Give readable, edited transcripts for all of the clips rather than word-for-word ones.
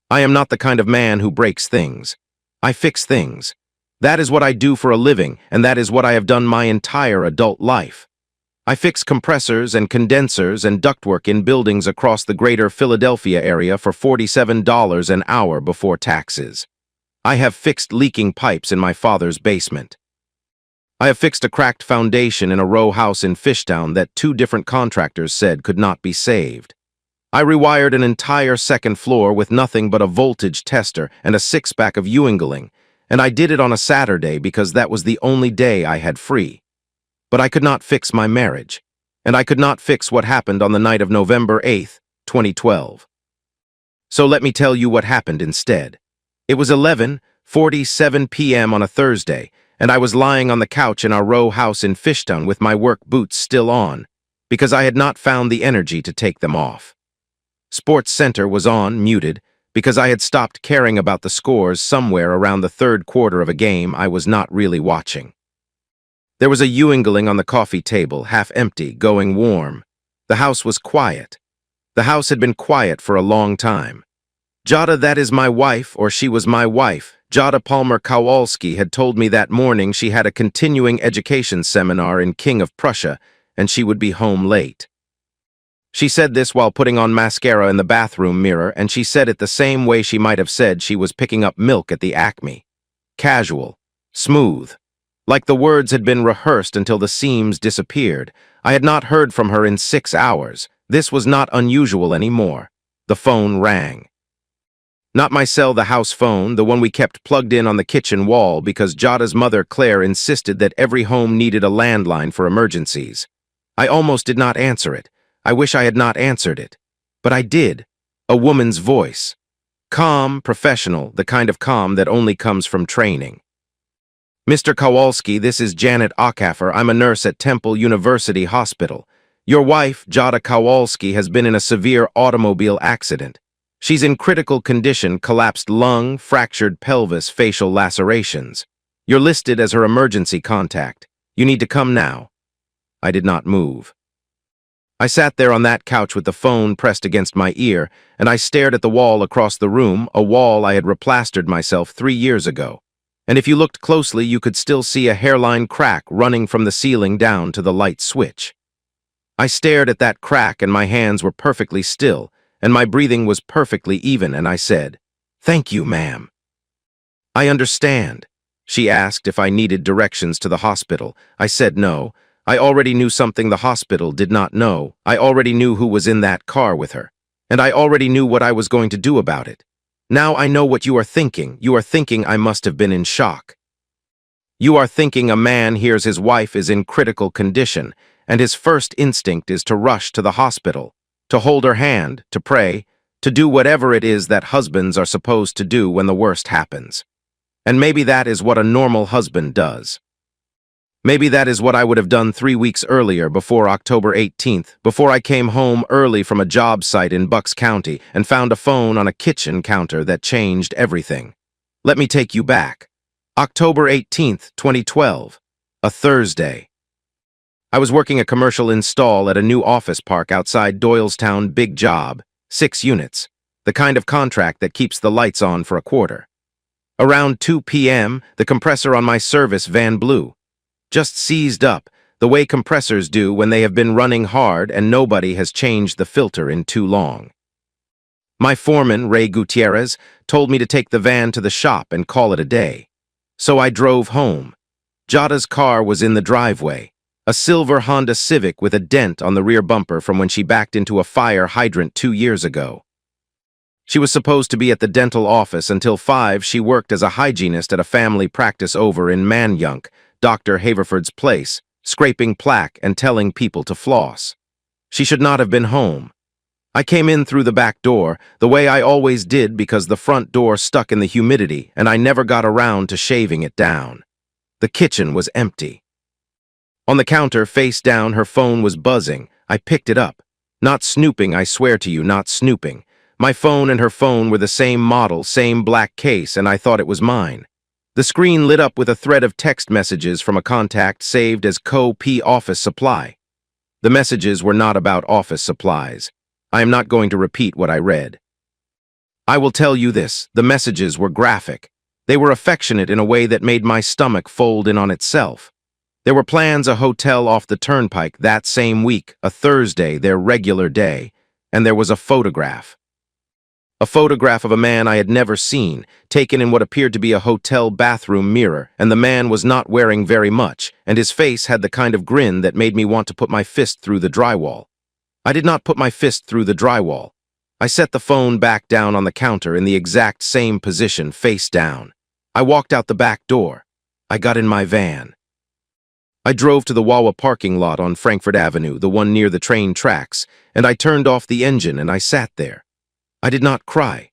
I am not the kind of man who breaks things. I fix things. That is what I do for a living, and that is what I have done my entire adult life. I fix compressors and condensers and ductwork in buildings across the greater Philadelphia area for $47 an hour before taxes. I have fixed leaking pipes in my father's basement. I have fixed a cracked foundation in a row house in Fishtown that 2 different contractors said could not be saved. I rewired an entire second floor with nothing but a voltage tester and a 6-pack of Ewingling, and I did it on a Saturday because that was the only day I had free. But I could not fix my marriage, and I could not fix what happened on the night of November 8th, 2012. So let me tell you what happened instead. It was 11:47 p.m. on a Thursday, and I was lying on the couch in our row house in Fishtown with my work boots still on, because I had not found the energy to take them off. Sports Center was on, muted, because I had stopped caring about the scores somewhere around the third quarter of a game I was not really watching. There was a Ewingling on the coffee table, half empty, going warm. The house was quiet. The house had been quiet for a long time. Jada, that is my wife, or she was my wife. Jada Palmer Kowalski had told me that morning she had a continuing education seminar in King of Prussia, and she would be home late. She said this while putting on mascara in the bathroom mirror, and she said it the same way she might have said she was picking up milk at the Acme. Casual. Smooth. Like the words had been rehearsed until the seams disappeared. I had not heard from her in 6 hours. This was not unusual anymore. The phone rang. Not my cell, the house phone, the one we kept plugged in on the kitchen wall because Jada's mother, Claire, insisted that every home needed a landline for emergencies. I almost did not answer it. I wish I had not answered it. But I did. A woman's voice. Calm, professional, the kind of calm that only comes from training. Mr. Kowalski, this is Janet Ockaffer. I'm a nurse at Temple University Hospital. Your wife, Jada Kowalski, has been in a severe automobile accident. She's in critical condition, collapsed lung, fractured pelvis, facial lacerations. You're listed as her emergency contact. You need to come now. I did not move. I sat there on that couch with the phone pressed against my ear, and I stared at the wall across the room, a wall I had replastered myself 3 years ago. And if you looked closely, you could still see a hairline crack running from the ceiling down to the light switch. I stared at that crack, and my hands were perfectly still, and my breathing was perfectly even, and I said, "Thank you, ma'am." "I understand." She asked if I needed directions to the hospital. I said no. I already knew something the hospital did not know. I already knew who was in that car with her. And I already knew what I was going to do about it. Now I know what you are thinking. You are thinking I must have been in shock. You are thinking a man hears his wife is in critical condition, and his first instinct is to rush to the hospital, to hold her hand, to pray, to do whatever it is that husbands are supposed to do when the worst happens. And maybe that is what a normal husband does. Maybe that is what I would have done 3 weeks earlier, before October 18th, before I came home early from a job site in Bucks County and found a phone on a kitchen counter that changed everything. Let me take you back. October 18th, 2012, a Thursday. I was working a commercial install at a new office park outside Doylestown. Big job, 6 units, the kind of contract that keeps the lights on for a quarter. Around 2 p.m., the compressor on my service van blew. Just seized up, the way compressors do when they have been running hard and nobody has changed the filter in too long. My foreman, Ray Gutierrez, told me to take the van to the shop and call it a day. So I drove home. Jada's car was in the driveway, a silver Honda Civic with a dent on the rear bumper from when she backed into a fire hydrant 2 years ago. She was supposed to be at the dental office until 5. She worked as a hygienist at a family practice over in Manayunk, Dr. Haverford's place, scraping plaque and telling people to floss. She should not have been home. I came in through the back door, the way I always did because the front door stuck in the humidity and I never got around to shaving it down. The kitchen was empty. On the counter, face down, her phone was buzzing. I picked it up. Not snooping, I swear to you, not snooping. My phone and her phone were the same model, same black case, and I thought it was mine. The screen lit up with a thread of text messages from a contact saved as Co-P Office Supply. The messages were not about office supplies. I am not going to repeat what I read. I will tell you this, the messages were graphic. They were affectionate in a way that made my stomach fold in on itself. There were plans a hotel off the turnpike that same week, a Thursday, their regular day, and there was a photograph. A photograph of a man I had never seen, taken in what appeared to be a hotel bathroom mirror, and the man was not wearing very much, and his face had the kind of grin that made me want to put my fist through the drywall. I did not put my fist through the drywall. I set the phone back down on the counter in the exact same position, face down. I walked out the back door. I got in my van. I drove to the Wawa parking lot on Frankfurt Avenue, the one near the train tracks, and I turned off the engine and I sat there. I did not cry.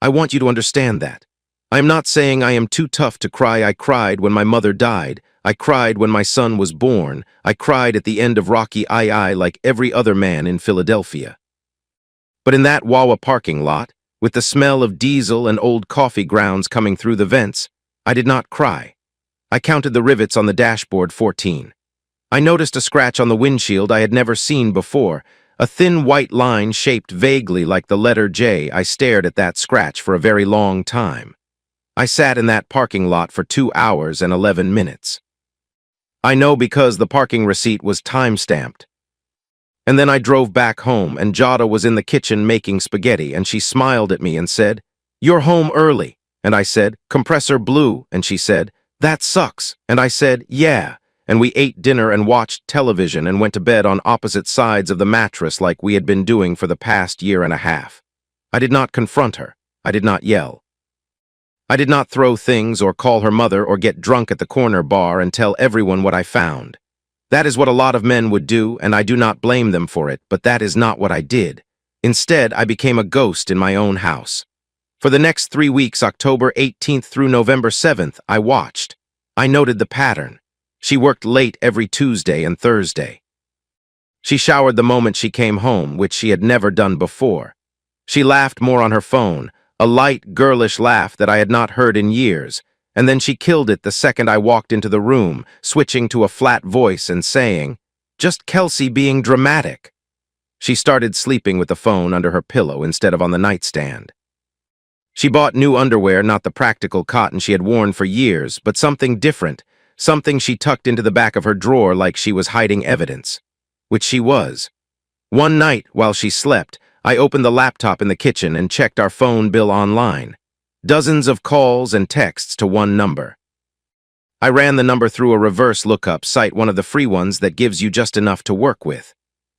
I want you to understand that. I am not saying I am too tough to cry. I cried when my mother died. I cried when my son was born. I cried at the end of Rocky II like every other man in Philadelphia. But in that Wawa parking lot, with the smell of diesel and old coffee grounds coming through the vents, I did not cry. I counted the rivets on the dashboard, 14. I noticed a scratch on the windshield I had never seen before, a thin white line shaped vaguely like the letter J. I stared at that scratch for a very long time. I sat in that parking lot for 2 hours and 11 minutes. I know because the parking receipt was time-stamped. And then I drove back home, and Jada was in the kitchen making spaghetti, and she smiled at me and said, "You're home early." And I said, "Compressor blew," and she said, "That sucks." And I said, "Yeah." And we ate dinner and watched television and went to bed on opposite sides of the mattress like we had been doing for the past year and a half. I did not confront her. I did not yell. I did not throw things or call her mother or get drunk at the corner bar and tell everyone what I found. That is what a lot of men would do, and I do not blame them for it, but that is not what I did. Instead, I became a ghost in my own house. For the next 3 weeks, October 18th through November 7th, I watched. I noted the pattern. She worked late every Tuesday and Thursday. She showered the moment she came home, which she had never done before. She laughed more on her phone, a light, girlish laugh that I had not heard in years, and then she killed it the second I walked into the room, switching to a flat voice and saying, "Just Kelsey being dramatic." She started sleeping with the phone under her pillow instead of on the nightstand. She bought new underwear, not the practical cotton she had worn for years, but something different, something she tucked into the back of her drawer like she was hiding evidence, which she was. One night, while she slept, I opened the laptop in the kitchen and checked our phone bill online. Dozens of calls and texts to one number. I ran the number through a reverse lookup site, one of the free ones that gives you just enough to work with.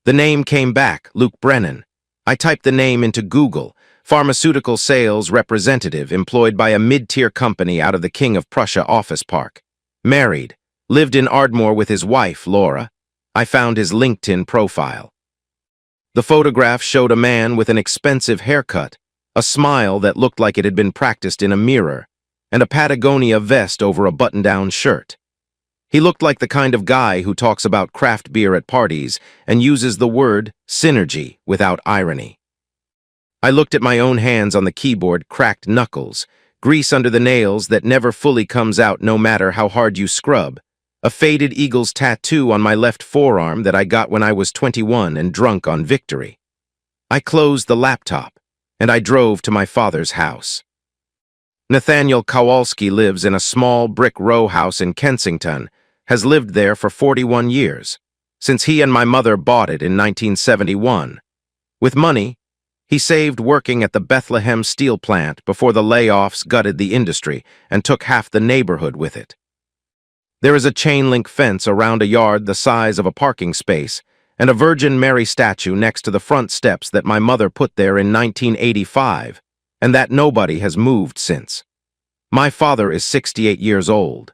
The name came back, Luke Brennan. I typed the name into Google. Pharmaceutical sales representative employed by a mid-tier company out of the King of Prussia office park. Married. Lived in Ardmore with his wife, Laura. I found his LinkedIn profile. The photograph showed a man with an expensive haircut, a smile that looked like it had been practiced in a mirror, and a Patagonia vest over a button-down shirt. He looked like the kind of guy who talks about craft beer at parties and uses the word synergy without irony. I looked at my own hands on the keyboard, cracked knuckles, grease under the nails that never fully comes out no matter how hard you scrub, a faded eagle's tattoo on my left forearm that I got when I was 21 and drunk on Victory. I closed the laptop, and I drove to my father's house. Nathaniel Kowalski lives in a small brick row house in Kensington, has lived there for 41 years, since he and my mother bought it in 1971. With money, he saved working at the Bethlehem steel plant before the layoffs gutted the industry and took half the neighborhood with it. There is a chain-link fence around a yard the size of a parking space and a Virgin Mary statue next to the front steps that my mother put there in 1985, and that nobody has moved since. My father is 68 years old.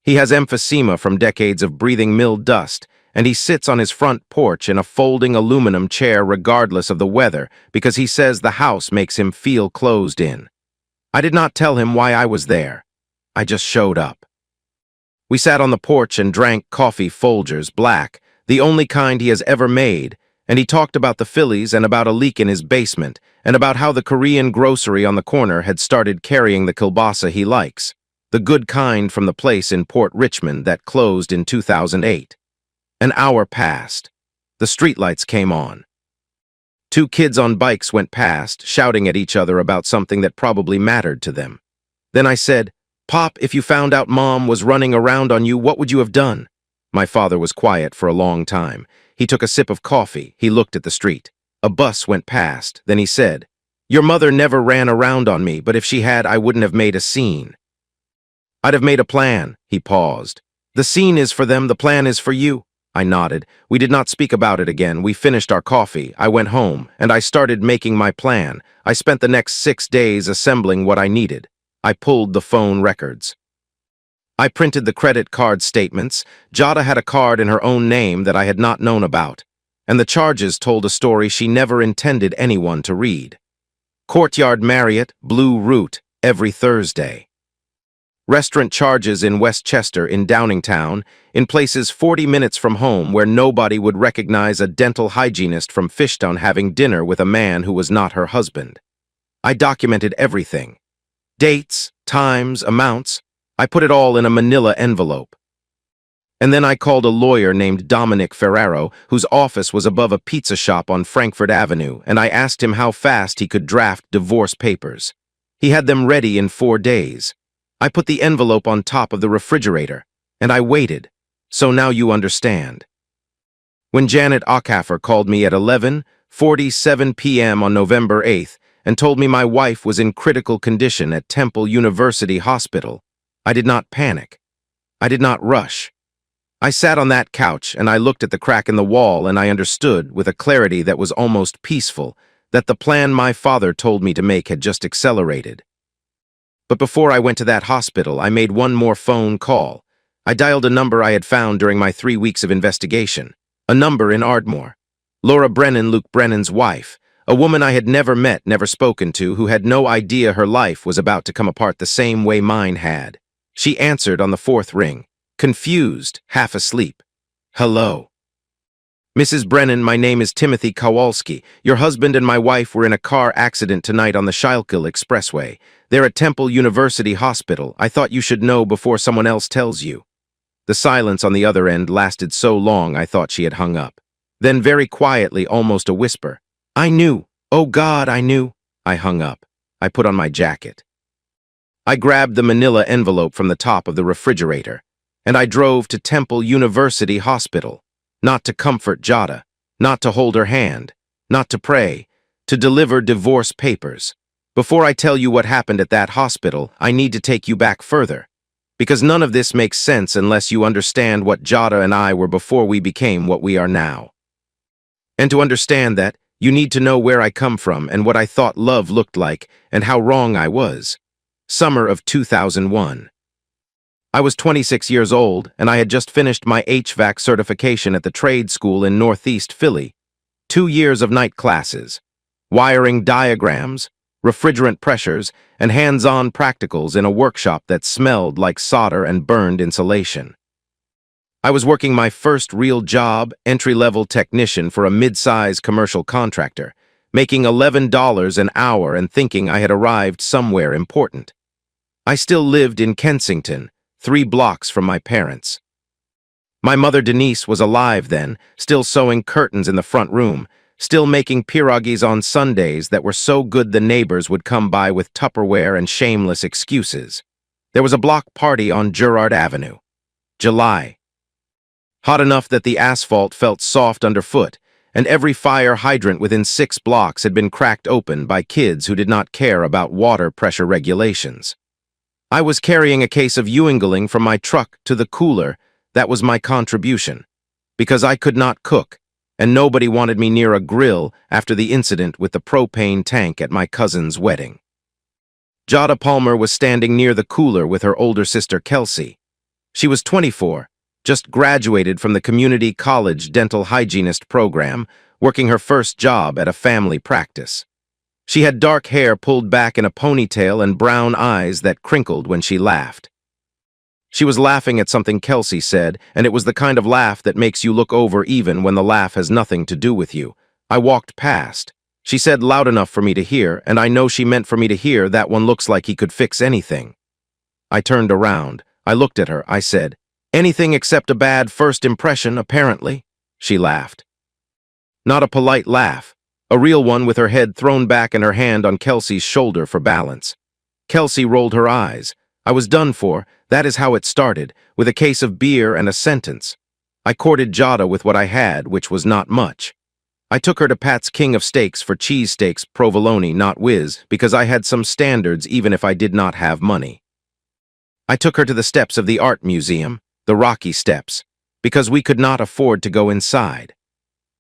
He has emphysema from decades of breathing mill dust, and he sits on his front porch in a folding aluminum chair regardless of the weather because he says the house makes him feel closed in. I did not tell him why I was there. I just showed up. We sat on the porch and drank coffee Folgers black, the only kind he has ever made, and he talked about the Phillies and about a leak in his basement and about how the Korean grocery on the corner had started carrying the kielbasa he likes, the good kind from the place in Port Richmond that closed in 2008. An hour passed. The streetlights came on. Two kids on bikes went past, shouting at each other about something that probably mattered to them. Then I said, "Pop, if you found out Mom was running around on you, what would you have done?" My father was quiet for a long time. He took a sip of coffee. He looked at the street. A bus went past. Then he said, "Your mother never ran around on me, but if she had, I wouldn't have made a scene. I'd have made a plan." He paused. "The scene is for them, the plan is for you." I nodded. We did not speak about it again. We finished our coffee. I went home, and I started making my plan. I spent the next 6 days assembling what I needed. I pulled the phone records. I printed the credit card statements. Jada had a card in her own name that I had not known about, and the charges told a story she never intended anyone to read. Courtyard Marriott, Blue Route, every Thursday. Restaurant charges in Westchester in Downingtown, in places 40 minutes from home where nobody would recognize a dental hygienist from Fishtown having dinner with a man who was not her husband. I documented everything. Dates, times, amounts. I put it all in a manila envelope. And then I called a lawyer named Dominic Ferraro, whose office was above a pizza shop on Frankfurt Avenue, and I asked him how fast he could draft divorce papers. He had them ready in 4 days. I put the envelope on top of the refrigerator, and I waited. So now you understand. When Janet Ockhafer called me at 11:47 p.m. on November 8th and told me my wife was in critical condition at Temple University Hospital, I did not panic. I did not rush. I sat on that couch and I looked at the crack in the wall, and I understood, with a clarity that was almost peaceful, that the plan my father told me to make had just accelerated. But before I went to that hospital, I made one more phone call. I dialed a number I had found during my 3 weeks of investigation, a number in Ardmore. Laura Brennan, Luke Brennan's wife, a woman I had never met, never spoken to, who had no idea her life was about to come apart the same way mine had. She answered on the 4th ring, confused, half asleep. "Hello. Mrs. Brennan, my name is Timothy Kowalski. Your husband and my wife were in a car accident tonight on the Schuylkill Expressway. They're at Temple University Hospital. I thought you should know before someone else tells you." The silence on the other end lasted so long I thought she had hung up. Then very quietly, almost a whisper, "I knew. Oh God, I knew." I hung up. I put on my jacket. I grabbed the manila envelope from the top of the refrigerator, and I drove to Temple University Hospital. Not to comfort Jada, not to hold her hand, not to pray, to deliver divorce papers. Before I tell you what happened at that hospital, I need to take you back further, because none of this makes sense unless you understand what Jada and I were before we became what we are now. And to understand that, you need to know where I come from and what I thought love looked like and how wrong I was. Summer of 2001. I was 26 years old, and I had just finished my HVAC certification at the trade school in Northeast Philly. 2 years of night classes, wiring diagrams, refrigerant pressures, and hands-on practicals in a workshop that smelled like solder and burned insulation. I was working my first real job, entry-level technician for a mid-size commercial contractor, making $11 an hour and thinking I had arrived somewhere important. I still lived in Kensington, 3 blocks from my parents. My mother Denise was alive then, still sewing curtains in the front room, still making pierogies on Sundays that were so good the neighbors would come by with Tupperware and shameless excuses. There was a block party on Girard Avenue. July. Hot enough that the asphalt felt soft underfoot, and every fire hydrant within 6 blocks had been cracked open by kids who did not care about water pressure regulations. I was carrying a case of Ewingling from my truck to the cooler. That was my contribution, because I could not cook, and nobody wanted me near a grill after the incident with the propane tank at my cousin's wedding. Jada Palmer was standing near the cooler with her older sister Kelsey. She was 24, just graduated from the community college dental hygienist program, working her first job at a family practice. She had dark hair pulled back in a ponytail and brown eyes that crinkled when she laughed. She was laughing at something Kelsey said, and it was the kind of laugh that makes you look over even when the laugh has nothing to do with you. I walked past. She said loud enough for me to hear, and I know she meant for me to hear, "That one looks like he could fix anything." I turned around. I looked at her. I said, "Anything except a bad first impression, apparently." She laughed. Not a polite laugh. A real one with her head thrown back and her hand on Kelsey's shoulder for balance. Kelsey rolled her eyes. I was done for. That is how it started, with a case of beer and a sentence. I courted Jada with what I had, which was not much. I took her to Pat's King of Steaks for cheesesteaks, provolone, not whiz, because I had some standards even if I did not have money. I took her to the steps of the art museum, the Rocky Steps, because we could not afford to go inside.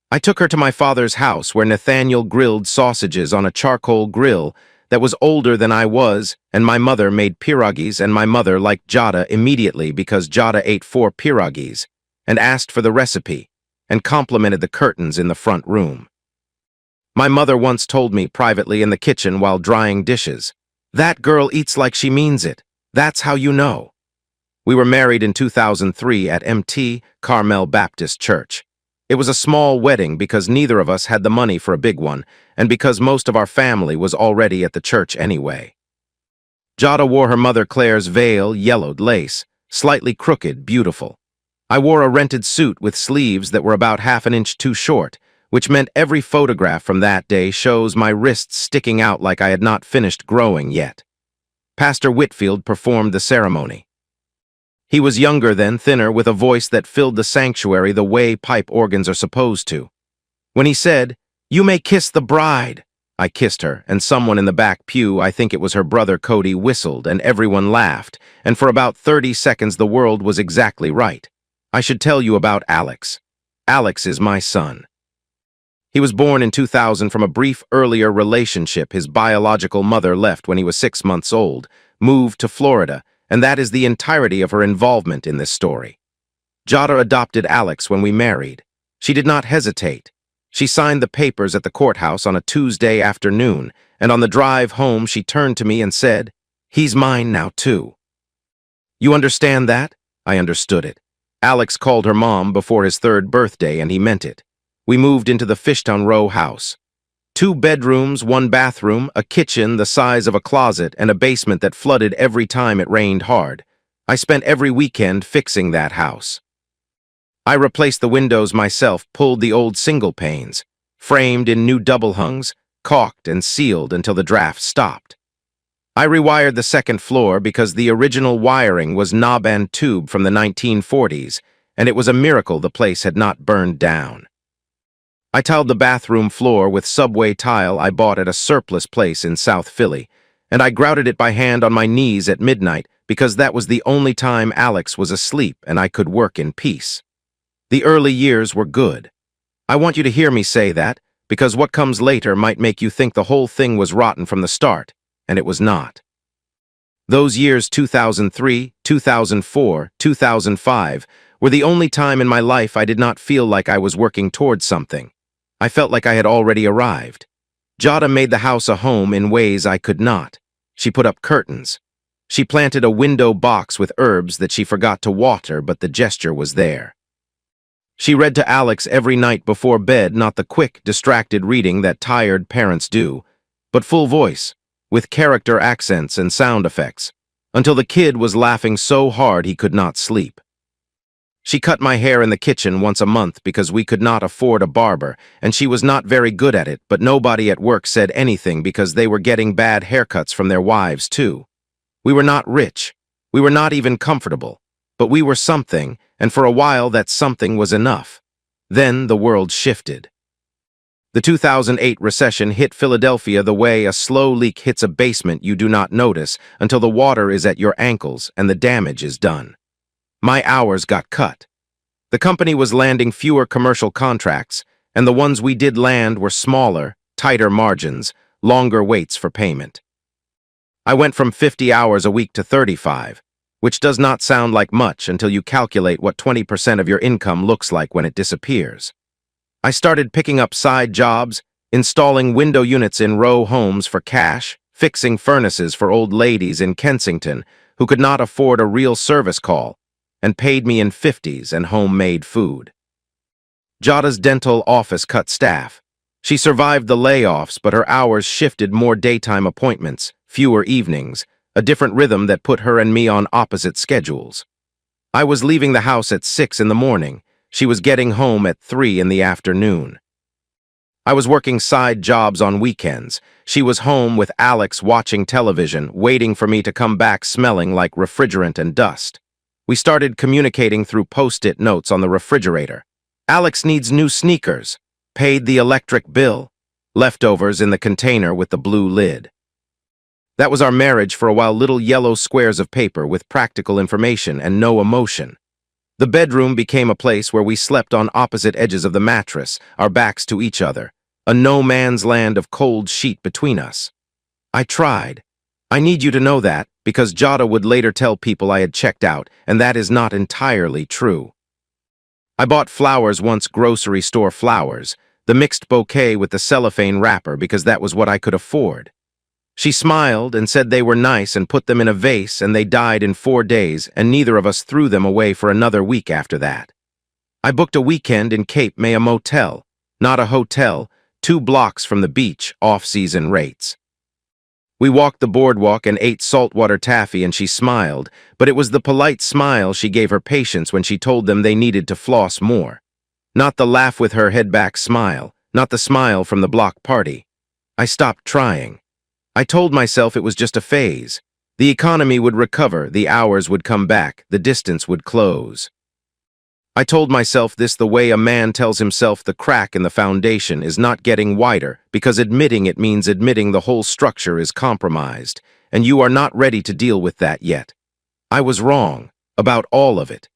I took her to my father's house where Nathaniel grilled sausages on a charcoal grill that was older than I was, and my mother made pierogies, and my mother liked Jada immediately because Jada ate 4 pierogies and asked for the recipe and complimented the curtains in the front room. My mother once told me privately in the kitchen while drying dishes, "That girl eats like she means it. That's how you know." We were married in 2003 at Mt. Carmel Baptist Church. It was a small wedding because neither of us had the money for a big one, and because most of our family was already at the church anyway. Jada wore her mother Claire's veil, yellowed lace, slightly crooked, beautiful. I wore a rented suit with sleeves that were about half an inch too short, which meant every photograph from that day shows my wrists sticking out like I had not finished growing yet. Pastor Whitfield performed the ceremony. He was younger then, thinner, with a voice that filled the sanctuary the way pipe organs are supposed to. When he said, "You may kiss the bride," I kissed her, and someone in the back pew, I think it was her brother Cody, whistled, and everyone laughed, and for about 30 seconds the world was exactly right. I should tell you about Alex. Alex is my son. He was born in 2000 from a brief earlier relationship his biological mother left when he was 6 months old, moved to Florida, and that is the entirety of her involvement in this story. Jada adopted Alex when we married. She did not hesitate. She signed the papers at the courthouse on a Tuesday afternoon, and on the drive home she turned to me and said, "He's mine now too." You understand that? I understood it. Alex called her mom before his 3rd birthday, and he meant it. We moved into the Fishtown Row house. 2 bedrooms, 1 bathroom, a kitchen the size of a closet, and a basement that flooded every time it rained hard. I spent every weekend fixing that house. I replaced the windows myself, pulled the old single panes, framed in new double hungs, caulked and sealed until the draft stopped. I rewired the 2nd floor because the original wiring was knob and tube from the 1940s, and it was a miracle the place had not burned down. I tiled the bathroom floor with subway tile I bought at a surplus place in South Philly, and I grouted it by hand on my knees at midnight because that was the only time Alex was asleep and I could work in peace. The early years were good. I want you to hear me say that, because what comes later might make you think the whole thing was rotten from the start, and it was not. Those years 2003, 2004, 2005 were the only time in my life I did not feel like I was working towards something. I felt like I had already arrived. Jada made the house a home in ways I could not. She put up curtains. She planted a window box with herbs that she forgot to water, but the gesture was there. She read to Alex every night before bed, not the quick, distracted reading that tired parents do, but full voice, with character accents and sound effects, until the kid was laughing so hard he could not sleep. She cut my hair in the kitchen once a month because we could not afford a barber, and she was not very good at it, but nobody at work said anything because they were getting bad haircuts from their wives, too. We were not rich. We were not even comfortable. But we were something, and for a while that something was enough. Then the world shifted. The 2008 recession hit Philadelphia the way a slow leak hits a basement you do not notice until the water is at your ankles and the damage is done. My hours got cut. The company was landing fewer commercial contracts, and the ones we did land were smaller, tighter margins, longer waits for payment. I went from 50 hours a week to 35, which does not sound like much until you calculate what 20% of your income looks like when it disappears. I started picking up side jobs, installing window units in row homes for cash, fixing furnaces for old ladies in Kensington who could not afford a real service call, and paid me in 50s and homemade food. Jada's dental office cut staff. She survived the layoffs, but her hours shifted, more daytime appointments, fewer evenings, a different rhythm that put her and me on opposite schedules. I was leaving the house at 6 in the morning. She was getting home at 3 in the afternoon. I was working side jobs on weekends. She was home with Alex watching television, waiting for me to come back smelling like refrigerant and dust. We started communicating through post-it notes on the refrigerator. Alex needs new sneakers. Paid the electric bill. Leftovers in the container with the blue lid. That was our marriage for a while, little yellow squares of paper with practical information and no emotion. The bedroom became a place where we slept on opposite edges of the mattress, our backs to each other, a no-man's land of cold sheet between us. I tried. I need you to know that, because Jada would later tell people I had checked out, and that is not entirely true. I bought flowers once, grocery store flowers, the mixed bouquet with the cellophane wrapper, because that was what I could afford. She smiled and said they were nice and put them in a vase, and they died in 4 days, and neither of us threw them away for another week after that. I booked a weekend in Cape May, a motel, not a hotel, 2 blocks from the beach, off-season rates. We walked the boardwalk and ate saltwater taffy, and she smiled, but it was the polite smile she gave her patients when she told them they needed to floss more. Not the laugh with her head back smile, not the smile from the block party. I stopped trying. I told myself it was just a phase. The economy would recover, the hours would come back, the distance would close. I told myself this the way a man tells himself the crack in the foundation is not getting wider, because admitting it means admitting the whole structure is compromised, and you are not ready to deal with that yet. I was wrong about all of it.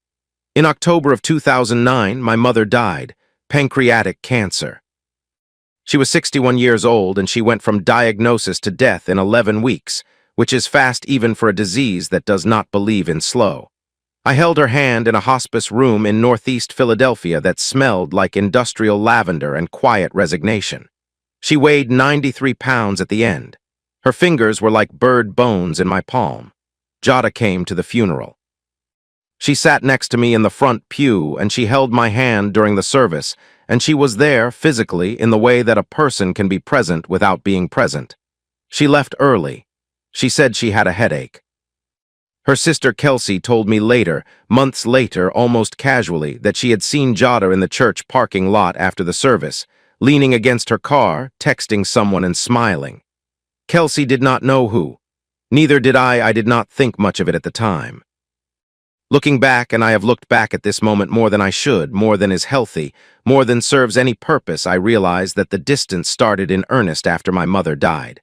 In October of 2009, my mother died, pancreatic cancer. She was 61 years old, and she went from diagnosis to death in 11 weeks, which is fast even for a disease that does not believe in slow. I held her hand in a hospice room in Northeast Philadelphia that smelled like industrial lavender and quiet resignation. She weighed 93 pounds at the end. Her fingers were like bird bones in my palm. Jada came to the funeral. She sat next to me in the front pew, and she held my hand during the service, and she was there physically in the way that a person can be present without being present. She left early. She said she had a headache. Her sister Kelsey told me later, months later, almost casually, that she had seen Jada in the church parking lot after the service, leaning against her car, texting someone and smiling. Kelsey did not know who. Neither did I did not think much of it at the time. Looking back, and I have looked back at this moment more than I should, more than is healthy, more than serves any purpose, I realized that the distance started in earnest after my mother died.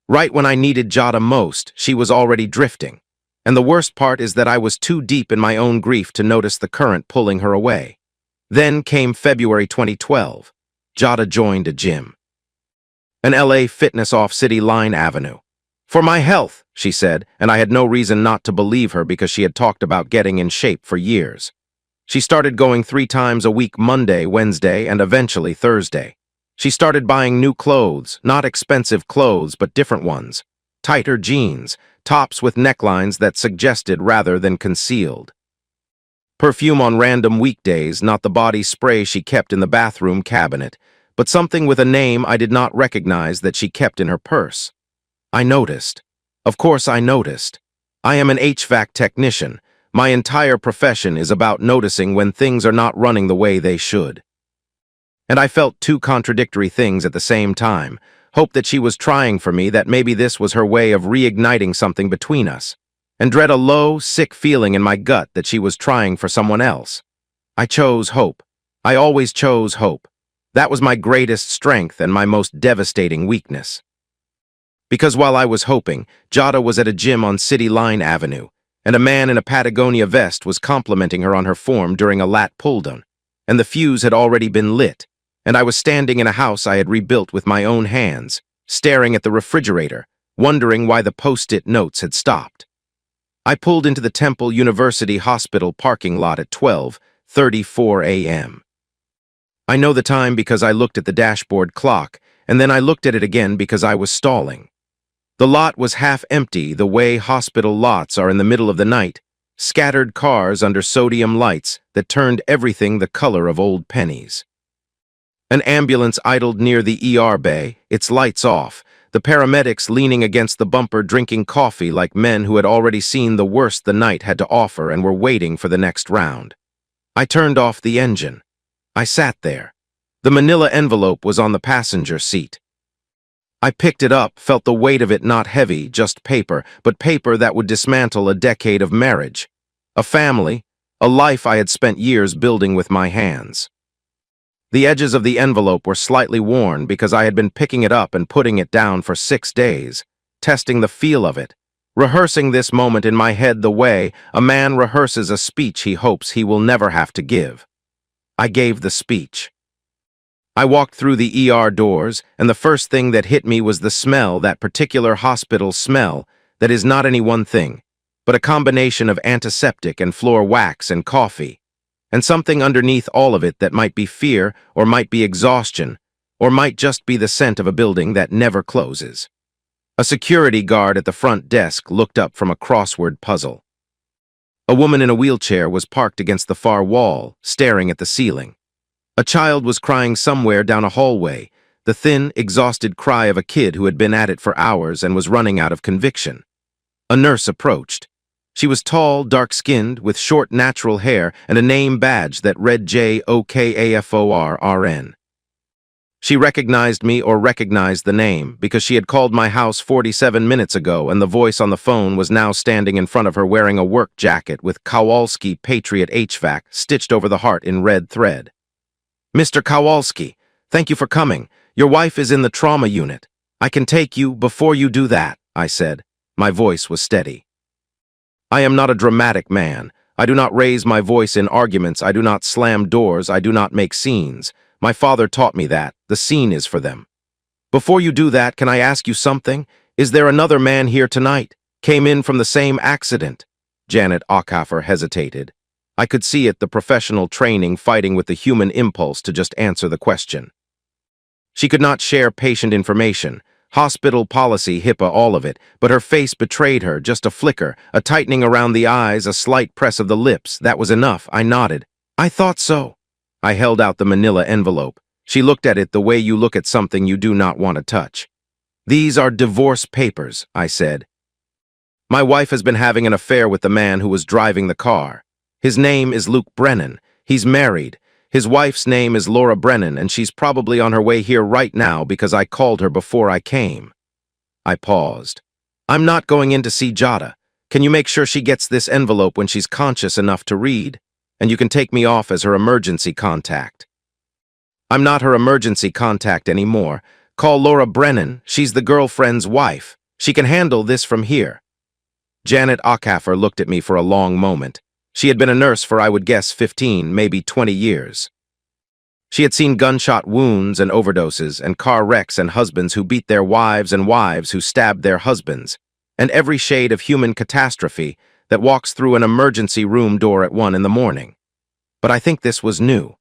Right when I needed Jada most, she was already drifting. And the worst part is that I was too deep in my own grief to notice the current pulling her away. Then came February 2012. Jada joined a gym. An LA fitness off City Line Avenue. For my health, she said, and I had no reason not to believe her because she had talked about getting in shape for years. She started going 3 times a week, Monday, Wednesday, and eventually Thursday. She started buying new clothes, not expensive clothes, but different ones. Tighter jeans, tops with necklines that suggested rather than concealed. Perfume on random weekdays, not the body spray she kept in the bathroom cabinet, but something with a name I did not recognize that she kept in her purse. I noticed. Of course I noticed. I am an HVAC technician. My entire profession is about noticing when things are not running the way they should. And I felt 2 contradictory things at the same time. Hope that she was trying for me, that maybe this was her way of reigniting something between us. And dread a low, sick feeling in my gut that she was trying for someone else. I chose hope. I always chose hope. That was my greatest strength and my most devastating weakness. Because while I was hoping, Jada was at a gym on City Line Avenue, and a man in a Patagonia vest was complimenting her on her form during a lat pull-down, and the fuse had already been lit, and I was standing in a house I had rebuilt with my own hands, staring at the refrigerator, wondering why the post-it notes had stopped. I pulled into the Temple University Hospital parking lot at 12:34 a.m. I know the time because I looked at the dashboard clock, and then I looked at it again because I was stalling. The lot was half empty, the way hospital lots are in the middle of the night, scattered cars under sodium lights that turned everything the color of old pennies. An ambulance idled near the ER bay, its lights off, the paramedics leaning against the bumper drinking coffee like men who had already seen the worst the night had to offer and were waiting for the next round. I turned off the engine. I sat there. The manila envelope was on the passenger seat. I picked it up, felt the weight of it, not heavy, just paper, but paper that would dismantle a decade of marriage, a family, a life I had spent years building with my hands. The edges of the envelope were slightly worn because I had been picking it up and putting it down for 6 days, testing the feel of it, rehearsing this moment in my head the way a man rehearses a speech he hopes he will never have to give. I gave the speech. I walked through the ER doors, and the first thing that hit me was the smell, that particular hospital smell that is not any one thing, but a combination of antiseptic and floor wax and coffee, and something underneath all of it that might be fear, or might be exhaustion, or might just be the scent of a building that never closes. A security guard at the front desk looked up from a crossword puzzle. A woman in a wheelchair was parked against the far wall, staring at the ceiling. A child was crying somewhere down a hallway, the thin, exhausted cry of a kid who had been at it for hours and was running out of conviction. A nurse approached. She was tall, dark-skinned, with short, natural hair and a name badge that read JOKAFORRN. She recognized me, or recognized the name, because she had called my house 47 minutes ago, and the voice on the phone was now standing in front of her wearing a work jacket with Kowalski Patriot HVAC stitched over the heart in red thread. "Mr. Kowalski, thank you for coming. Your wife is in the trauma unit. I can take you before you do that," I said. My voice was steady. I am not a dramatic man. I do not raise my voice in arguments. I do not slam doors. I do not make scenes. My father taught me that. The scene is for them. "Before you do that, can I ask you something? Is there another man here tonight? Came in from the same accident?" Janet Ackafer hesitated. I could see it, the professional training fighting with the human impulse to just answer the question. She could not share patient information. Hospital policy, HIPAA, all of it, but her face betrayed her, just a flicker, a tightening around the eyes, a slight press of the lips. That was enough. I nodded. "I thought so." I held out the manila envelope. She looked at it the way you look at something you do not want to touch. "These are divorce papers," I said. "My wife has been having an affair with the man who was driving the car. His name is Luke Brennan. He's married. His wife's name is Laura Brennan, and she's probably on her way here right now because I called her before I came." I paused. "I'm not going in to see Jada. Can you make sure she gets this envelope when she's conscious enough to read? And you can take me off as her emergency contact." "I'm not her emergency contact anymore. Call Laura Brennan. She's the girlfriend's wife. She can handle this from here." Janet Ackafer looked at me for a long moment. She had been a nurse for, I would guess, 15, maybe 20 years. She had seen gunshot wounds and overdoses and car wrecks and husbands who beat their wives and wives who stabbed their husbands, and every shade of human catastrophe that walks through an emergency room door at 1 in the morning. But I think this was new.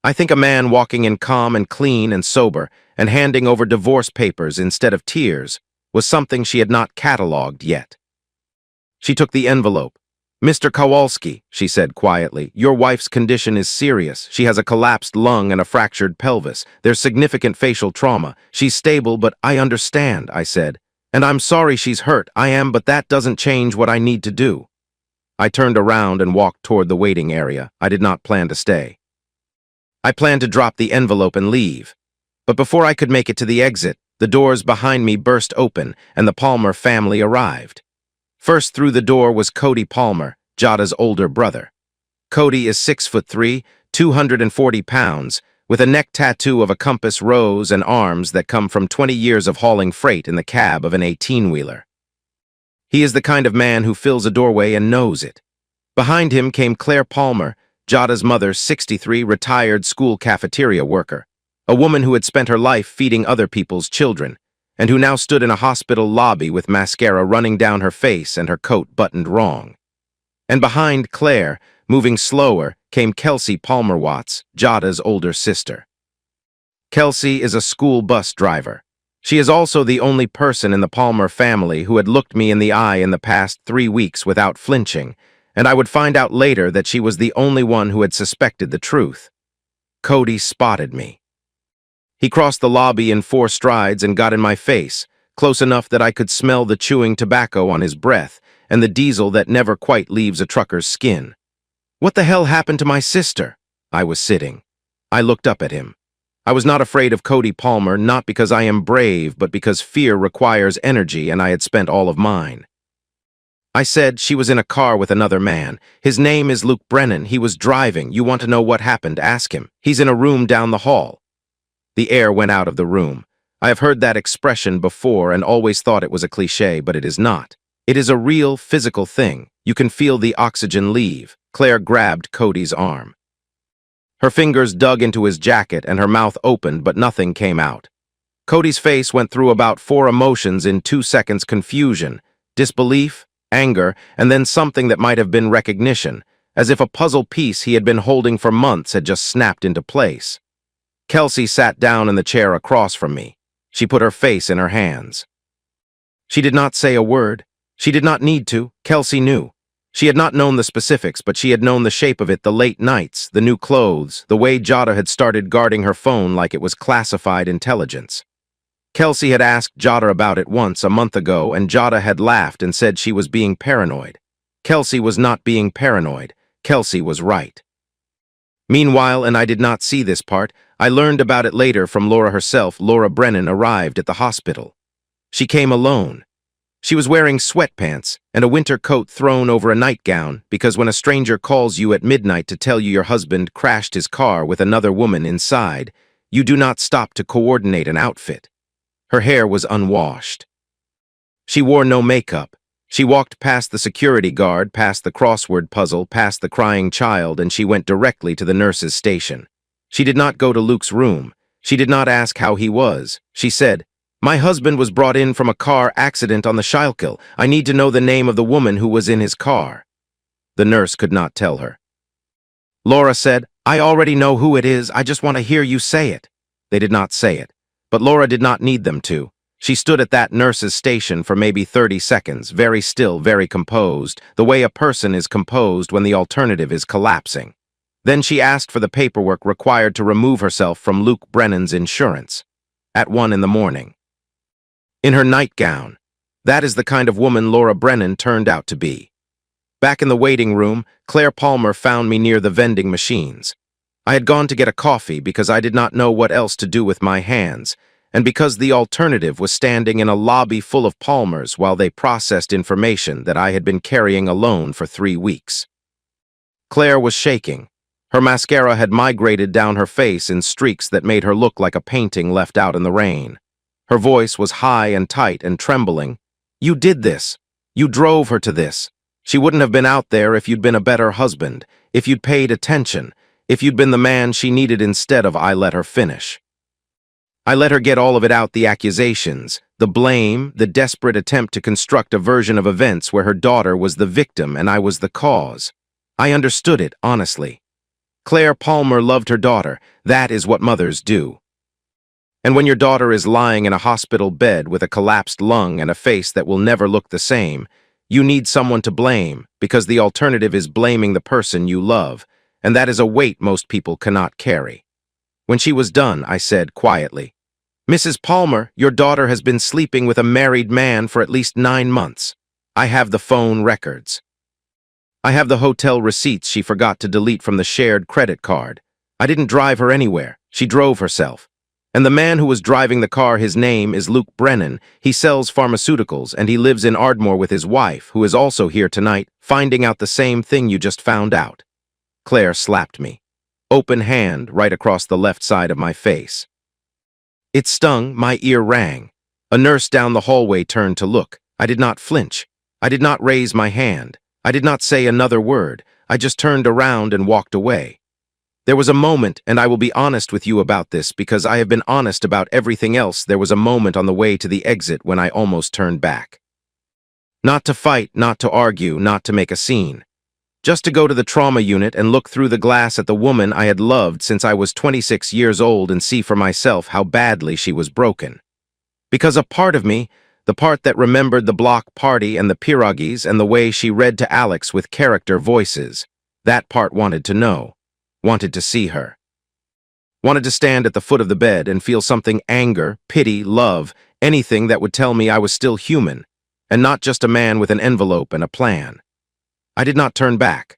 I think a man walking in calm and clean and sober and handing over divorce papers instead of tears was something she had not catalogued yet. She took the envelope. "Mr. Kowalski," she said quietly, "your wife's condition is serious. She has a collapsed lung and a fractured pelvis. There's significant facial trauma. She's stable, but I understand," I said. "And I'm sorry she's hurt. I am, but that doesn't change what I need to do." I turned around and walked toward the waiting area. I did not plan to stay. I planned to drop the envelope and leave. But before I could make it to the exit, the doors behind me burst open and the Palmer family arrived. First through the door was Cody Palmer, Jada's older brother. Cody is 6'3", 240 pounds, with a neck tattoo of a compass rose and arms that come from 20 years of hauling freight in the cab of an 18-wheeler. He is the kind of man who fills a doorway and knows it. Behind him came Claire Palmer, Jada's mother, 63, retired school cafeteria worker, a woman who had spent her life feeding other people's children, and who now stood in a hospital lobby with mascara running down her face and her coat buttoned wrong. And behind Claire, moving slower, came Kelsey Palmer Watts, Jada's older sister. Kelsey is a school bus driver. She is also the only person in the Palmer family who had looked me in the eye in the past 3 weeks without flinching, and I would find out later that she was the only one who had suspected the truth. Cody spotted me. He crossed the lobby in 4 strides and got in my face, close enough that I could smell the chewing tobacco on his breath and the diesel that never quite leaves a trucker's skin. "What the hell happened to my sister?" I was sitting. I looked up at him. I was not afraid of Cody Palmer, not because I am brave, but because fear requires energy and I had spent all of mine. I said she was in a car with another man. His name is Luke Brennan. He was driving. You want to know what happened? Ask him. He's in a room down the hall. The air went out of the room. I have heard that expression before and always thought it was a cliché, but it is not. It is a real physical thing. You can feel the oxygen leave. Claire grabbed Cody's arm. Her fingers dug into his jacket and her mouth opened, but nothing came out. Cody's face went through about 4 emotions in 2 seconds: confusion, disbelief, anger, and then something that might have been recognition, as if a puzzle piece he had been holding for months had just snapped into place. Kelsey sat down in the chair across from me. She put her face in her hands. She did not say a word. She did not need to. Kelsey knew. She had not known the specifics, but she had known the shape of it, the late nights, the new clothes, the way Jada had started guarding her phone like it was classified intelligence. Kelsey had asked Jada about it once a month ago, and Jada had laughed and said she was being paranoid. Kelsey was not being paranoid. Kelsey was right. Meanwhile, and I did not see this part, I learned about it later from Laura herself. Laura Brennan arrived at the hospital. She came alone. She was wearing sweatpants and a winter coat thrown over a nightgown because when a stranger calls you at midnight to tell you your husband crashed his car with another woman inside, you do not stop to coordinate an outfit. Her hair was unwashed. She wore no makeup. She walked past the security guard, past the crossword puzzle, past the crying child, and she went directly to the nurse's station. She did not go to Luke's room. She did not ask how he was. She said, "My husband was brought in from a car accident on the Schuylkill. I need to know the name of the woman who was in his car." The nurse could not tell her. Laura said, "I already know who it is. I just want to hear you say it." They did not say it. But Laura did not need them to. She stood at that nurse's station for maybe 30 seconds, very still, very composed, the way a person is composed when the alternative is collapsing. Then she asked for the paperwork required to remove herself from Luke Brennan's insurance. At 1 in the morning. In her nightgown. That is the kind of woman Laura Brennan turned out to be. Back in the waiting room, Claire Palmer found me near the vending machines. I had gone to get a coffee because I did not know what else to do with my hands, and because the alternative was standing in a lobby full of Palmers while they processed information that I had been carrying alone for 3 weeks. Claire was shaking. Her mascara had migrated down her face in streaks that made her look like a painting left out in the rain. Her voice was high and tight and trembling. "You did this. You drove her to this. She wouldn't have been out there if you'd been a better husband, if you'd paid attention, if you'd been the man she needed instead of." I let her finish. I let her get all of it out, the accusations, the blame, the desperate attempt to construct a version of events where her daughter was the victim and I was the cause. I understood it, honestly. Claire Palmer loved her daughter. That is what mothers do. And when your daughter is lying in a hospital bed with a collapsed lung and a face that will never look the same, you need someone to blame because the alternative is blaming the person you love, and that is a weight most people cannot carry. When she was done, I said quietly, "Mrs. Palmer, your daughter has been sleeping with a married man for at least 9 months. I have the phone records. I have the hotel receipts she forgot to delete from the shared credit card. I didn't drive her anywhere. She drove herself. And the man who was driving the car, his name is Luke Brennan. He sells pharmaceuticals, and he lives in Ardmore with his wife, who is also here tonight, finding out the same thing you just found out." Claire slapped me. Open hand right across the left side of my face. It stung, my ear rang. A nurse down the hallway turned to look. I did not flinch. I did not raise my hand. I did not say another word. I just turned around and walked away. There was a moment, and I will be honest with you about this because I have been honest about everything else. There was a moment on the way to the exit when I almost turned back. Not to fight, not to argue, not to make a scene. Just to go to the trauma unit and look through the glass at the woman I had loved since I was 26 years old and see for myself how badly she was broken. Because a part of me, the part that remembered the block party and the pierogies and the way she read to Alex with character voices, that part wanted to know, wanted to see her. Wanted to stand at the foot of the bed and feel something: anger, pity, love, anything that would tell me I was still human, and not just a man with an envelope and a plan. I did not turn back.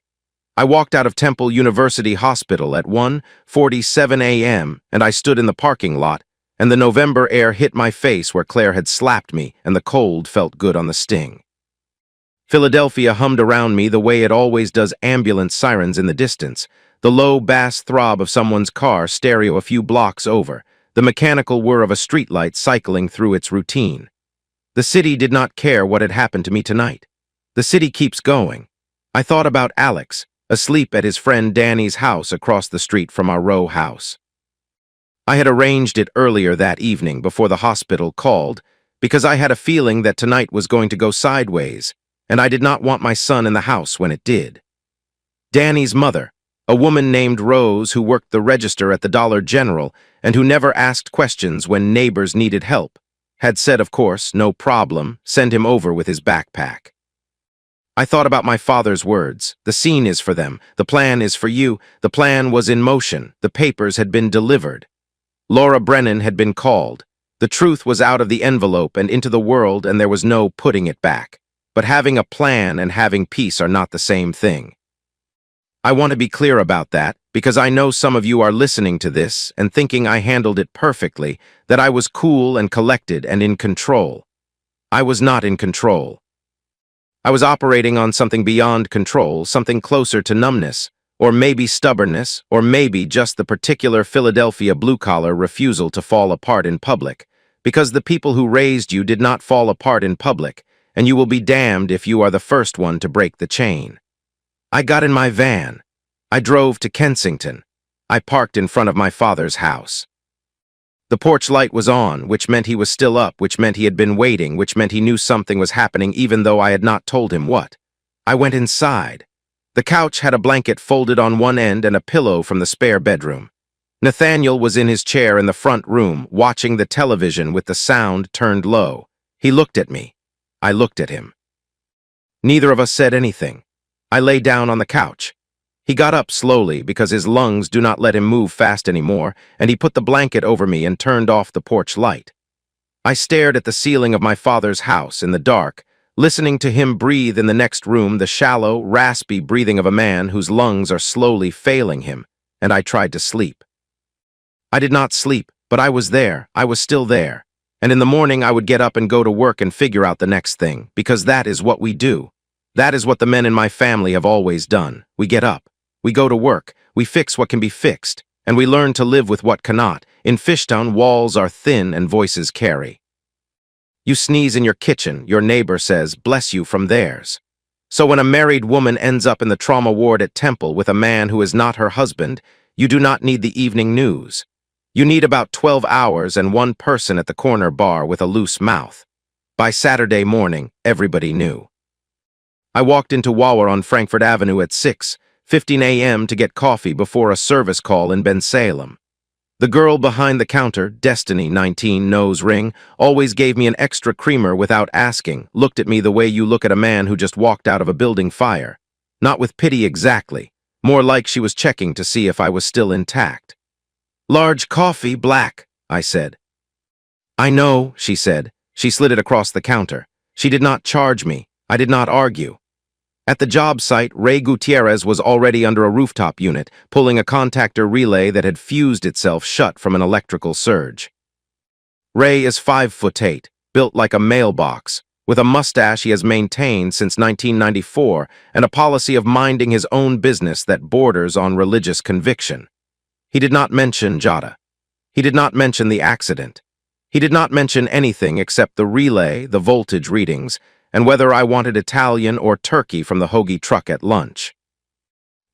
I walked out of Temple University Hospital at 1:47 a.m., and I stood in the parking lot, and the November air hit my face where Claire had slapped me, and the cold felt good on the sting. Philadelphia hummed around me the way it always does, ambulance sirens in the distance, the low bass throb of someone's car stereo a few blocks over, the mechanical whir of a streetlight cycling through its routine. The city did not care what had happened to me tonight. The city keeps going. I thought about Alex, asleep at his friend Danny's house across the street from our row house. I had arranged it earlier that evening before the hospital called because I had a feeling that tonight was going to go sideways, and I did not want my son in the house when it did. Danny's mother, a woman named Rose who worked the register at the Dollar General and who never asked questions when neighbors needed help, had said, of course, no problem, send him over with his backpack. I thought about my father's words. The scene is for them. The plan is for you. The plan was in motion. The papers had been delivered. Laura Brennan had been called. The truth was out of the envelope and into the world, and there was no putting it back. But having a plan and having peace are not the same thing. I want to be clear about that, because I know some of you are listening to this and thinking I handled it perfectly, that I was cool and collected and in control. I was not in control. I was operating on something beyond control, something closer to numbness, or maybe stubbornness, or maybe just the particular Philadelphia blue-collar refusal to fall apart in public, because the people who raised you did not fall apart in public, and you will be damned if you are the first one to break the chain. I got in my van. I drove to Kensington. I parked in front of my father's house. The porch light was on, which meant he was still up, which meant he had been waiting, which meant he knew something was happening even though I had not told him what. I went inside. The couch had a blanket folded on one end and a pillow from the spare bedroom. Nathaniel was in his chair in the front room, watching the television with the sound turned low. He looked at me. I looked at him. Neither of us said anything. I lay down on the couch. He got up slowly because his lungs do not let him move fast anymore, and he put the blanket over me and turned off the porch light. I stared at the ceiling of my father's house in the dark, listening to him breathe in the next room, the shallow, raspy breathing of a man whose lungs are slowly failing him, and I tried to sleep. I did not sleep, but I was there. I was still there. And in the morning I would get up and go to work and figure out the next thing, because that is what we do. That is what the men in my family have always done. We get up. We go to work, we fix what can be fixed, and we learn to live with what cannot. In Fishtown, walls are thin and voices carry. You sneeze in your kitchen, your neighbor says, bless you, from theirs. So when a married woman ends up in the trauma ward at Temple with a man who is not her husband, you do not need the evening news. You need about 12 hours and one person at the corner bar with a loose mouth. By Saturday morning, everybody knew. I walked into Wawa on Frankfurt Avenue at 6:15 a.m. to get coffee before a service call in Bensalem. The girl behind the counter, Destiny 19 nose ring, always gave me an extra creamer without asking, looked at me the way you look at a man who just walked out of a building fire. Not with pity exactly, more like she was checking to see if I was still intact. Large coffee, black, I said. I know, she said. She slid it across the counter. She did not charge me. I did not argue. At the job site, Ray Gutierrez was already under a rooftop unit, pulling a contactor relay that had fused itself shut from an electrical surge. Ray is 5'8", built like a mailbox, with a mustache he has maintained since 1994 and a policy of minding his own business that borders on religious conviction. He did not mention Jada. He did not mention the accident. He did not mention anything except the relay, the voltage readings, and whether I wanted Italian or turkey from the hoagie truck at lunch.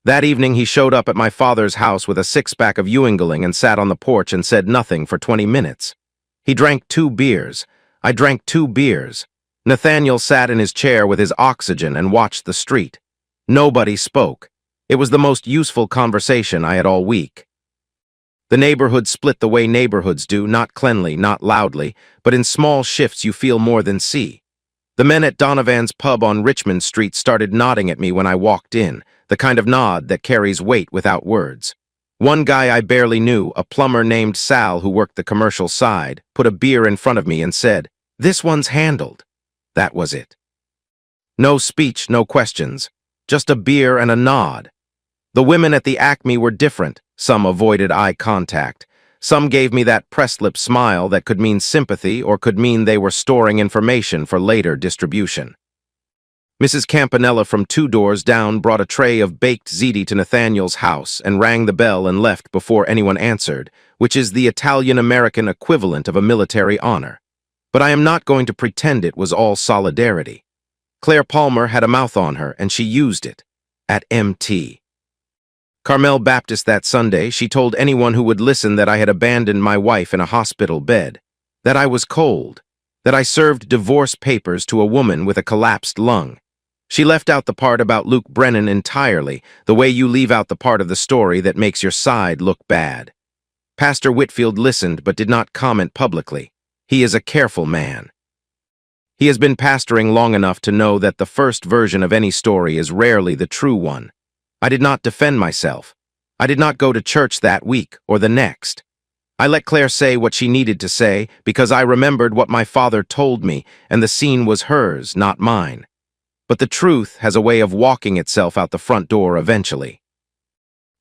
That evening he showed up at my father's house with a six-pack of Ewingling and sat on the porch and said nothing for 20 minutes. He drank 2 beers. I drank 2 beers. Nathaniel sat in his chair with his oxygen and watched the street. Nobody spoke. It was the most useful conversation I had all week. The neighborhood split the way neighborhoods do, not cleanly, not loudly, but in small shifts you feel more than see. The men at Donovan's pub on Richmond Street started nodding at me when I walked in, the kind of nod that carries weight without words. One guy I barely knew, a plumber named Sal who worked the commercial side, put a beer in front of me and said, "This one's handled." That was it. No speech, no questions, just a beer and a nod. The women at the Acme were different. Some avoided eye contact. Some gave me that pressed lip smile that could mean sympathy or could mean they were storing information for later distribution. Mrs. Campanella from 2 doors down brought a tray of baked ziti to Nathaniel's house and rang the bell and left before anyone answered, which is the Italian-American equivalent of a military honor. But I am not going to pretend it was all solidarity. Claire Palmer had a mouth on her, and she used it. At MT. Carmel Baptist that Sunday, she told anyone who would listen that I had abandoned my wife in a hospital bed, that I was cold, that I served divorce papers to a woman with a collapsed lung. She left out the part about Luke Brennan entirely, the way you leave out the part of the story that makes your side look bad. Pastor Whitfield listened but did not comment publicly. He is a careful man. He has been pastoring long enough to know that the first version of any story is rarely the true one. I did not defend myself. I did not go to church that week or the next. I let Claire say what she needed to say because I remembered what my father told me, and the scene was hers, not mine. But the truth has a way of walking itself out the front door eventually.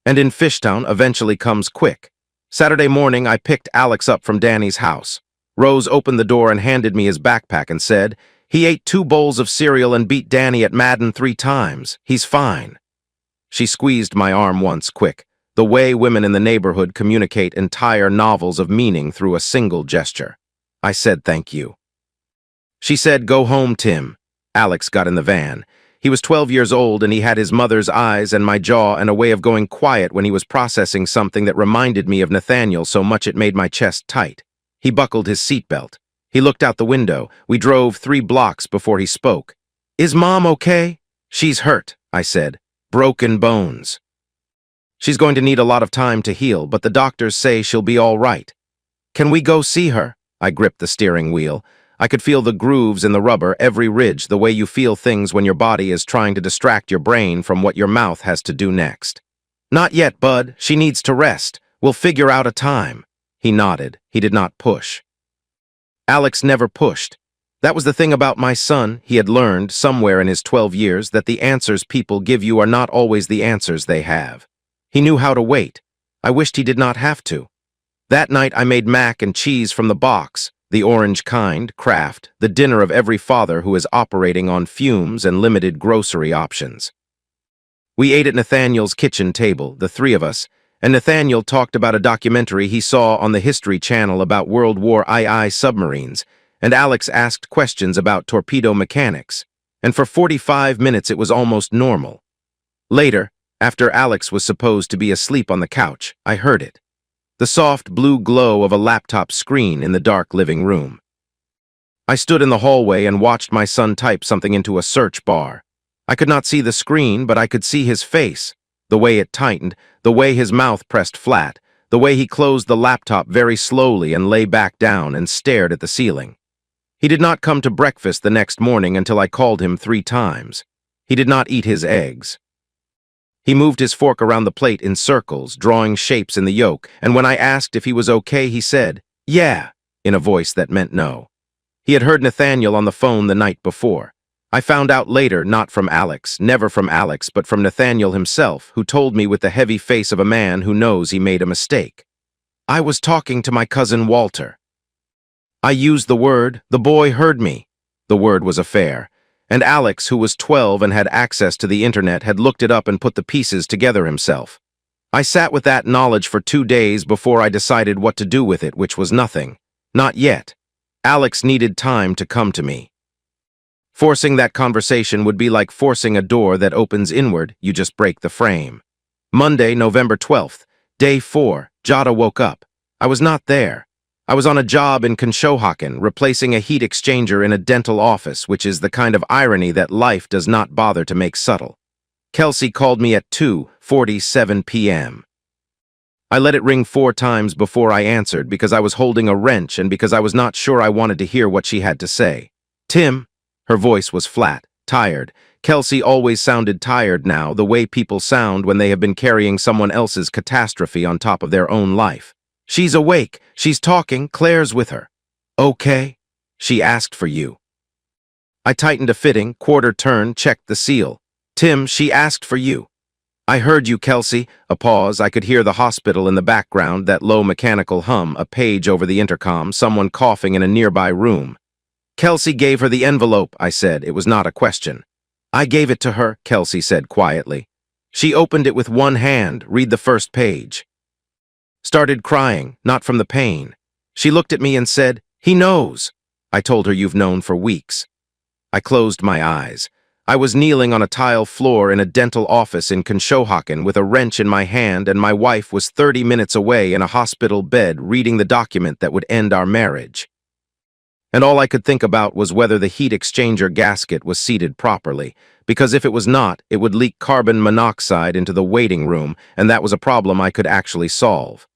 And in Fishtown eventually comes quick. Saturday morning, I picked Alex up from Danny's house. Rose opened the door and handed me his backpack and said, "He ate 2 bowls of cereal and beat Danny at Madden 3 times. He's fine." She squeezed my arm once quick, the way women in the neighborhood communicate entire novels of meaning through a single gesture. I said thank you. She said, "Go home, Tim." Alex got in the van. He was 12 years old and he had his mother's eyes and my jaw and a way of going quiet when he was processing something that reminded me of Nathaniel so much it made my chest tight. He buckled his seatbelt. He looked out the window. We drove 3 blocks before he spoke. "Is Mom okay?" "She's hurt," I said. "Broken bones. She's going to need a lot of time to heal, but the doctors say she'll be all right." "Can we go see her?" I gripped the steering wheel. I could feel the grooves in the rubber, every ridge, the way you feel things when your body is trying to distract your brain from what your mouth has to do next. "Not yet, Bud. She needs to rest. We'll figure out a time." He nodded. He did not push. Alex never pushed. That was the thing about my son. He had learned, somewhere in his 12 years, that the answers people give you are not always the answers they have. He knew how to wait. I wished he did not have to. That night I made mac and cheese from the box, the orange kind, Kraft, the dinner of every father who is operating on fumes and limited grocery options. We ate at Nathaniel's kitchen table, the 3 of us, and Nathaniel talked about a documentary he saw on the History Channel about World War II submarines, and Alex asked questions about torpedo mechanics, and for 45 minutes it was almost normal. Later, after Alex was supposed to be asleep on the couch, I heard it. The soft blue glow of a laptop screen in the dark living room. I stood in the hallway and watched my son type something into a search bar. I could not see the screen, but I could see his face, the way it tightened, the way his mouth pressed flat, the way he closed the laptop very slowly and lay back down and stared at the ceiling. He did not come to breakfast the next morning until I called him 3 times. He did not eat his eggs. He moved his fork around the plate in circles, drawing shapes in the yolk, and when I asked if he was okay, he said, "Yeah," in a voice that meant no. He had heard Nathaniel on the phone the night before. I found out later, not from Alex, never from Alex, but from Nathaniel himself, who told me with the heavy face of a man who knows he made a mistake. "I was talking to my cousin Walter." I used the word. The boy heard me. The word was affair. And Alex, who was 12 and had access to the internet, had looked it up and put the pieces together himself. I sat with that knowledge for 2 days before I decided what to do with it, which was nothing. Not yet. Alex needed time to come to me. Forcing that conversation would be like forcing a door that opens inward. You just break the frame. Monday, November 12th, day 4, Jada woke up. I was not there. I was on a job in Conshohocken, replacing a heat exchanger in a dental office, which is the kind of irony that life does not bother to make subtle. Kelsey called me at 2:47 p.m. I let it ring 4 times before I answered because I was holding a wrench and because I was not sure I wanted to hear what she had to say. "Tim." Her voice was flat, tired. Kelsey always sounded tired now, the way people sound when they have been carrying someone else's catastrophe on top of their own life. "She's awake. She's talking. Claire's with her." "Okay." "She asked for you." I tightened a fitting, quarter turn, checked the seal. "Tim, she asked for you." I heard you, Kelsey. A pause. I could hear the hospital in the background, that low mechanical hum, a page over the intercom, someone coughing in a nearby room. Kelsey gave her the envelope, I said. It was not a question. I gave it to her, Kelsey said quietly. She opened it with one hand, read the first page. Started crying, not from the pain. She looked at me and said, "He knows." I told her, "You've known for weeks." I closed my eyes. I was kneeling on a tile floor in a dental office in Conshohocken with a wrench in my hand, and my wife was 30 minutes away in a hospital bed reading the document that would end our marriage. And all I could think about was whether the heat exchanger gasket was seated properly, because if it was not, it would leak carbon monoxide into the waiting room, and that was a problem I could actually solve.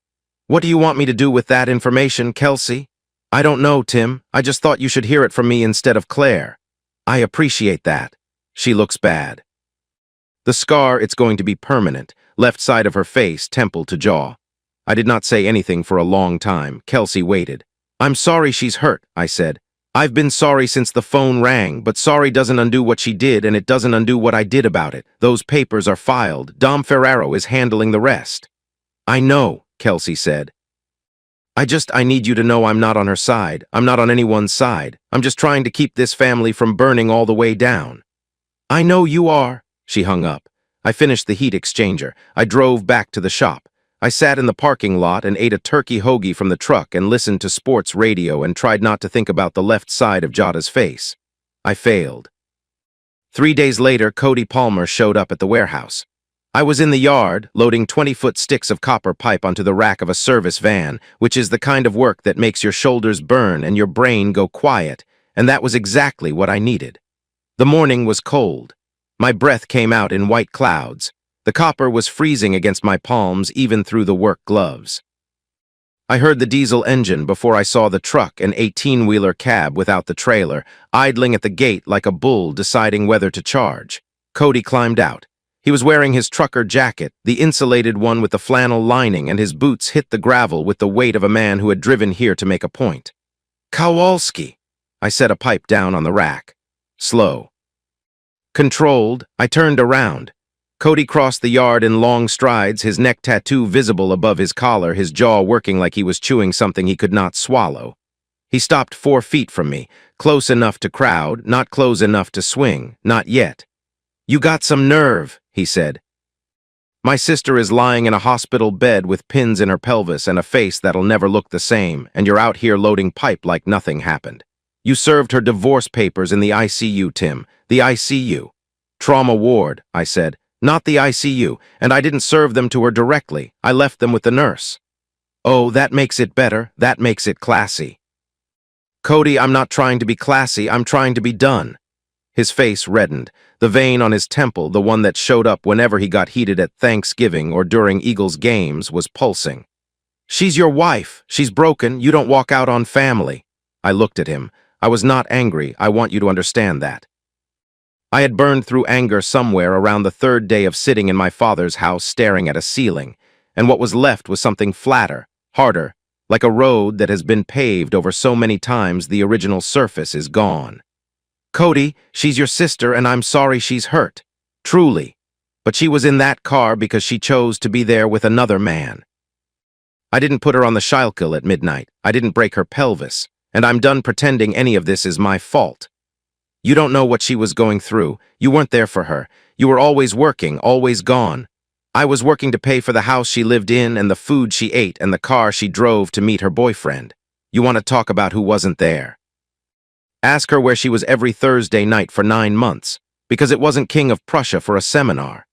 "What do you want me to do with that information, Kelsey?" "I don't know, Tim. I just thought you should hear it from me instead of Claire." "I appreciate that." "She looks bad." The scar, it's going to be permanent, left side of her face, temple to jaw. I did not say anything for a long time. Kelsey waited. "I'm sorry she's hurt," I said. "I've been sorry since the phone rang, but sorry doesn't undo what she did, and it doesn't undo what I did about it. Those papers are filed. Dom Ferraro is handling the rest." "I know," Kelsey said. I need you to know I'm not on her side. I'm not on anyone's side. I'm just trying to keep this family from burning all the way down." "I know you are." She hung up. I finished the heat exchanger. I drove back to the shop. I sat in the parking lot and ate a turkey hoagie from the truck and listened to sports radio and tried not to think about the left side of Jada's face. I failed. 3 days later, Cody Palmer showed up at the warehouse. I was in the yard, loading 20-foot sticks of copper pipe onto the rack of a service van, which is the kind of work that makes your shoulders burn and your brain go quiet, and that was exactly what I needed. The morning was cold. My breath came out in white clouds. The copper was freezing against my palms, even through the work gloves. I heard the diesel engine before I saw the truck, an 18-wheeler cab without the trailer, idling at the gate like a bull deciding whether to charge. Cody climbed out. He was wearing his trucker jacket, the insulated one with the flannel lining, and his boots hit the gravel with the weight of a man who had driven here to make a point. "Kowalski." I set a pipe down on the rack. Slow. Controlled, I turned around. Cody crossed the yard in long strides, his neck tattoo visible above his collar, his jaw working like he was chewing something he could not swallow. He stopped 4 feet from me, close enough to crowd, not close enough to swing, not yet. "You got some nerve," he said. "My sister is lying in a hospital bed with pins in her pelvis and a face that'll never look the same, and you're out here loading pipe like nothing happened. You served her divorce papers in the ICU, Tim. The ICU. Trauma ward," I said. "Not the ICU, and I didn't serve them to her directly. I left them with the nurse." "Oh, that makes it better. That makes it classy." "Cody, I'm not trying to be classy. I'm trying to be done." His face reddened. The vein on his temple, the one that showed up whenever he got heated at Thanksgiving or during Eagles games, was pulsing. "She's your wife. She's broken. You don't walk out on family." I looked at him. I was not angry. I want you to understand that. I had burned through anger somewhere around the 3rd day of sitting in my father's house staring at a ceiling, and what was left was something flatter, harder, like a road that has been paved over so many times the original surface is gone. "Cody, she's your sister, and I'm sorry she's hurt. Truly. But she was in that car because she chose to be there with another man. I didn't put her on the Schuylkill at midnight. I didn't break her pelvis. And I'm done pretending any of this is my fault. You don't know what she was going through. You weren't there for her. You were always working, always gone. I was working to pay for the house she lived in and the food she ate and the car she drove to meet her boyfriend. You want to talk about who wasn't there? Ask her where she was every Thursday night for 9 months, because it wasn't King of Prussia for a seminar."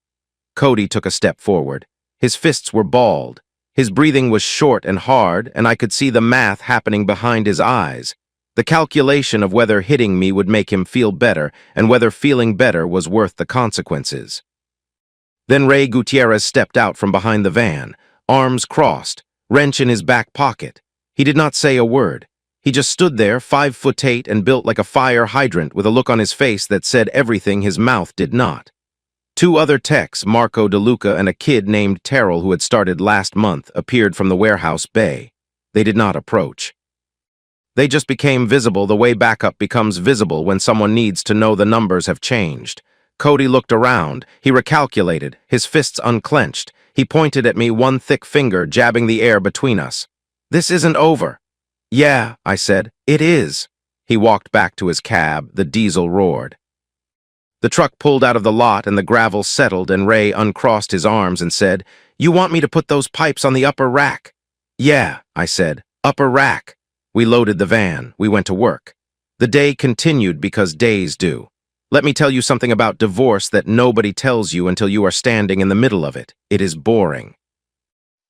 Cody took a step forward. His fists were balled. His breathing was short and hard, and I could see the math happening behind his eyes. The calculation of whether hitting me would make him feel better, and whether feeling better was worth the consequences. Then Ray Gutierrez stepped out from behind the van, arms crossed, wrench in his back pocket. He did not say a word. He just stood there, 5'8" and built like a fire hydrant, with a look on his face that said everything his mouth did not. 2 other techs, Marco DeLuca and a kid named Terrell who had started last month, appeared from the warehouse bay. They did not approach. They just became visible the way backup becomes visible when someone needs to know the numbers have changed. Cody looked around. He recalculated, his fists unclenched. He pointed at me, one thick finger jabbing the air between us. "This isn't over." "Yeah," I said, "it is." He walked back to his cab. The diesel roared. The truck pulled out of the lot and the gravel settled, and Ray uncrossed his arms and said, "You want me to put those pipes on the upper rack?" "Yeah," I said, "upper rack." We loaded the van. We went to work. The day continued because days do. Let me tell you something about divorce that nobody tells you until you are standing in the middle of it. It is boring.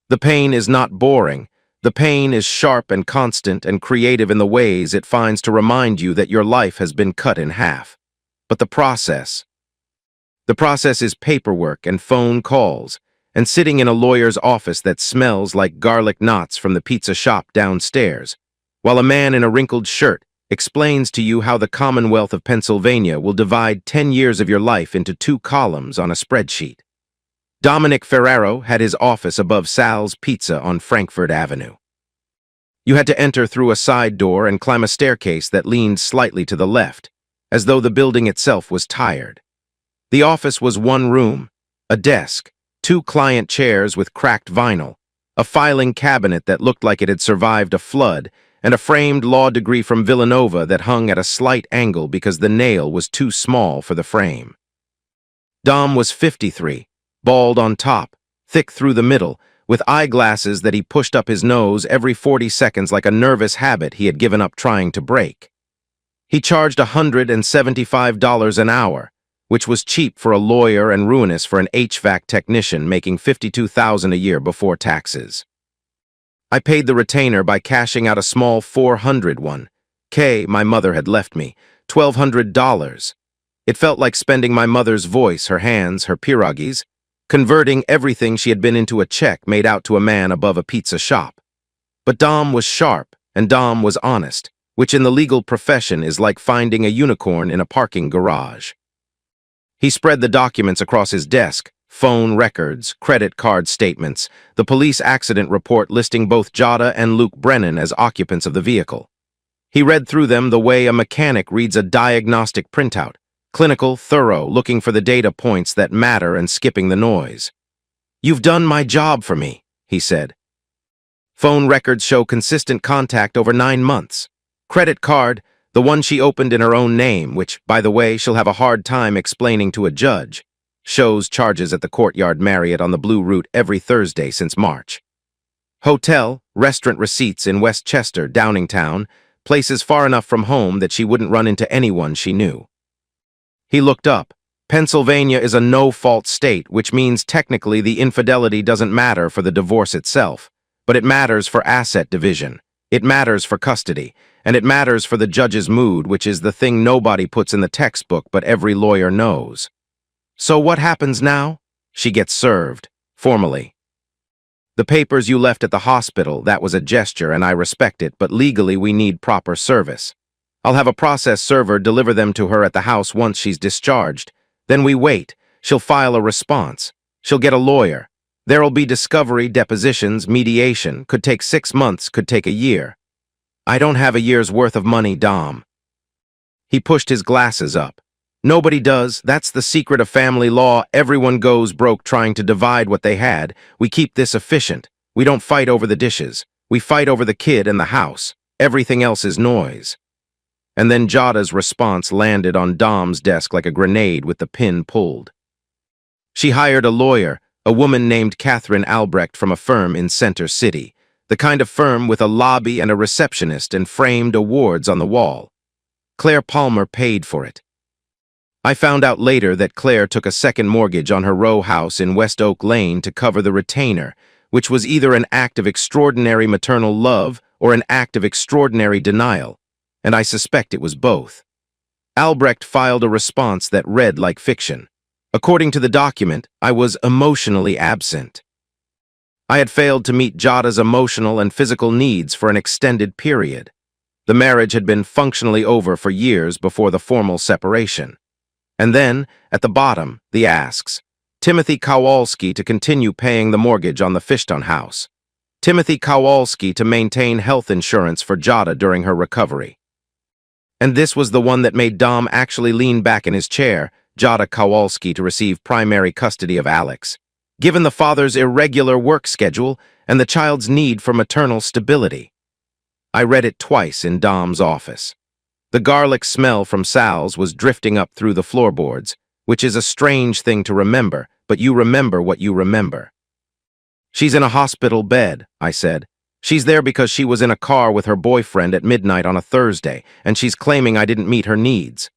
The pain is not boring. The pain is sharp and constant and creative in the ways it finds to remind you that your life has been cut in half. But the process is paperwork and phone calls, and sitting in a lawyer's office that smells like garlic knots from the pizza shop downstairs, while a man in a wrinkled shirt explains to you how the Commonwealth of Pennsylvania will divide 10 years of your life into 2 columns on a spreadsheet. Dominic Ferraro had his office above Sal's Pizza on Frankfurt Avenue. You had to enter through a side door and climb a staircase that leaned slightly to the left, as though the building itself was tired. The office was 1 room, a desk, 2 client chairs with cracked vinyl, a filing cabinet that looked like it had survived a flood, and a framed law degree from Villanova that hung at a slight angle because the nail was too small for the frame. Dom was 53, bald on top, thick through the middle, with eyeglasses that he pushed up his nose every 40 seconds like a nervous habit he had given up trying to break. He charged $175 an hour, which was cheap for a lawyer and ruinous for an HVAC technician making $52,000 a year before taxes. I paid the retainer by cashing out a small $400 my mother had left me, $1,200. It felt like spending my mother's voice, her hands, her pierogies, converting everything she had been into a check made out to a man above a pizza shop. But Dom was sharp, and Dom was honest, which in the legal profession is like finding a unicorn in a parking garage. He spread the documents across his desk, phone records, credit card statements, the police accident report listing both Jada and Luke Brennan as occupants of the vehicle. He read through them the way a mechanic reads a diagnostic printout, clinical, thorough, looking for the data points that matter and skipping the noise. "You've done my job for me," he said. Phone records show consistent contact over 9 months. Credit card, the one she opened in her own name, which, by the way, she'll have a hard time explaining to a judge, shows charges at the Courtyard Marriott on the Blue Route every Thursday since March. Hotel, restaurant receipts in Westchester, Downingtown, places far enough from home that she wouldn't run into anyone she knew. He looked up. Pennsylvania is a no-fault state, which means technically the infidelity doesn't matter for the divorce itself, but it matters for asset division. It matters for custody, and it matters for the judge's mood, which is the thing nobody puts in the textbook but every lawyer knows. So what happens now? She gets served, formally. The papers you left at the hospital, that was a gesture, and I respect it, but legally we need proper service. I'll have a process server deliver them to her at the house once she's discharged. Then we wait. She'll file a response. She'll get a lawyer. There'll be discovery, depositions, mediation. Could take 6 months, could take a year. I don't have a year's worth of money, Dom. He pushed his glasses up. Nobody does. That's the secret of family law. Everyone goes broke trying to divide what they had. We keep this efficient. We don't fight over the dishes. We fight over the kid and the house. Everything else is noise. And then Jada's response landed on Dom's desk like a grenade with the pin pulled. She hired a lawyer, a woman named Catherine Albrecht from a firm in Center City, the kind of firm with a lobby and a receptionist and framed awards on the wall. Claire Palmer paid for it. I found out later that Claire took a second mortgage on her row house in West Oak Lane to cover the retainer, which was either an act of extraordinary maternal love or an act of extraordinary denial, and I suspect it was both. Albrecht filed a response that read like fiction. According to the document, I was emotionally absent. I had failed to meet Jada's emotional and physical needs for an extended period. The marriage had been functionally over for years before the formal separation. And then, at the bottom, the asks, Timothy Kowalski to continue paying the mortgage on the Fishton house. Timothy Kowalski to maintain health insurance for Jada during her recovery. And this was the one that made Dom actually lean back in his chair, Jada Kowalski to receive primary custody of Alex, given the father's irregular work schedule and the child's need for maternal stability. I read it twice in Dom's office. The garlic smell from Sal's was drifting up through the floorboards, which is a strange thing to remember, but you remember what you remember. "She's in a hospital bed," I said. "She's there because she was in a car with her boyfriend at midnight on a Thursday, and she's claiming I didn't meet her needs."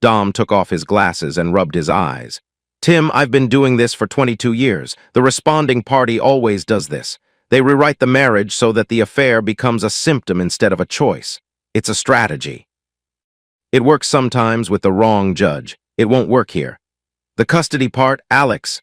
Dom took off his glasses and rubbed his eyes. "Tim, I've been doing this for 22 years. The responding party always does this. They rewrite the marriage so that the affair becomes a symptom instead of a choice. It's a strategy. It works sometimes with the wrong judge. It won't work here. The custody part, Alex.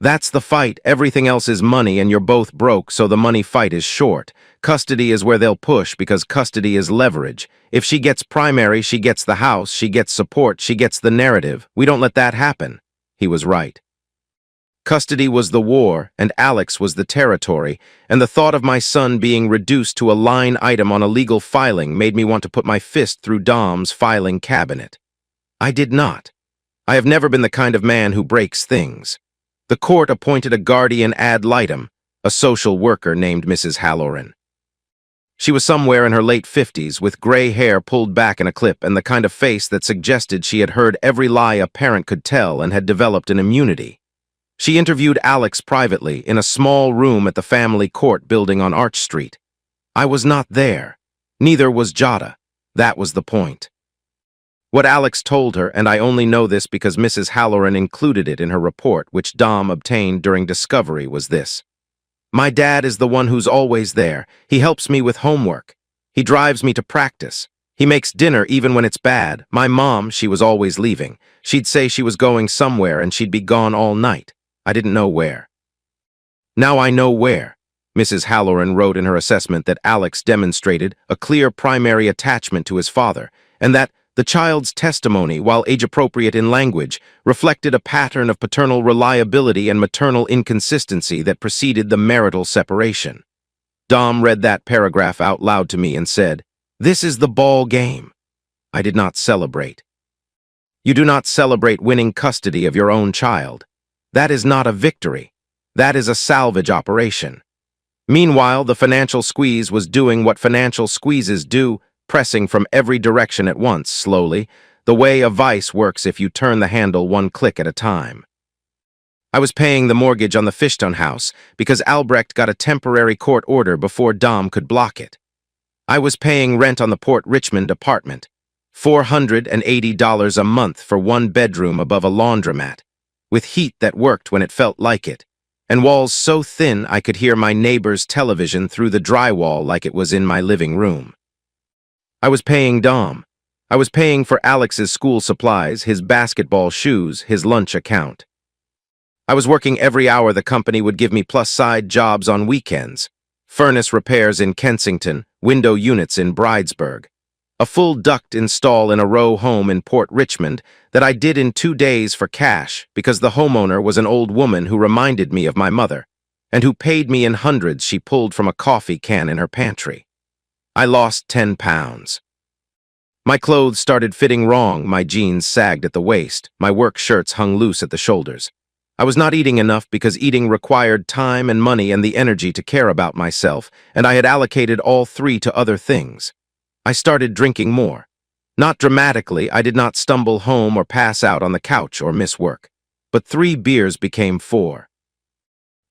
That's the fight. Everything else is money and you're both broke, so the money fight is short. Custody is where they'll push because custody is leverage. If she gets primary, she gets the house, she gets support, she gets the narrative. We don't let that happen." He was right. Custody was the war, and Alex was the territory, and the thought of my son being reduced to a line item on a legal filing made me want to put my fist through Dom's filing cabinet. I did not. I have never been the kind of man who breaks things. The court appointed a guardian ad litem, a social worker named Mrs. Halloran. She was somewhere in her late 50s, with gray hair pulled back in a clip and the kind of face that suggested she had heard every lie a parent could tell and had developed an immunity. She interviewed Alex privately in a small room at the family court building on Arch Street. I was not there. Neither was Jada. That was the point. What Alex told her, and I only know this because Mrs. Halloran included it in her report, which Dom obtained during discovery, was this: "My dad is the one who's always there. He helps me with homework. He drives me to practice. He makes dinner even when it's bad. My mom, she was always leaving. She'd say she was going somewhere and she'd be gone all night. I didn't know where. Now I know where." Mrs. Halloran wrote in her assessment that Alex demonstrated a clear primary attachment to his father, and that the child's testimony, while age-appropriate in language, reflected a pattern of paternal reliability and maternal inconsistency that preceded the marital separation. Dom read that paragraph out loud to me and said, "This is the ball game." I did not celebrate. You do not celebrate winning custody of your own child. That is not a victory. That is a salvage operation. Meanwhile, the financial squeeze was doing what financial squeezes do, pressing from every direction at once, slowly, the way a vice works if you turn the handle one click at a time. I was paying the mortgage on the Fishstone house because Albrecht got a temporary court order before Dom could block it. I was paying rent on the Port Richmond apartment, $480 a month for one bedroom above a laundromat, with heat that worked when it felt like it, and walls so thin I could hear my neighbor's television through the drywall like it was in my living room. I was paying Dom. I was paying for Alex's school supplies, his basketball shoes, his lunch account. I was working every hour the company would give me plus side jobs on weekends. Furnace repairs in Kensington, window units in Bridesburg. A full duct install in a row home in Port Richmond that I did in 2 days for cash because the homeowner was an old woman who reminded me of my mother, and who paid me in hundreds she pulled from a coffee can in her pantry. I lost 10 pounds. My clothes started fitting wrong, my jeans sagged at the waist, my work shirts hung loose at the shoulders. I was not eating enough because eating required time and money and the energy to care about myself, and I had allocated all three to other things. I started drinking more. Not dramatically, I did not stumble home or pass out on the couch or miss work. But 3 beers became 4.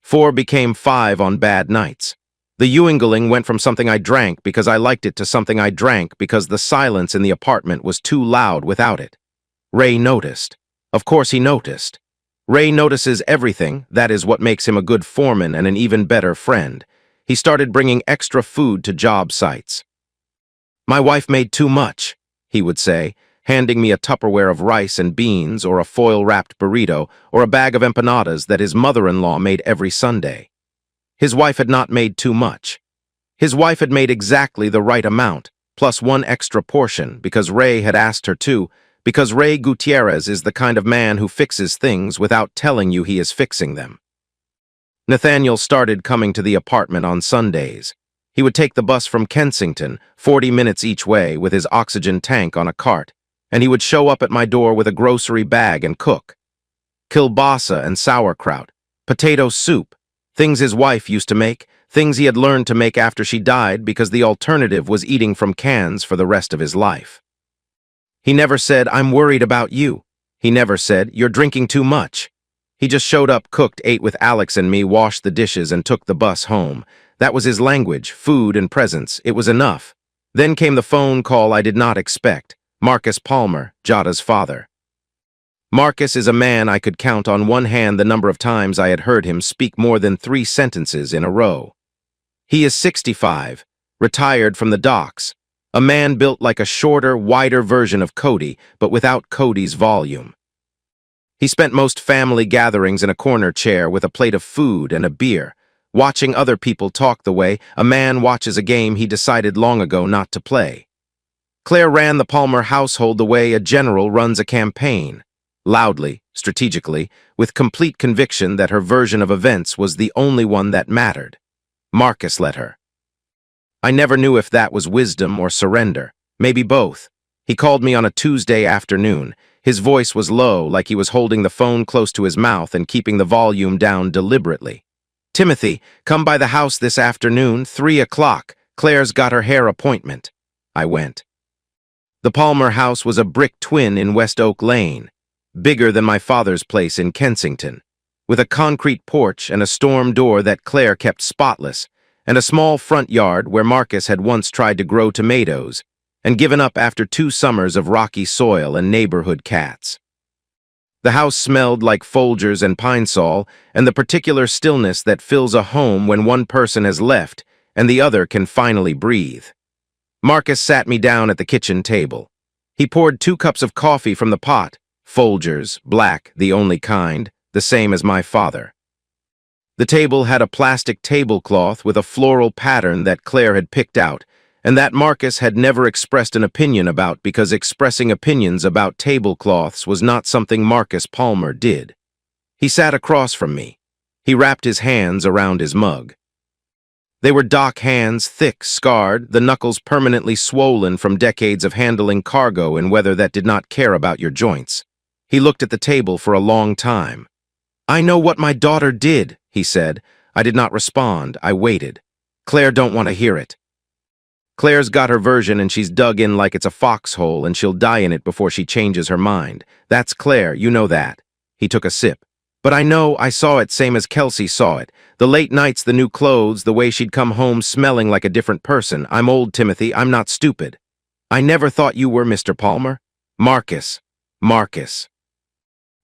4 became 5 on bad nights. The Ewingling went from something I drank because I liked it to something I drank because the silence in the apartment was too loud without it. Ray noticed. Of course he noticed. Ray notices everything. That is what makes him a good foreman and an even better friend. He started bringing extra food to job sites. "My wife made too much," he would say, handing me a Tupperware of rice and beans or a foil-wrapped burrito or a bag of empanadas that his mother-in-law made every Sunday. His wife had not made too much. His wife had made exactly the right amount, plus 1 extra portion, because Ray had asked her to, because Ray Gutierrez is the kind of man who fixes things without telling you he is fixing them. Nathaniel started coming to the apartment on Sundays. He would take the bus from Kensington, 40 minutes each way, with his oxygen tank on a cart, and he would show up at my door with a grocery bag and cook. Kielbasa and sauerkraut, potato soup, things his wife used to make, things he had learned to make after she died because the alternative was eating from cans for the rest of his life. He never said, "I'm worried about you." He never said, "You're drinking too much." He just showed up, cooked, ate with Alex and me, washed the dishes, and took the bus home. That was his language, food and presence. It was enough. Then came the phone call I did not expect. Marcus Palmer, Jada's father. Marcus is a man I could count on one hand the number of times I had heard him speak more than 3 sentences in a row. He is 65, retired from the docks, a man built like a shorter, wider version of Cody, but without Cody's volume. He spent most family gatherings in a corner chair with a plate of food and a beer, watching other people talk the way a man watches a game he decided long ago not to play. Claire ran the Palmer household the way a general runs a campaign, loudly, strategically, with complete conviction that her version of events was the only one that mattered. Marcus let her. I never knew if that was wisdom or surrender, maybe both. He called me on a Tuesday afternoon. His voice was low, like he was holding the phone close to his mouth and keeping the volume down deliberately. "Timothy, come by the house this afternoon, 3 o'clock. Claire's got her hair appointment." I went. The Palmer house was a brick twin in West Oak Lane, bigger than my father's place in Kensington, with a concrete porch and a storm door that Claire kept spotless, and a small front yard where Marcus had once tried to grow tomatoes and given up after 2 summers of rocky soil and neighborhood cats. The house smelled like Folgers and Pine Sol and the particular stillness that fills a home when one person has left and the other can finally breathe. Marcus sat me down at the kitchen table. He poured 2 cups of coffee from the pot, Folgers, black, the only kind, the same as my father. The table had a plastic tablecloth with a floral pattern that Claire had picked out, and that Marcus had never expressed an opinion about because expressing opinions about tablecloths was not something Marcus Palmer did. He sat across from me. He wrapped his hands around his mug. They were dock hands, thick, scarred, the knuckles permanently swollen from decades of handling cargo in weather that did not care about your joints. He looked at the table for a long time. "I know what my daughter did," he said. I did not respond. I waited. "Claire don't want to hear it." "Claire's got her version and she's dug in like it's a foxhole and she'll die in it before she changes her mind. That's Claire, you know that." He took a sip. "But I know, I saw it same as Kelsey saw it. The late nights, the new clothes, the way she'd come home smelling like a different person. I'm old, Timothy, I'm not stupid." "I never thought you were, Mr. Palmer." "Marcus. Marcus."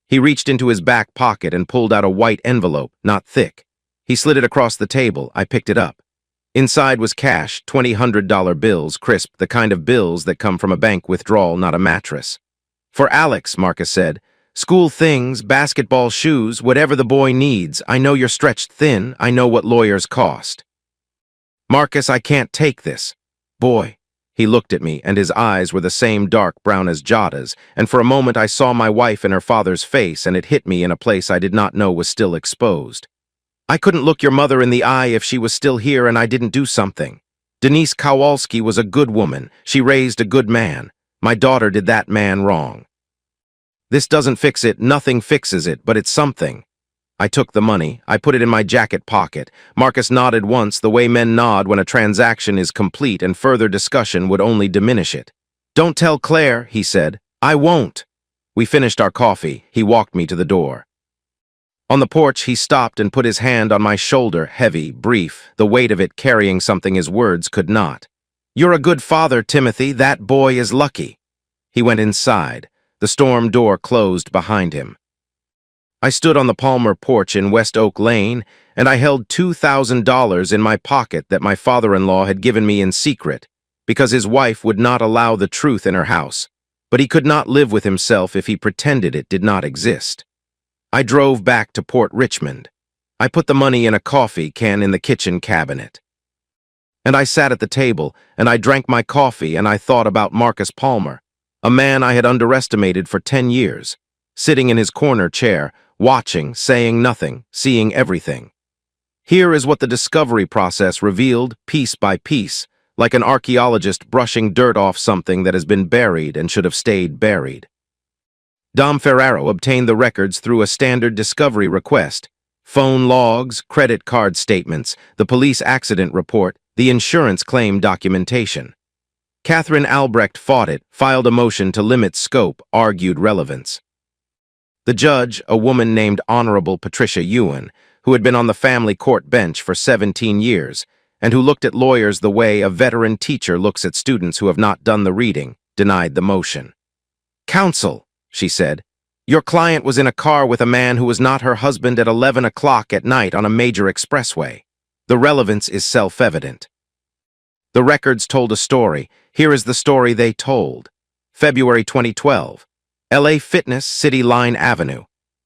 He reached into his back pocket and pulled out a white envelope, not thick. He slid it across the table. I picked it up. Inside was cash, $200 bills, crisp, the kind of bills that come from a bank withdrawal, not a mattress. "For Alex," Marcus said. "School things, basketball shoes, whatever the boy needs. I know you're stretched thin. I know what lawyers cost." "Marcus, I can't take this." "Boy." He looked at me, and his eyes were the same dark brown as Jada's, and for a moment I saw my wife in her father's face, and it hit me in a place I did not know was still exposed. "I couldn't look your mother in the eye if she was still here and I didn't do something. Denise Kowalski was a good woman. She raised a good man. My daughter did that man wrong. This doesn't fix it, nothing fixes it, but it's something." I took the money. I put it in my jacket pocket. Marcus nodded once, the way men nod when a transaction is complete and further discussion would only diminish it. "Don't tell Claire," he said. "I won't." We finished our coffee. He walked me to the door. On the porch, he stopped and put his hand on my shoulder, heavy, brief, the weight of it carrying something his words could not. "You're a good father, Timothy. That boy is lucky." He went inside. The storm door closed behind him. I stood on the Palmer porch in West Oak Lane, and I held $2,000 in my pocket that my father-in-law had given me in secret, because his wife would not allow the truth in her house, but he could not live with himself if he pretended it did not exist. I drove back to Port Richmond. I put the money in a coffee can in the kitchen cabinet. And I sat at the table, and I drank my coffee, and I thought about Marcus Palmer, a man I had underestimated for 10 years, sitting in his corner chair, watching, saying nothing, seeing everything. Here is what the discovery process revealed, piece by piece, like an archaeologist brushing dirt off something that has been buried and should have stayed buried. Dom Ferraro obtained the records through a standard discovery request: phone logs, credit card statements, the police accident report, the insurance claim documentation. Catherine Albrecht fought it, filed a motion to limit scope, argued relevance. The judge, a woman named Honorable Patricia Ewan, who had been on the family court bench for 17 years, and who looked at lawyers the way a veteran teacher looks at students who have not done the reading, denied the motion. "Counsel," she said, "your client was in a car with a man who was not her husband at 11 o'clock at night on a major expressway. The relevance is self-evident." The records told a story. Here is the story they told. February 2012. LA Fitness, City Line Avenue.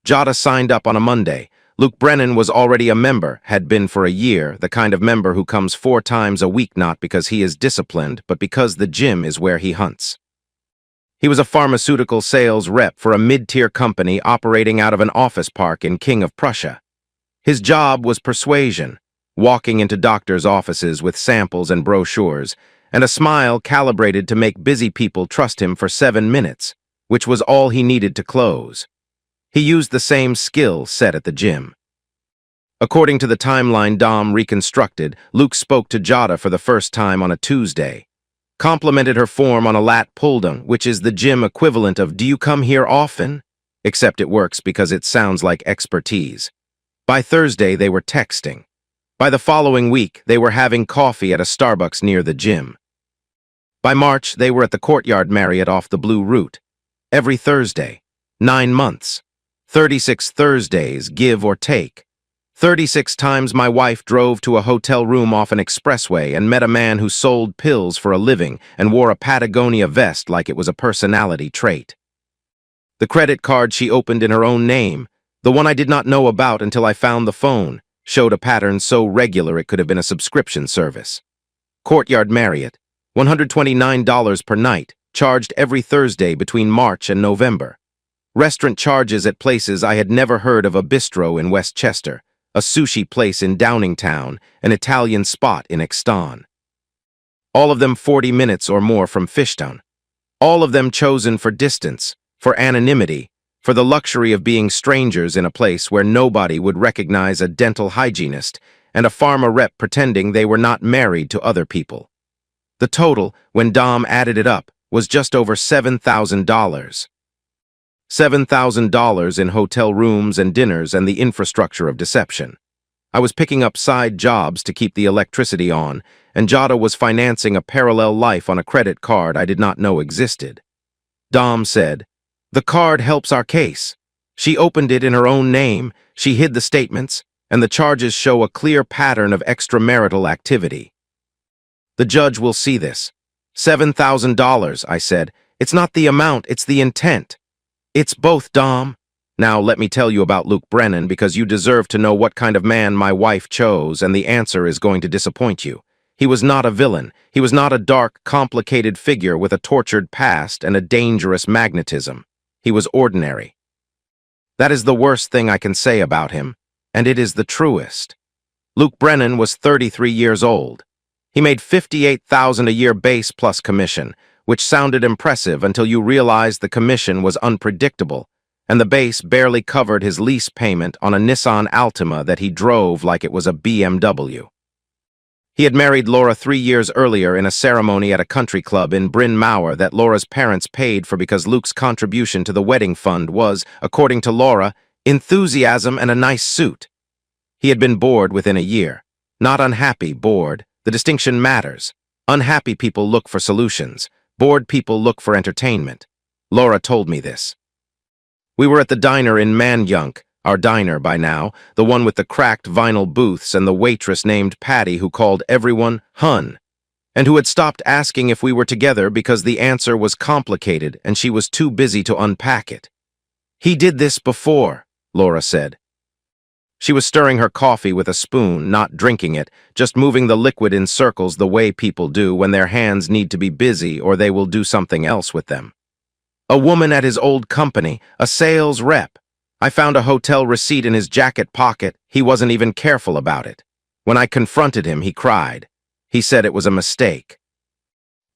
Jada signed up on a Monday. Luke Brennan was already a member, had been for a year, the kind of member who comes 4 times a week not because he is disciplined, but because the gym is where he hunts. He was a pharmaceutical sales rep for a mid-tier company operating out of an office park in King of Prussia. His job was persuasion, walking into doctors' offices with samples and brochures, and a smile calibrated to make busy people trust him for 7 minutes, which was all he needed to close. He used the same skill set at the gym. According to the timeline Dom reconstructed, Luke spoke to Jada for the first time on a Tuesday, complimented her form on a lat pull-down, which is the gym equivalent of "do you come here often?" Except it works because it sounds like expertise. By Thursday, they were texting. By the following week, they were having coffee at a Starbucks near the gym. By March, they were at the Courtyard Marriott off the Blue Route. Every Thursday. 9 months. 36 Thursdays, give or take. 36 times my wife drove to a hotel room off an expressway and met a man who sold pills for a living and wore a Patagonia vest like it was a personality trait. The credit card she opened in her own name, the one I did not know about until I found the phone, showed a pattern so regular it could have been a subscription service. Courtyard Marriott, $129 per night, charged every Thursday between March and November. Restaurant charges at places I had never heard of: a bistro in Westchester, a sushi place in Downingtown, an Italian spot in Exton. All of them 40 minutes or more from Fishtown. All of them chosen for distance, for anonymity, for the luxury of being strangers in a place where nobody would recognize a dental hygienist and a pharma rep pretending they were not married to other people. The total, when Dom added it up, was just over $7,000. $7,000 in hotel rooms and dinners and the infrastructure of deception. I was picking up side jobs to keep the electricity on, and Jada was financing a parallel life on a credit card I did not know existed. Dom said, "The card helps our case. She opened it in her own name, she hid the statements, and the charges show a clear pattern of extramarital activity." The judge will see this. $7,000, I said. It's not the amount, it's the intent. It's both, Dom. Now let me tell you about Luke Brennan, because you deserve to know what kind of man my wife chose, and the answer is going to disappoint you. He was not a villain. He was not a dark, complicated figure with a tortured past and a dangerous magnetism. He was ordinary. That is the worst thing I can say about him, and it is the truest. Luke Brennan was 33 years old. He made $58,000 a year base plus commission, which sounded impressive until you realized the commission was unpredictable, and the base barely covered his lease payment on a Nissan Altima that he drove like it was a BMW. He had married Laura 3 years earlier in a ceremony at a country club in Bryn Mawr that Laura's parents paid for because Luke's contribution to the wedding fund was, according to Laura, enthusiasm and a nice suit. He had been bored within a year. Not unhappy, bored. The distinction matters. Unhappy people look for solutions. Bored people look for entertainment. Laura told me this. We were at the diner in Manyunk, our diner by now, the one with the cracked vinyl booths and the waitress named Patty who called everyone Hun, and who had stopped asking if we were together because the answer was complicated and she was too busy to unpack it. He did this before, Laura said. She was stirring her coffee with a spoon, not drinking it, just moving the liquid in circles the way people do when their hands need to be busy or they will do something else with them. A woman at his old company, a sales rep. I found a hotel receipt in his jacket pocket. He wasn't even careful about it. When I confronted him, he cried. He said it was a mistake.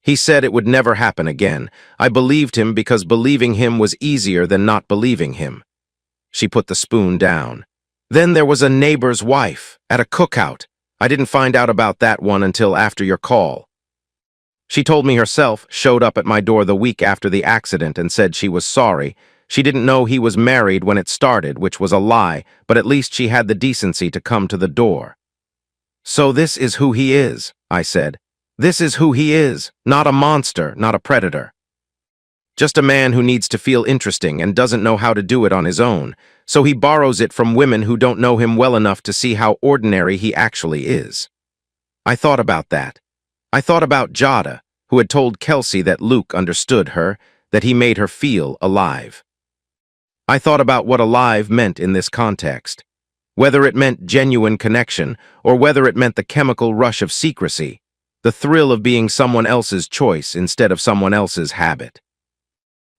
He said it would never happen again. I believed him because believing him was easier than not believing him. She put the spoon down. Then there was a neighbor's wife, at a cookout. I didn't find out about that one until after your call. She told me herself, showed up at my door the week after the accident and said she was sorry. She didn't know he was married when it started, which was a lie, but at least she had the decency to come to the door. So this is who he is, I said. This is who he is, not a monster, not a predator. Just a man who needs to feel interesting and doesn't know how to do it on his own, so he borrows it from women who don't know him well enough to see how ordinary he actually is. I thought about that. I thought about Jada, who had told Kelsey that Luke understood her, that he made her feel alive. I thought about what alive meant in this context, whether it meant genuine connection or whether it meant the chemical rush of secrecy, the thrill of being someone else's choice instead of someone else's habit.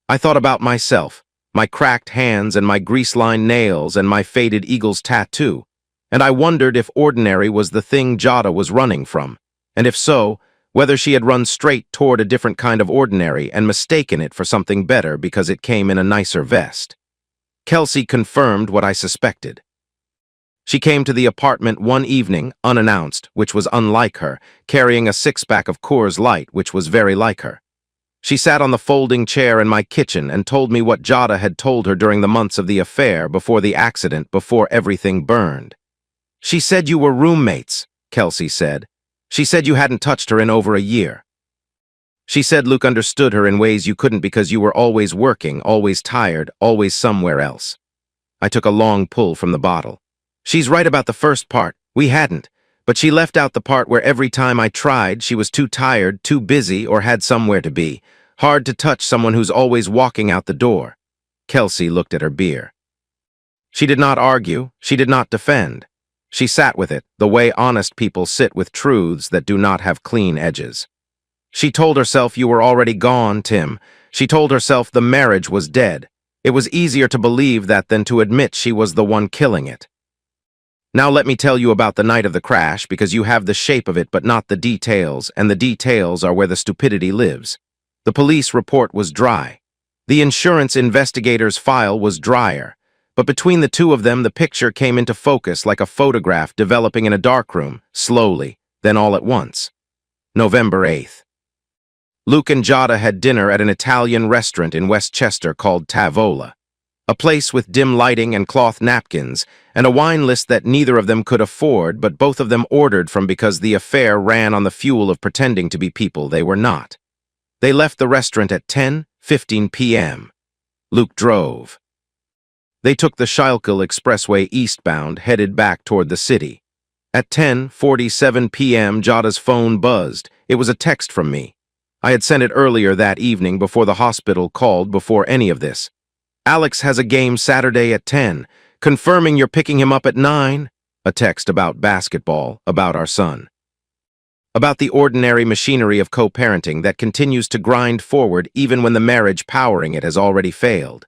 I thought about myself, my cracked hands and my grease-lined nails and my faded eagle's tattoo, and I wondered if ordinary was the thing Jada was running from, and if so, whether she had run straight toward a different kind of ordinary and mistaken it for something better because it came in a nicer vest. Kelsey confirmed what I suspected. She came to the apartment one evening, unannounced, which was unlike her, carrying a six-pack of Coors Light, which was very like her. She sat on the folding chair in my kitchen and told me what Jada had told her during the months of the affair, before the accident, before everything burned. She said you were roommates, Kelsey said. She said you hadn't touched her in over a year. She said Luke understood her in ways you couldn't because you were always working, always tired, always somewhere else. I took a long pull from the bottle. She's right about the first part. We hadn't. But she left out the part where every time I tried, she was too tired, too busy, or had somewhere to be. Hard to touch someone who's always walking out the door. Kelsey looked at her beer. She did not argue. She did not defend. She sat with it, the way honest people sit with truths that do not have clean edges. She told herself you were already gone, Tim. She told herself the marriage was dead. It was easier to believe that than to admit she was the one killing it. Now let me tell you about the night of the crash, because you have the shape of it but not the details, and the details are where the stupidity lives. The police report was dry. The insurance investigator's file was drier. But between the two of them, the picture came into focus like a photograph developing in a darkroom, slowly, then all at once. November 8th. Luke and Jada had dinner at an Italian restaurant in Westchester called Tavola. A place with dim lighting and cloth napkins, and a wine list that neither of them could afford, but both of them ordered from because the affair ran on the fuel of pretending to be people they were not. They left the restaurant at 10:15 p.m. Luke drove. They took the Schuylkill Expressway eastbound, headed back toward the city. At 10:47 p.m., Jada's phone buzzed. It was a text from me. I had sent it earlier that evening before the hospital called, before any of this. Alex has a game Saturday at 10, confirming you're picking him up at 9. A text about basketball, about our son. About the ordinary machinery of co-parenting that continues to grind forward even when the marriage powering it has already failed.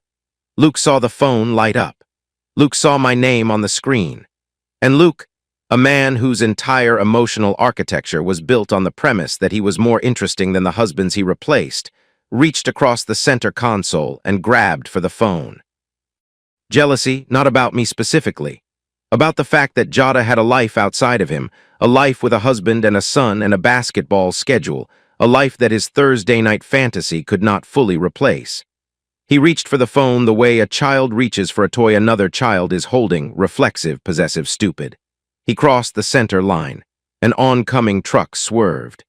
Luke saw the phone light up. Luke saw my name on the screen. And Luke, a man whose entire emotional architecture was built on the premise that he was more interesting than the husbands he replaced, reached across the center console and grabbed for the phone. Jealousy, not about me specifically. About the fact that Jada had a life outside of him, a life with a husband and a son and a basketball schedule, a life that his Thursday night fantasy could not fully replace. He reached for the phone the way a child reaches for a toy another child is holding, reflexive, possessive, stupid. He crossed the center line. An oncoming truck swerved.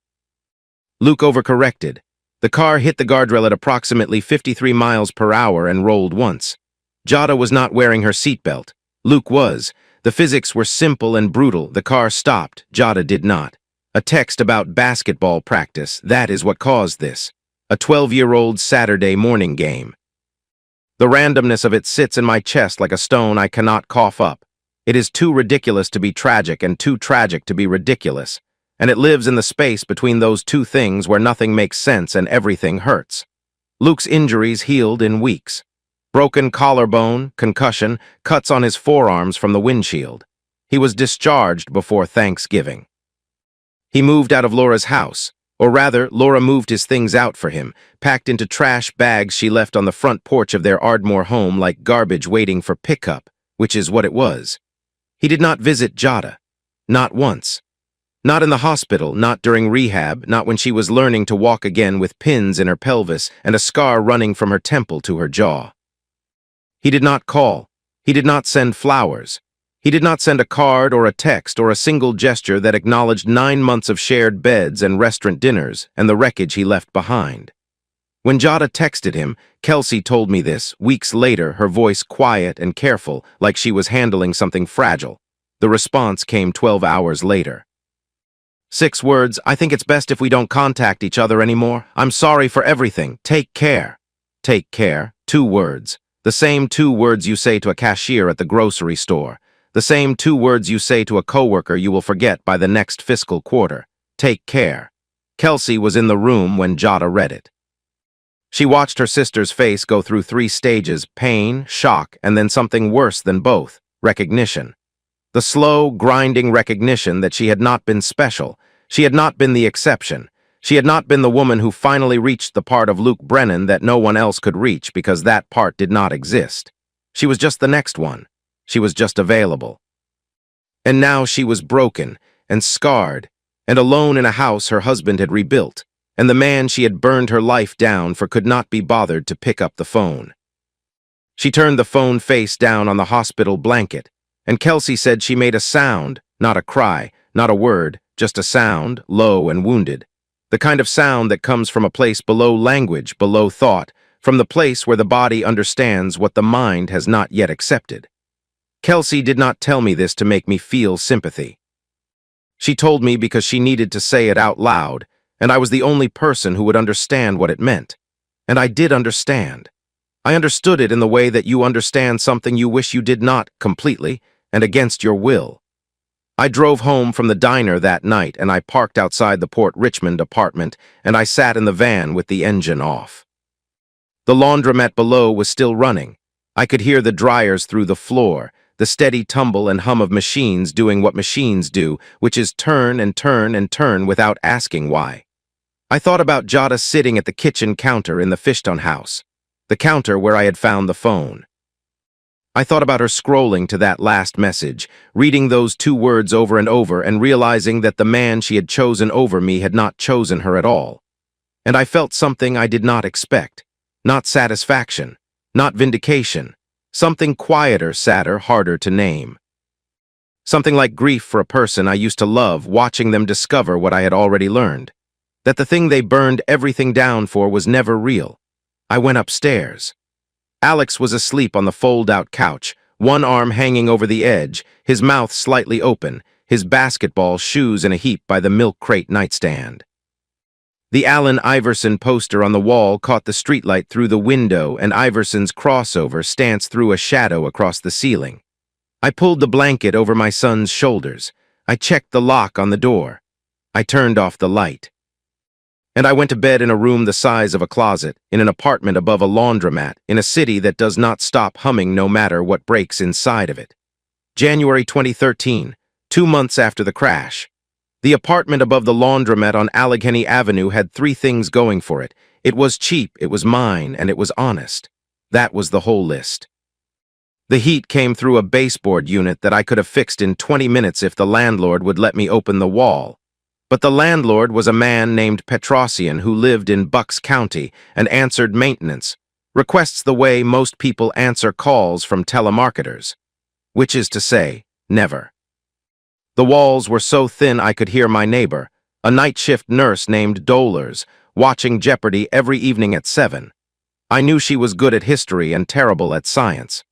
Luke overcorrected. The car hit the guardrail at approximately 53 miles per hour and rolled once. Jada was not wearing her seatbelt. Luke was. The physics were simple and brutal. The car stopped. Jada did not. A text about basketball practice. That is what caused this. A 12-year-old Saturday morning game. The randomness of it sits in my chest like a stone I cannot cough up. It is too ridiculous to be tragic and too tragic to be ridiculous. And it lives in the space between those two things where nothing makes sense and everything hurts. Luke's injuries healed in weeks. Broken collarbone, concussion, cuts on his forearms from the windshield. He was discharged before Thanksgiving. He moved out of Laura's house. Or rather, Laura moved his things out for him, packed into trash bags she left on the front porch of their Ardmore home like garbage waiting for pickup, which is what it was. He did not visit Jada. Not once. Not in the hospital, not during rehab, not when she was learning to walk again with pins in her pelvis and a scar running from her temple to her jaw. He did not call. He did not send flowers. He did not send a card or a text or a single gesture that acknowledged 9 months of shared beds and restaurant dinners and the wreckage he left behind. When Jada texted him, Kelsey told me this, weeks later, her voice quiet and careful, like she was handling something fragile. The response came 12 hours later. 6 words, I think it's best if we don't contact each other anymore. I'm sorry for everything. Take care. Take care. 2 words. The same 2 words you say to a cashier at the grocery store. The same 2 words you say to a coworker you will forget by the next fiscal quarter. Take care. Kelsey was in the room when Jada read it. She watched her sister's face go through 3 stages, pain, shock, and then something worse than both, recognition. The slow, grinding recognition that she had not been special. She had not been the exception. She had not been the woman who finally reached the part of Luke Brennan that no one else could reach because that part did not exist. She was just the next one. She was just available. And now she was broken and scarred and alone in a house her husband had rebuilt, and the man she had burned her life down for could not be bothered to pick up the phone. She turned the phone face down on the hospital blanket, and Kelsey said she made a sound, not a cry, not a word, just a sound, low and wounded. The kind of sound that comes from a place below language, below thought, from the place where the body understands what the mind has not yet accepted. Kelsey did not tell me this to make me feel sympathy. She told me because she needed to say it out loud, and I was the only person who would understand what it meant. And I did understand. I understood it in the way that you understand something you wish you did not, completely, and against your will. I drove home from the diner that night, and I parked outside the Port Richmond apartment, and I sat in the van with the engine off. The laundromat below was still running. I could hear the dryers through the floor, the steady tumble and hum of machines doing what machines do, which is turn and turn and turn without asking why. I thought about Jada sitting at the kitchen counter in the Fishton house, the counter where I had found the phone. I thought about her scrolling to that last message, reading those 2 words over and over and realizing that the man she had chosen over me had not chosen her at all. And I felt something I did not expect, not satisfaction, not vindication, something quieter, sadder, harder to name. Something like grief for a person I used to love, watching them discover what I had already learned, that the thing they burned everything down for was never real. I went upstairs. Alex was asleep on the fold-out couch, one arm hanging over the edge, his mouth slightly open, his basketball shoes in a heap by the milk crate nightstand. The Allen Iverson poster on the wall caught the streetlight through the window, and Iverson's crossover stance threw a shadow across the ceiling. I pulled the blanket over my son's shoulders. I checked the lock on the door. I turned off the light. And I went to bed in a room the size of a closet, in an apartment above a laundromat, in a city that does not stop humming no matter what breaks inside of it. January 2013, 2 months after the crash. The apartment above the laundromat on Allegheny Avenue had 3 things going for it. It was cheap, it was mine, and it was honest. That was the whole list. The heat came through a baseboard unit that I could have fixed in 20 minutes if the landlord would let me open the wall. But the landlord was a man named Petrosian who lived in Bucks County and answered maintenance, requests the way most people answer calls from telemarketers, which is to say, never. The walls were so thin I could hear my neighbor, a night shift nurse named Dolers, watching Jeopardy every evening at 7. I knew she was good at history and terrible at science.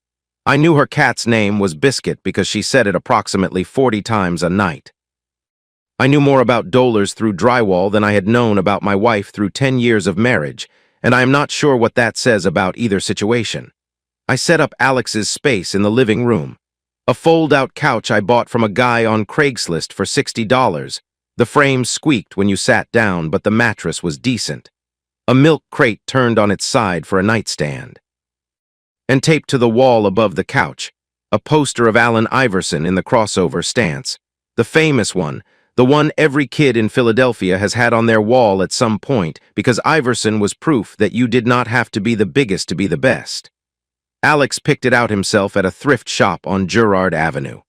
I knew her cat's name was Biscuit because she said it approximately 40 times a night. I knew more about Dolers through drywall than I had known about my wife through 10 years of marriage, and I am not sure what that says about either situation. I set up Alex's space in the living room. A fold-out couch I bought from a guy on Craigslist for $60. The frame squeaked when you sat down, but the mattress was decent. A milk crate turned on its side for a nightstand. And taped to the wall above the couch, a poster of Allen Iverson in the crossover stance. The famous one, The one every kid in Philadelphia has had on their wall at some point, because Iverson was proof that you did not have to be the biggest to be the best. Alex picked it out himself at a thrift shop on Girard Avenue.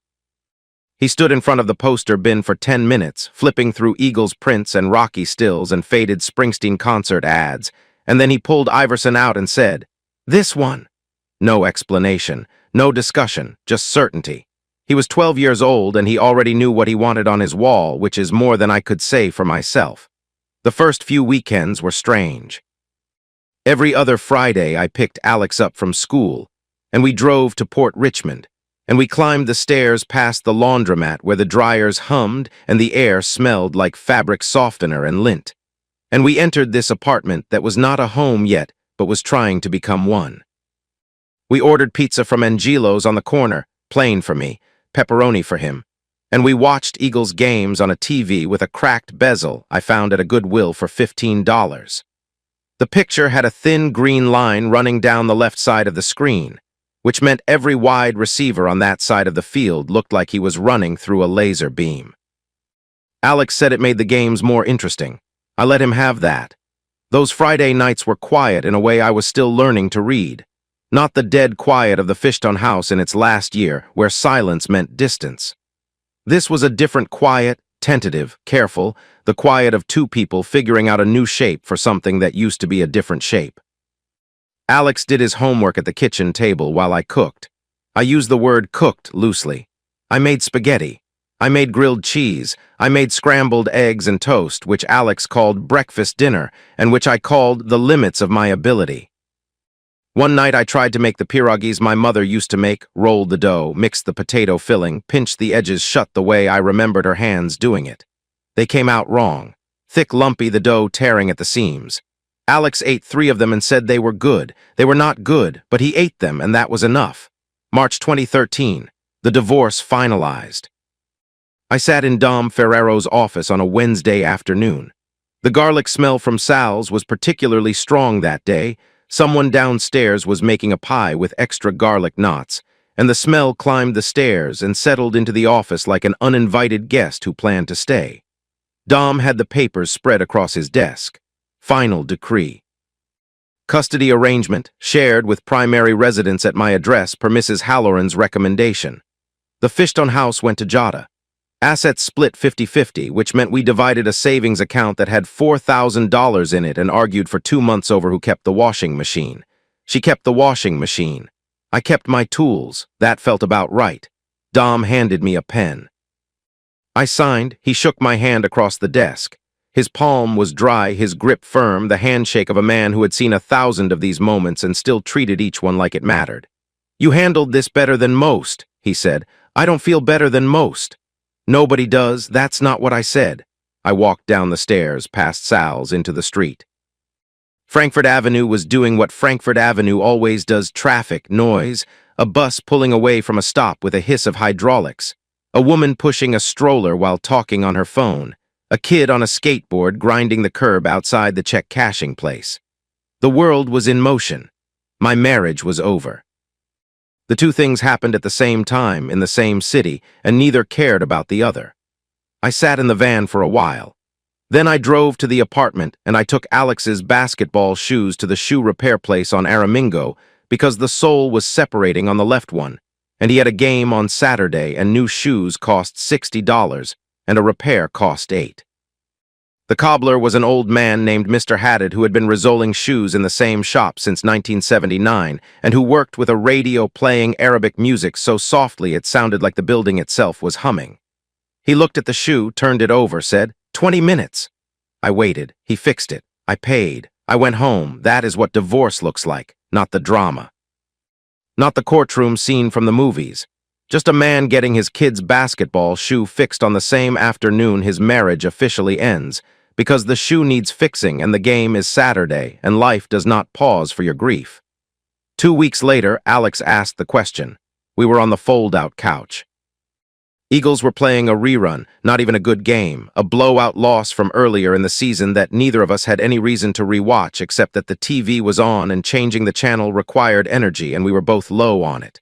He stood in front of the poster bin for 10 minutes, flipping through Eagles prints and Rocky stills and faded Springsteen concert ads, and then he pulled Iverson out and said, "This one." No explanation, no discussion, just certainty. He was 12 years old and he already knew what he wanted on his wall, which is more than I could say for myself. The first few weekends were strange. Every other Friday I picked Alex up from school, and we drove to Port Richmond, and we climbed the stairs past the laundromat where the dryers hummed and the air smelled like fabric softener and lint. And we entered this apartment that was not a home yet, but was trying to become one. We ordered pizza from Angelo's on the corner, plain for me, pepperoni for him, and we watched Eagles games on a TV with a cracked bezel I found at a Goodwill for $15. The picture had a thin green line running down the left side of the screen, which meant every wide receiver on that side of the field looked like he was running through a laser beam. Alex said it made the games more interesting. I let him have that. Those Friday nights were quiet in a way I was still learning to read. Not the dead quiet of the Fishton house in its last year, where silence meant distance. This was a different quiet, tentative, careful, the quiet of two people figuring out a new shape for something that used to be a different shape. Alex did his homework at the kitchen table while I cooked. I use the word cooked loosely. I made spaghetti. I made grilled cheese. I made scrambled eggs and toast, which Alex called breakfast dinner, and which I called the limits of my ability. One night I tried to make the pierogies my mother used to make, rolled the dough, mixed the potato filling, pinched the edges shut the way I remembered her hands doing it. They came out wrong. Thick, lumpy, the dough tearing at the seams. Alex ate 3 of them and said they were good. They were not good, but he ate them, and that was enough. March 2013. The divorce finalized. I sat in Dom Ferrero's office on a Wednesday afternoon. The garlic smell from Sal's was particularly strong that day. Someone downstairs was making a pie with extra garlic knots, and the smell climbed the stairs and settled into the office like an uninvited guest who planned to stay. Dom had the papers spread across his desk. Final decree. Custody arrangement, shared with primary residence at my address per Mrs. Halloran's recommendation. The Fishton house went to Jada. Assets split 50-50, which meant we divided a savings account that had $4,000 in it and argued for 2 months over who kept the washing machine. She kept the washing machine. I kept my tools. That felt about right. Dom handed me a pen. I signed. He shook my hand across the desk. His palm was dry, his grip firm, the handshake of a man who had seen 1,000 of these moments and still treated each one like it mattered. "You handled this better than most," he said. "I don't feel better than most." "Nobody does. That's not what I said." I walked down the stairs, past Sal's, into the street. Frankfurt Avenue was doing what Frankfurt Avenue always does: traffic, noise, a bus pulling away from a stop with a hiss of hydraulics, a woman pushing a stroller while talking on her phone, a kid on a skateboard grinding the curb outside the check cashing place. The world was in motion. My marriage was over. The two things happened at the same time in the same city, and neither cared about the other. I sat in the van for a while. Then I drove to the apartment, and I took Alex's basketball shoes to the shoe repair place on Aramingo because the sole was separating on the left one, and he had a game on Saturday, and new shoes cost $60, and a repair cost $8. The cobbler was an old man named Mr. Haddad who had been resoling shoes in the same shop since 1979 and who worked with a radio playing Arabic music so softly it sounded like the building itself was humming. He looked at the shoe, turned it over, said, 20 minutes. I waited. He fixed it. I paid. I went home. That is what divorce looks like, not the drama. Not the courtroom scene from the movies. Just a man getting his kid's basketball shoe fixed on the same afternoon his marriage officially ends, because the shoe needs fixing and the game is Saturday and life does not pause for your grief. 2 weeks later, Alex asked the question. We were on the fold-out couch. Eagles were playing a rerun, not even a good game, a blowout loss from earlier in the season that neither of us had any reason to rewatch except that the TV was on and changing the channel required energy and we were both low on it.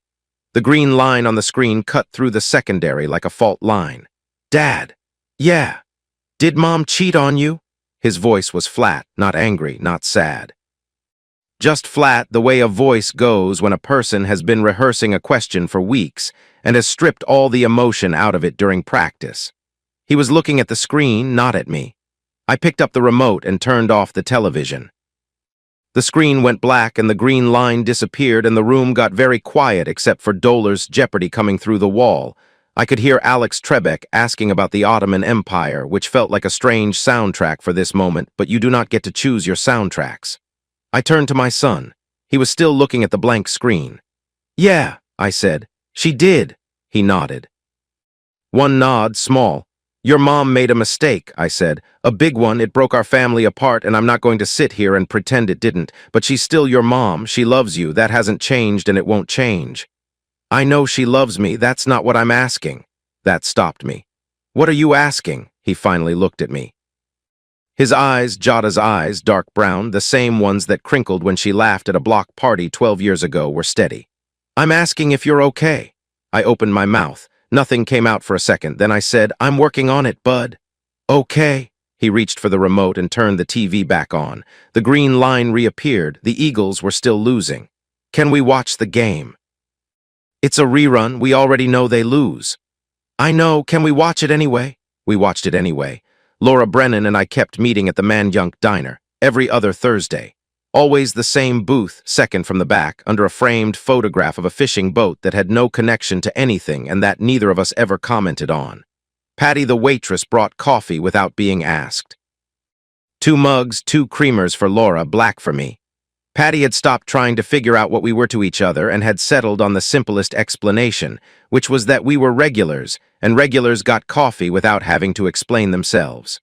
The green line on the screen cut through the secondary like a fault line. "Dad!" Yeah. Did Mom cheat on you? His voice was flat, not angry, not sad. Just flat, the way a voice goes when a person has been rehearsing a question for weeks and has stripped all the emotion out of it during practice. He was looking at the screen, not at me. I picked up the remote and turned off the television. The screen went black and the green line disappeared and the room got very quiet except for Dollar's Jeopardy coming through the wall. I could hear Alex Trebek asking about the Ottoman Empire, which felt like a strange soundtrack for this moment, but you do not get to choose your soundtracks. I turned to my son. He was still looking at the blank screen. Yeah, I said. She did. He nodded. One nod, small. Your mom made a mistake, I said. A big one, it broke our family apart, and I'm not going to sit here and pretend it didn't. But she's still your mom, she loves you, that hasn't changed and it won't change. I know she loves me, that's not what I'm asking. That stopped me. What are you asking? He finally looked at me. His eyes, Jada's eyes, dark brown, the same ones that crinkled when she laughed at a block party 12 years ago, were steady. I'm asking if you're okay. I opened my mouth. Nothing came out for a second. Then I said, I'm working on it, bud. Okay. He reached for the remote and turned the TV back on. The green line reappeared. The Eagles were still losing. Can we watch the game? It's a rerun. We already know they lose. I know. Can we watch it anyway? We watched it anyway. Laura Brennan and I kept meeting at the Man-Yunk Diner, every other Thursday. Always the same booth, second from the back, under a framed photograph of a fishing boat that had no connection to anything and that neither of us ever commented on. Patty the waitress brought coffee without being asked. 2 mugs, 2 creamers for Laura, black for me. Patty had stopped trying to figure out what we were to each other and had settled on the simplest explanation, which was that we were regulars, and regulars got coffee without having to explain themselves.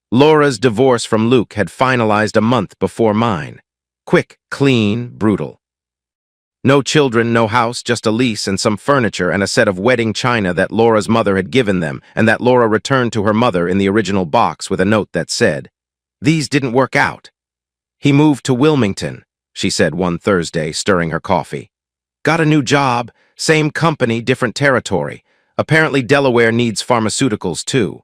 Laura's divorce from Luke had finalized a month before mine. Quick, clean, brutal. No children, no house, just a lease and some furniture and a set of wedding china that Laura's mother had given them and that Laura returned to her mother in the original box with a note that said, "These didn't work out." He moved to Wilmington, she said one Thursday, stirring her coffee. Got a new job, same company, different territory. Apparently Delaware needs pharmaceuticals too.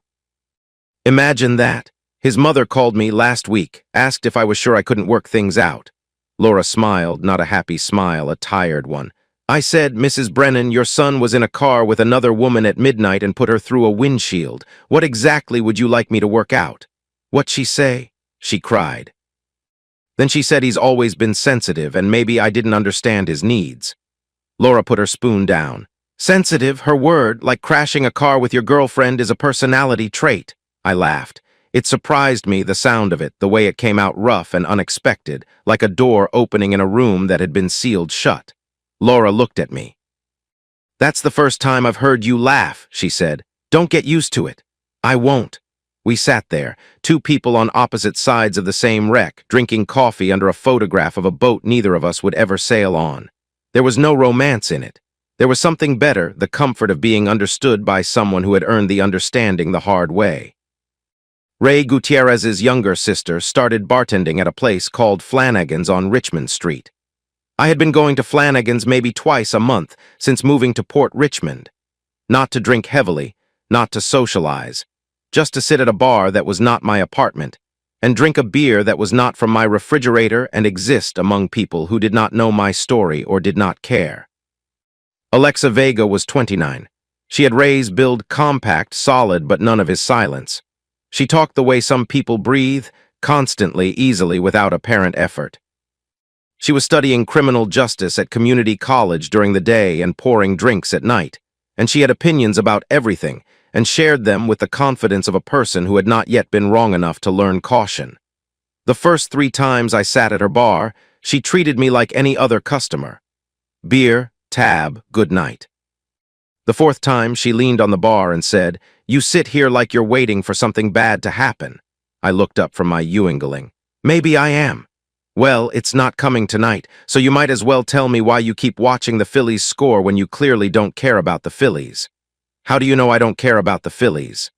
Imagine that. His mother called me last week, asked if I was sure I couldn't work things out. Laura smiled, not a happy smile, a tired one. I said, Mrs. Brennan, your son was in a car with another woman at midnight and put her through a windshield. What exactly would you like me to work out? What'd she say? She cried. Then she said he's always been sensitive and maybe I didn't understand his needs. Laura put her spoon down. Sensitive, her word, like crashing a car with your girlfriend is a personality trait. I laughed. It surprised me, the sound of it, the way it came out rough and unexpected, like a door opening in a room that had been sealed shut. Laura looked at me. That's the first time I've heard you laugh, she said. Don't get used to it. I won't. We sat there, 2 people on opposite sides of the same wreck, drinking coffee under a photograph of a boat neither of us would ever sail on. There was no romance in it. There was something better, the comfort of being understood by someone who had earned the understanding the hard way. Ray Gutierrez's younger sister started bartending at a place called Flanagan's on Richmond Street. I had been going to Flanagan's maybe twice a month since moving to Port Richmond. Not to drink heavily, not to socialize, just to sit at a bar that was not my apartment, and drink a beer that was not from my refrigerator and exist among people who did not know my story or did not care. Alexa Vega was 29. She had Ray's build compact, solid, but none of his silence. She talked the way some people breathe, constantly, easily, without apparent effort. She was studying criminal justice at community college during the day and pouring drinks at night, and she had opinions about everything, and shared them with the confidence of a person who had not yet been wrong enough to learn caution. The first 3 times I sat at her bar, she treated me like any other customer. Beer, tab, good night. The 4th time, she leaned on the bar and said, You sit here like you're waiting for something bad to happen. I looked up from my Ewingling. Maybe I am. Well, it's not coming tonight, so you might as well tell me why you keep watching the Phillies score when you clearly don't care about the Phillies. How do you know I don't care about the Phillies?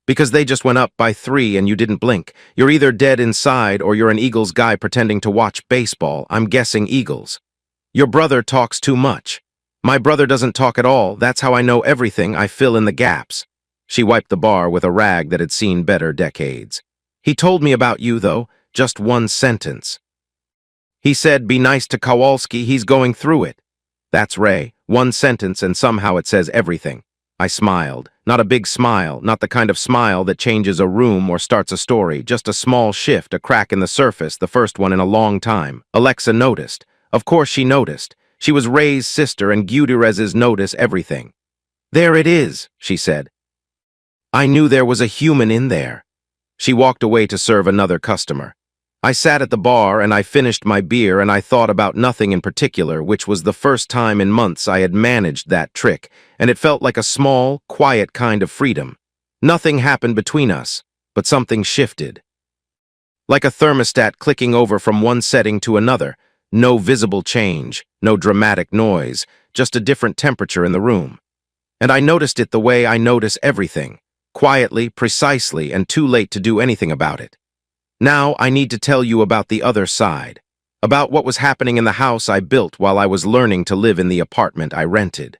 Because they just went up by 3 and you didn't blink. You're either dead inside or you're an Eagles guy pretending to watch baseball. I'm guessing Eagles. Your brother talks too much. My brother doesn't talk at all. That's how I know everything. I fill in the gaps. She wiped the bar with a rag that had seen better decades. He told me about you, though, just one sentence. He said, be nice to Kowalski, he's going through it. That's Ray. One sentence and somehow it says everything. I smiled. Not a big smile, not the kind of smile that changes a room or starts a story, just a small shift, a crack in the surface, the first one in a long time. Alexa noticed. Of course she noticed. She was Ray's sister and Gutierrez's notice everything. There it is, she said. I knew there was a human in there. She walked away to serve another customer. I sat at the bar and I finished my beer and I thought about nothing in particular, which was the first time in months I had managed that trick, and it felt like a small, quiet kind of freedom. Nothing happened between us, but something shifted. Like a thermostat clicking over from one setting to another, no visible change, no dramatic noise, just a different temperature in the room. And I noticed it the way I notice everything, quietly, precisely, and too late to do anything about it. Now I need to tell you about the other side, about what was happening in the house I built while I was learning to live in the apartment I rented.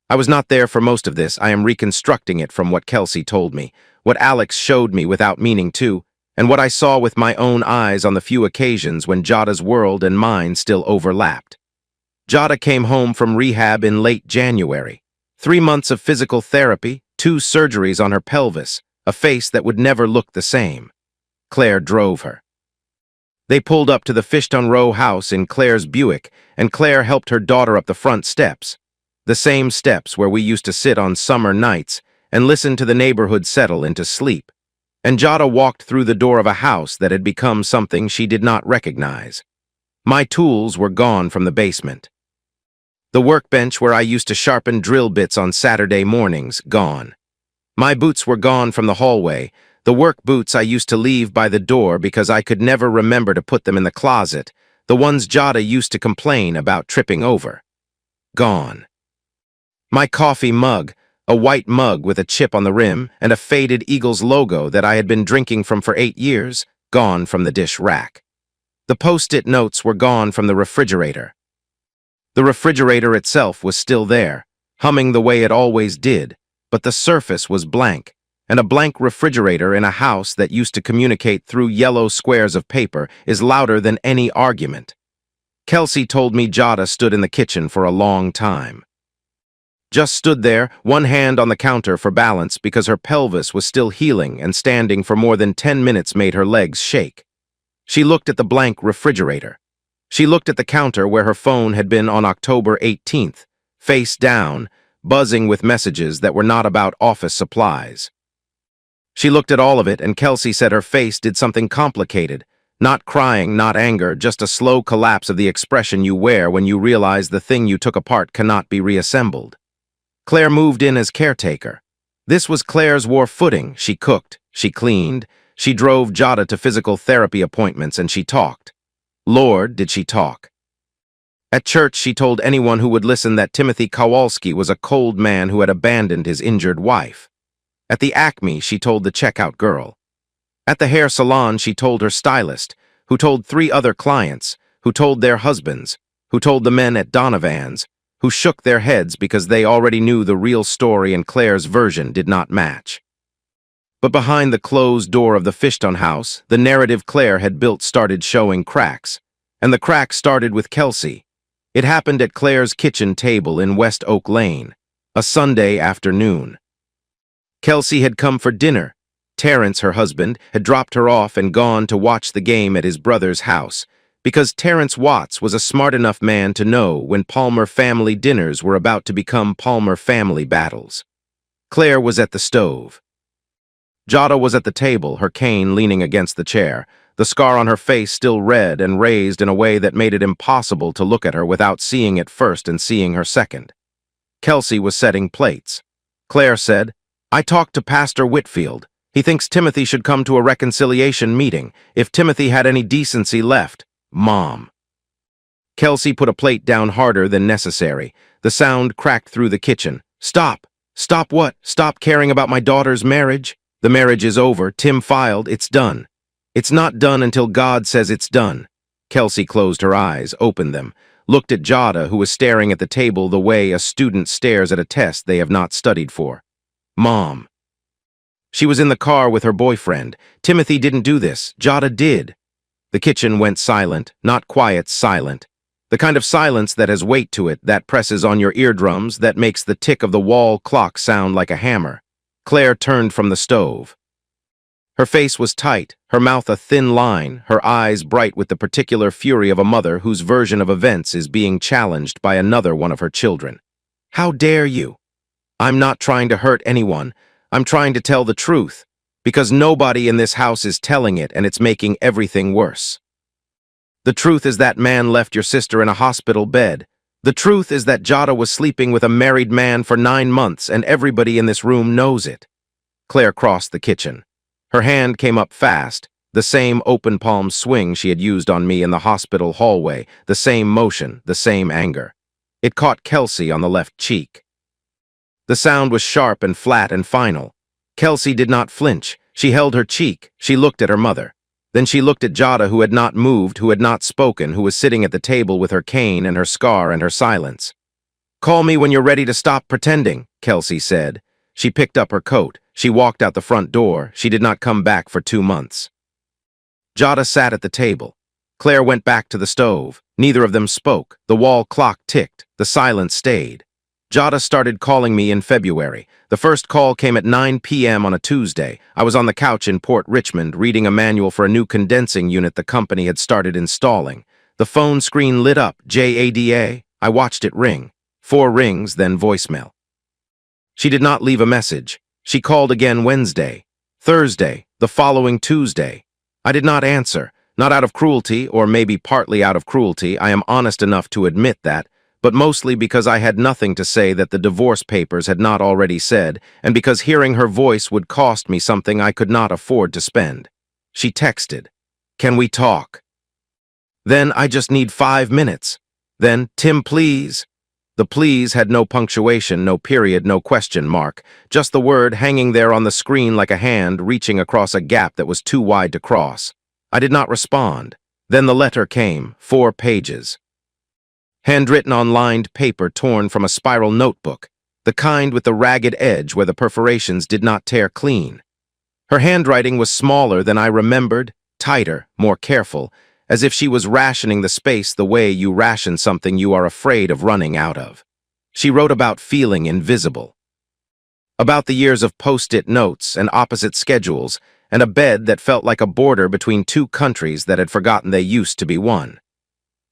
I was not there for most of this. I am reconstructing it from what Kelsey told me, what Alex showed me without meaning to, and what I saw with my own eyes on the few occasions when Jada's world and mine still overlapped. Jada came home from rehab in late January. 3 months of physical therapy, 2 surgeries on her pelvis, a face that would never look the same. Claire drove her. They pulled up to the Fishton Row house in Claire's Buick, and Claire helped her daughter up the front steps, the same steps where we used to sit on summer nights and listen to the neighborhood settle into sleep. And Jada walked through the door of a house that had become something she did not recognize. My tools were gone from the basement. The workbench where I used to sharpen drill bits on Saturday mornings, gone. My boots were gone from the hallway, the work boots I used to leave by the door because I could never remember to put them in the closet, the ones Jada used to complain about tripping over. Gone. My coffee mug, a white mug with a chip on the rim and a faded Eagles logo that I had been drinking from for 8 years, gone from the dish rack. The post-it notes were gone from the refrigerator. The refrigerator itself was still there, humming the way it always did, but the surface was blank, and a blank refrigerator in a house that used to communicate through yellow squares of paper is louder than any argument. Kelsey told me Jada stood in the kitchen for a long time. Just stood there, one hand on the counter for balance because her pelvis was still healing, and standing for more than 10 minutes made her legs shake. She looked at the blank refrigerator. She looked at the counter where her phone had been on October 18th, face down, buzzing with messages that were not about office supplies. She looked at all of it, and Kelsey said her face did something complicated. Not crying, not anger, just a slow collapse of the expression you wear when you realize the thing you took apart cannot be reassembled. Claire moved in as caretaker. This was Claire's war footing. She cooked, she cleaned, she drove Jada to physical therapy appointments, and she talked. Lord, did she talk. At church, she told anyone who would listen that Timothy Kowalski was a cold man who had abandoned his injured wife. At the Acme, she told the checkout girl. At the hair salon, she told her stylist, who told 3 other clients, who told their husbands, who told the men at Donovan's, who shook their heads because they already knew the real story and Claire's version did not match. But behind the closed door of the Fishton house, the narrative Claire had built started showing cracks, and the cracks started with Kelsey. It happened at Claire's kitchen table in West Oak Lane, a Sunday afternoon. Kelsey had come for dinner. Terrence, her husband, had dropped her off and gone to watch the game at his brother's house, because Terrence Watts was a smart enough man to know when Palmer family dinners were about to become Palmer family battles. Claire was at the stove. Jada was at the table, her cane leaning against the chair, the scar on her face still red and raised in a way that made it impossible to look at her without seeing it first and seeing her second. Kelsey was setting plates. Claire said, I talked to Pastor Whitfield. He thinks Timothy should come to a reconciliation meeting, if Timothy had any decency left. Mom. Kelsey put a plate down harder than necessary. The sound cracked through the kitchen. Stop. Stop what? Stop caring about my daughter's marriage? The marriage is over. Tim filed. It's done. It's not done until God says it's done. Kelsey closed her eyes, opened them, looked at Jada, who was staring at the table the way a student stares at a test they have not studied for. Mom. She was in the car with her boyfriend. Timothy didn't do this. Jada did. The kitchen went silent, not quiet, silent. The kind of silence that has weight to it, that presses on your eardrums, that makes the tick of the wall clock sound like a hammer. Claire turned from the stove. Her face was tight, her mouth a thin line, her eyes bright with the particular fury of a mother whose version of events is being challenged by another one of her children. How dare you? I'm not trying to hurt anyone. I'm trying to tell the truth, because nobody in this house is telling it, and it's making everything worse. The truth is that man left your sister in a hospital bed. The truth is that Jada was sleeping with a married man for 9 months, and everybody in this room knows it. Claire crossed the kitchen. Her hand came up fast, the same open palm swing she had used on me in the hospital hallway, the same motion, the same anger. It caught Kelsey on the left cheek. The sound was sharp and flat and final. Kelsey did not flinch. She held her cheek. She looked at her mother. Then she looked at Jada, who had not moved, who had not spoken, who was sitting at the table with her cane and her scar and her silence. "Call me when you're ready to stop pretending," Kelsey said. She picked up her coat. She walked out the front door. She did not come back for 2 months. Jada sat at the table. Claire went back to the stove. Neither of them spoke. The wall clock ticked. The silence stayed. Jada started calling me in February. The first call came at 9 p.m. on a Tuesday. I was on the couch in Port Richmond reading a manual for a new condensing unit the company had started installing. The phone screen lit up, JADA. I watched it ring. 4 rings, then voicemail. She did not leave a message. She called again Wednesday, Thursday, the following Tuesday. I did not answer, not out of cruelty, or maybe partly out of cruelty, I am honest enough to admit that, but mostly because I had nothing to say that the divorce papers had not already said, and because hearing her voice would cost me something I could not afford to spend. She texted, "Can we talk?" Then, "I just need 5 minutes." Then, "Tim, please." The please had no punctuation, no period, no question mark, just the word hanging there on the screen like a hand reaching across a gap that was too wide to cross. I did not respond. Then the letter came, 4 pages. Handwritten on lined paper torn from a spiral notebook, the kind with the ragged edge where the perforations did not tear clean. Her handwriting was smaller than I remembered, tighter, more careful, as if she was rationing the space the way you ration something you are afraid of running out of. She wrote about feeling invisible. About the years of post-it notes and opposite schedules, and a bed that felt like a border between 2 countries that had forgotten they used to be one.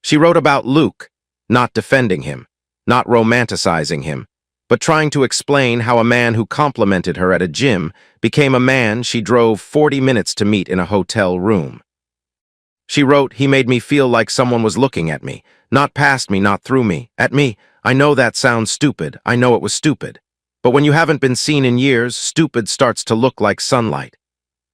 She wrote about Luke, not defending him, not romanticizing him, but trying to explain how a man who complimented her at a gym became a man she drove 40 minutes to meet in a hotel room. She wrote, "He made me feel like someone was looking at me, not past me, not through me, at me. I know that sounds stupid. I know it was stupid. But when you haven't been seen in years, stupid starts to look like sunlight."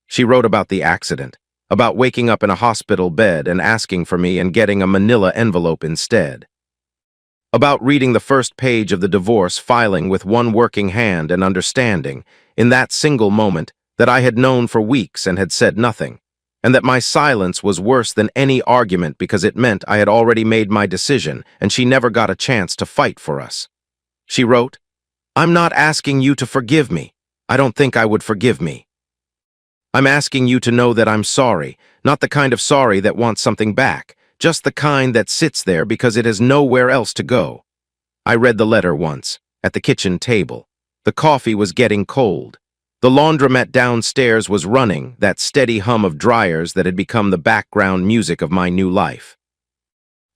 She wrote about the accident, about waking up in a hospital bed and asking for me and getting a manila envelope instead. About reading the first page of the divorce filing with one working hand and understanding, in that single moment, that I had known for weeks and had said nothing, and that my silence was worse than any argument because it meant I had already made my decision and she never got a chance to fight for us. She wrote, "I'm not asking you to forgive me. I don't think I would forgive me. I'm asking you to know that I'm sorry, not the kind of sorry that wants something back, just the kind that sits there because it has nowhere else to go." I read the letter once, at the kitchen table. The coffee was getting cold. The laundromat downstairs was running, that steady hum of dryers that had become the background music of my new life.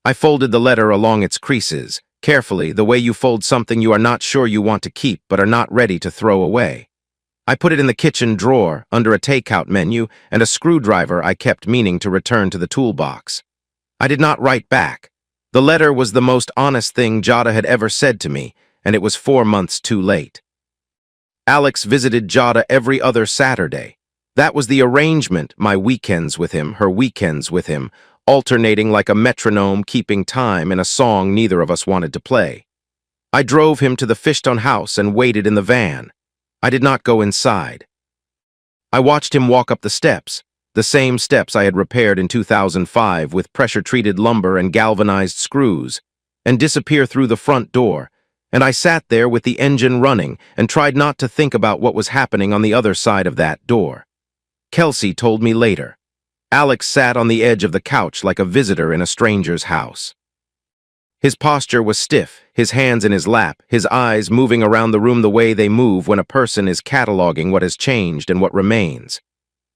I folded the letter along its creases, carefully, the way you fold something you are not sure you want to keep but are not ready to throw away. I put it in the kitchen drawer, under a takeout menu, and a screwdriver I kept meaning to return to the toolbox. I did not write back. The letter was the most honest thing Jada had ever said to me, and it was 4 months too late. Alex visited Jada every other Saturday. That was the arrangement, my weekends with him, her weekends with him, alternating like a metronome keeping time in a song neither of us wanted to play. I drove him to the Fishton house and waited in the van. I did not go inside. I watched him walk up the steps, the same steps I had repaired in 2005 with pressure-treated lumber and galvanized screws, and disappear through the front door, And I sat there with the engine running and tried not to think about what was happening on the other side of that door. Kelsey told me later. Alex sat on the edge of the couch like a visitor in a stranger's house. His posture was stiff, his hands in his lap, his eyes moving around the room the way they move when a person is cataloging what has changed and what remains.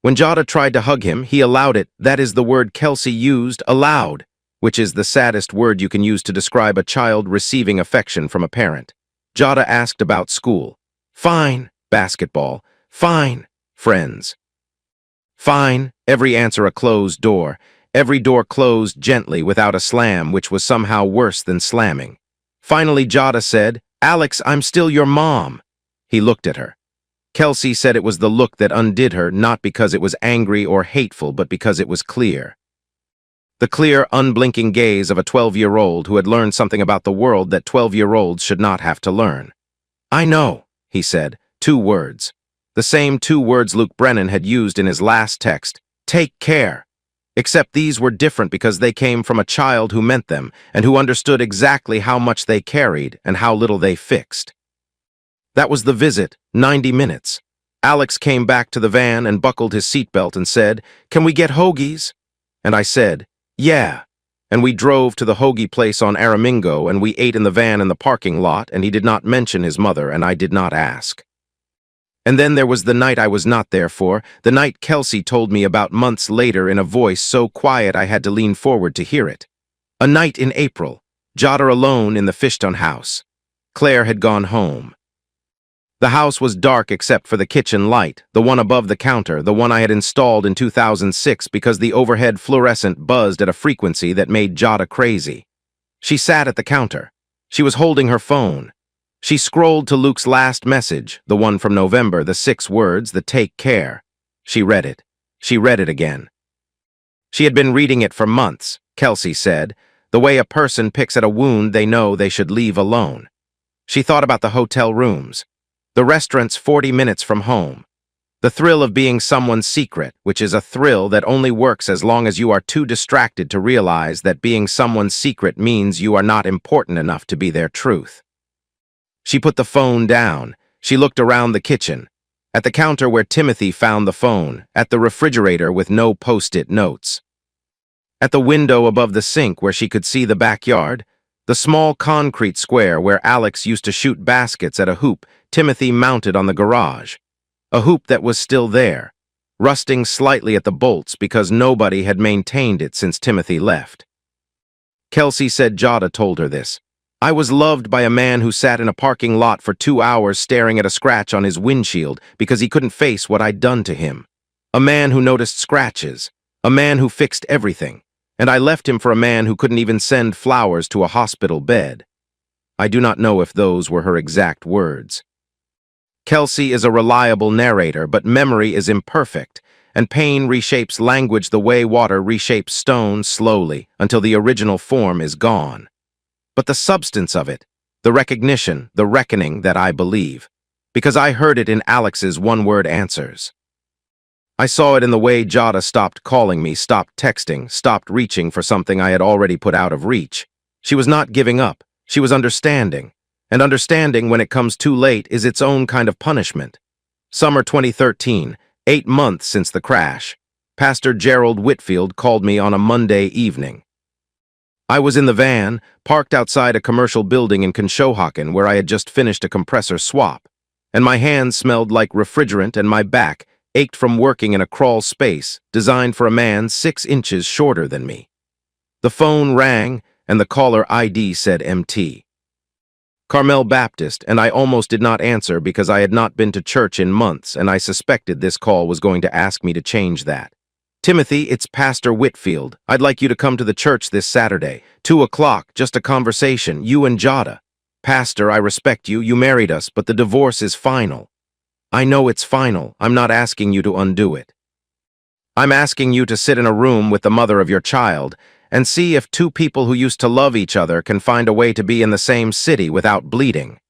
When Jada tried to hug him, he allowed it. That is the word Kelsey used, allowed, which is the saddest word you can use to describe a child receiving affection from a parent. Jada asked about school. Fine, basketball. Fine, friends. Fine, every answer a closed door. Every door closed gently without a slam, which was somehow worse than slamming. Finally, Jada said, Alex, I'm still your mom. He looked at her. Kelsey said it was the look that undid her, not because it was angry or hateful, but because it was clear. The clear, unblinking gaze of a 12-year-old who had learned something about the world that 12-year-olds should not have to learn. I know, he said, 2 words. The same 2 words Luke Brennan had used in his last text, take care. Except these were different because they came from a child who meant them and who understood exactly how much they carried and how little they fixed. That was the visit, 90 minutes. Alex came back to the van and buckled his seatbelt and said, Can we get hoagies? And I said, Yeah. And we drove to the hoagie place on Aramingo and we ate in the van in the parking lot, and he did not mention his mother and I did not ask. And then there was the night I was not there for, the night Kelsey told me about months later in a voice so quiet I had to lean forward to hear it. A night in April, Jada alone in the Fishton house. Claire had gone home. The house was dark except for the kitchen light, the one above the counter, the one I had installed in 2006 because the overhead fluorescent buzzed at a frequency that made Jada crazy. She sat at the counter. She was holding her phone. She scrolled to Luke's last message, the one from November, the 6 words, the take care. She read it. She read it again. She had been reading it for months, Kelsey said, the way a person picks at a wound they know they should leave alone. She thought about the hotel rooms, the restaurants 40 minutes from home, the thrill of being someone's secret, which is a thrill that only works as long as you are too distracted to realize that being someone's secret means you are not important enough to be their truth. She put the phone down. She looked around the kitchen, at the counter where Timothy found the phone, at the refrigerator with no post-it notes, at the window above the sink where she could see the backyard, the small concrete square where Alex used to shoot baskets at a hoop Timothy mounted on the garage, a hoop that was still there, rusting slightly at the bolts because nobody had maintained it since Timothy left. Kelsey said Jada told her this. I was loved by a man who sat in a parking lot for 2 hours staring at a scratch on his windshield because he couldn't face what I'd done to him. A man who noticed scratches. A man who fixed everything. And I left him for a man who couldn't even send flowers to a hospital bed. I do not know if those were her exact words. Kelsey is a reliable narrator, but memory is imperfect, and pain reshapes language the way water reshapes stone slowly until the original form is gone. But the substance of it, the recognition, the reckoning that I believe, because I heard it in Alex's one-word answers. I saw it in the way Jada stopped calling me, stopped texting, stopped reaching for something I had already put out of reach. She was not giving up. She was understanding. And understanding when it comes too late is its own kind of punishment. Summer 2013, 8 months since the crash. Pastor Gerald Whitfield called me on a Monday evening. I was in the van, parked outside a commercial building in Conshohocken where I had just finished a compressor swap, and my hands smelled like refrigerant and my back ached from working in a crawl space designed for a man 6 inches shorter than me. The phone rang, and the caller ID said MT. Carmel Baptist, and I almost did not answer because I had not been to church in months, and I suspected this call was going to ask me to change that. Timothy, it's Pastor Whitfield. I'd like you to come to the church this Saturday. 2 o'clock, just a conversation, you and Jada. Pastor, I respect you. You married us, but the divorce is final. I know it's final. I'm not asking you to undo it. I'm asking you to sit in a room with the mother of your child and see if 2 people who used to love each other can find a way to be in the same city without bleeding.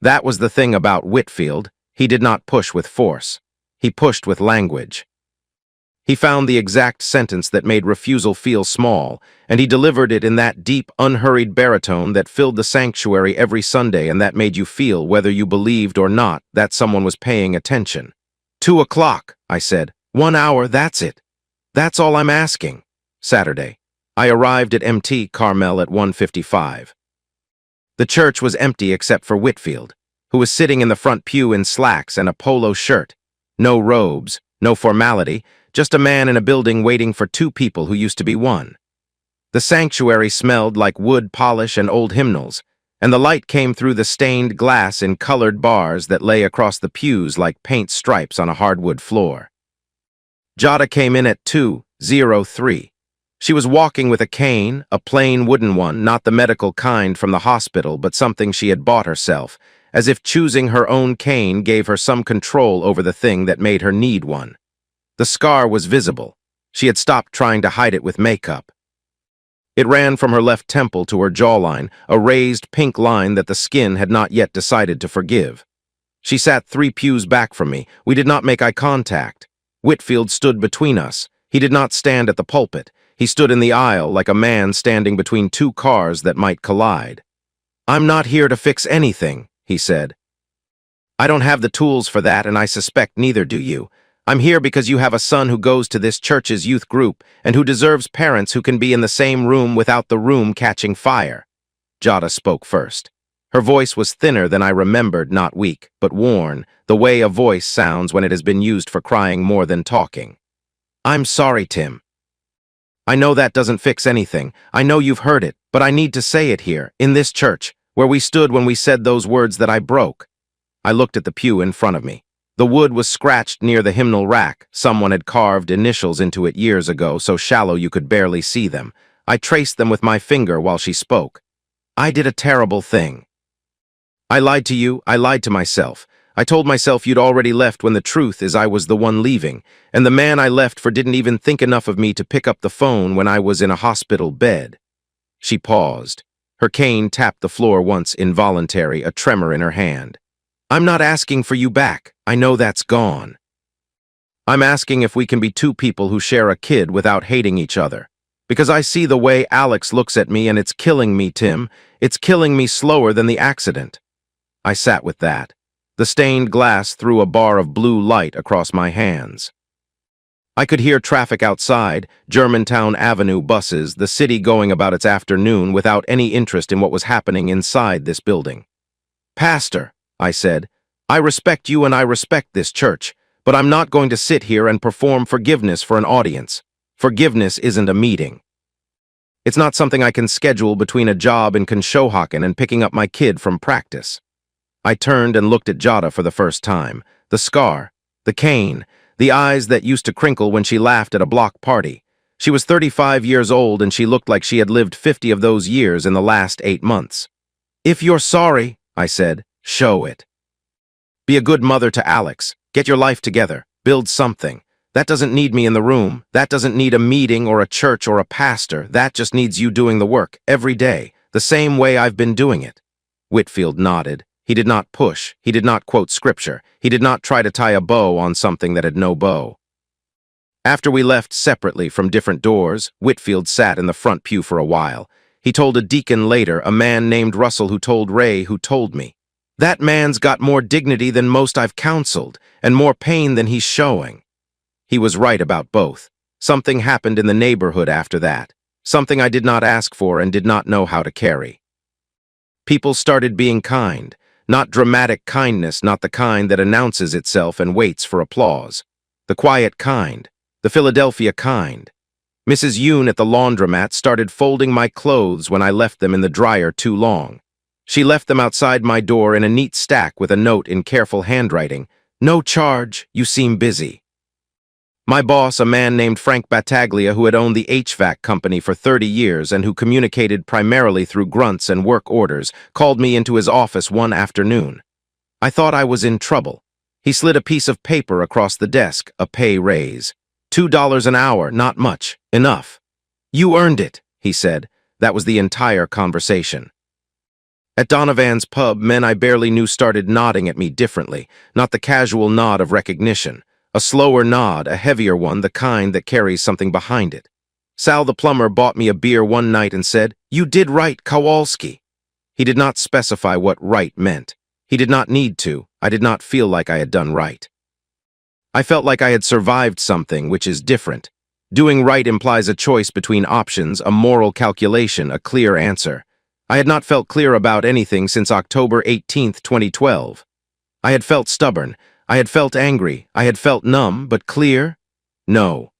That was the thing about Whitfield. He did not push with force. He pushed with language. He found the exact sentence that made refusal feel small, and he delivered it in that deep, unhurried baritone that filled the sanctuary every Sunday and that made you feel, whether you believed or not, that someone was paying attention. 2 o'clock, I said. 1 hour, that's it. That's all I'm asking. Saturday. I arrived at MT Carmel at 1:55. The church was empty except for Whitfield, who was sitting in the front pew in slacks and a polo shirt. No robes, no formality, just a man in a building waiting for two people who used to be one. The sanctuary smelled like wood polish and old hymnals, and the light came through the stained glass in colored bars that lay across the pews like paint stripes on a hardwood floor. Jada came in at 2:03. She was walking with a cane, a plain wooden one, not the medical kind from the hospital, but something she had bought herself, as if choosing her own cane gave her some control over the thing that made her need one. The scar was visible. She had stopped trying to hide it with makeup. It ran from her left temple to her jawline, a raised pink line that the skin had not yet decided to forgive. She sat 3 pews back from me. We did not make eye contact. Whitfield stood between us. He did not stand at the pulpit. He stood in the aisle like a man standing between 2 cars that might collide. "I'm not here to fix anything," he said. "I don't have the tools for that, and I suspect neither do you. I'm here because you have a son who goes to this church's youth group and who deserves parents who can be in the same room without the room catching fire." Jada spoke first. Her voice was thinner than I remembered, not weak, but worn, the way a voice sounds when it has been used for crying more than talking. "I'm sorry, Tim. I know that doesn't fix anything. I know you've heard it, but I need to say it here, in this church, where we stood when we said those words that I broke." I looked at the pew in front of me. The wood was scratched near the hymnal rack. Someone had carved initials into it years ago, so shallow you could barely see them. I traced them with my finger while she spoke. "I did a terrible thing. I lied to you, I lied to myself. I told myself you'd already left when the truth is I was the one leaving, and the man I left for didn't even think enough of me to pick up the phone when I was in a hospital bed." She paused. Her cane tapped the floor once, involuntary, a tremor in her hand. "I'm not asking for you back. I know that's gone. I'm asking if we can be 2 people who share a kid without hating each other. Because I see the way Alex looks at me and it's killing me, Tim. It's killing me slower than the accident." I sat with that. The stained glass threw a bar of blue light across my hands. I could hear traffic outside, Germantown Avenue buses, the city going about its afternoon without any interest in what was happening inside this building. "Pastor," I said, "I respect you and I respect this church, but I'm not going to sit here and perform forgiveness for an audience. Forgiveness isn't a meeting. It's not something I can schedule between a job in Conshohocken and picking up my kid from practice." I turned and looked at Jada for the first time. The scar, the cane, the eyes that used to crinkle when she laughed at a block party. She was 35 years old and she looked like she had lived 50 of those years in the last 8 months. "If you're sorry," I said, "show it. Be a good mother to Alex. Get your life together. Build something. That doesn't need me in the room. That doesn't need a meeting or a church or a pastor. That just needs you doing the work every day, the same way I've been doing it." Whitfield nodded. He did not push. He did not quote scripture. He did not try to tie a bow on something that had no bow. After we left separately from different doors, Whitfield sat in the front pew for a while. He told a deacon later, a man named Russell who told Ray who told me, "That man's got more dignity than most I've counseled, and more pain than he's showing." He was right about both. Something happened in the neighborhood after that. Something I did not ask for and did not know how to carry. People started being kind. Not dramatic kindness, not the kind that announces itself and waits for applause. The quiet kind, the Philadelphia kind. Mrs. Yoon at the laundromat started folding my clothes when I left them in the dryer too long. She left them outside my door in a neat stack with a note in careful handwriting. "No charge, you seem busy." My boss, a man named Frank Battaglia, who had owned the HVAC company for 30 years and who communicated primarily through grunts and work orders, called me into his office one afternoon. I thought I was in trouble. He slid a piece of paper across the desk, a pay raise. $2 an hour, not much, enough. "You earned it," he said. That was the entire conversation. At Donovan's pub, men I barely knew started nodding at me differently, not the casual nod of recognition. A slower nod, a heavier one, the kind that carries something behind it. Sal the plumber bought me a beer one night and said, "You did right, Kowalski." He did not specify what right meant. He did not need to. I did not feel like I had done right. I felt like I had survived something, which is different. Doing right implies a choice between options, a moral calculation, a clear answer. I had not felt clear about anything since October 18th, 2012. I had felt stubborn. I had felt angry. I had felt numb, but clear? No.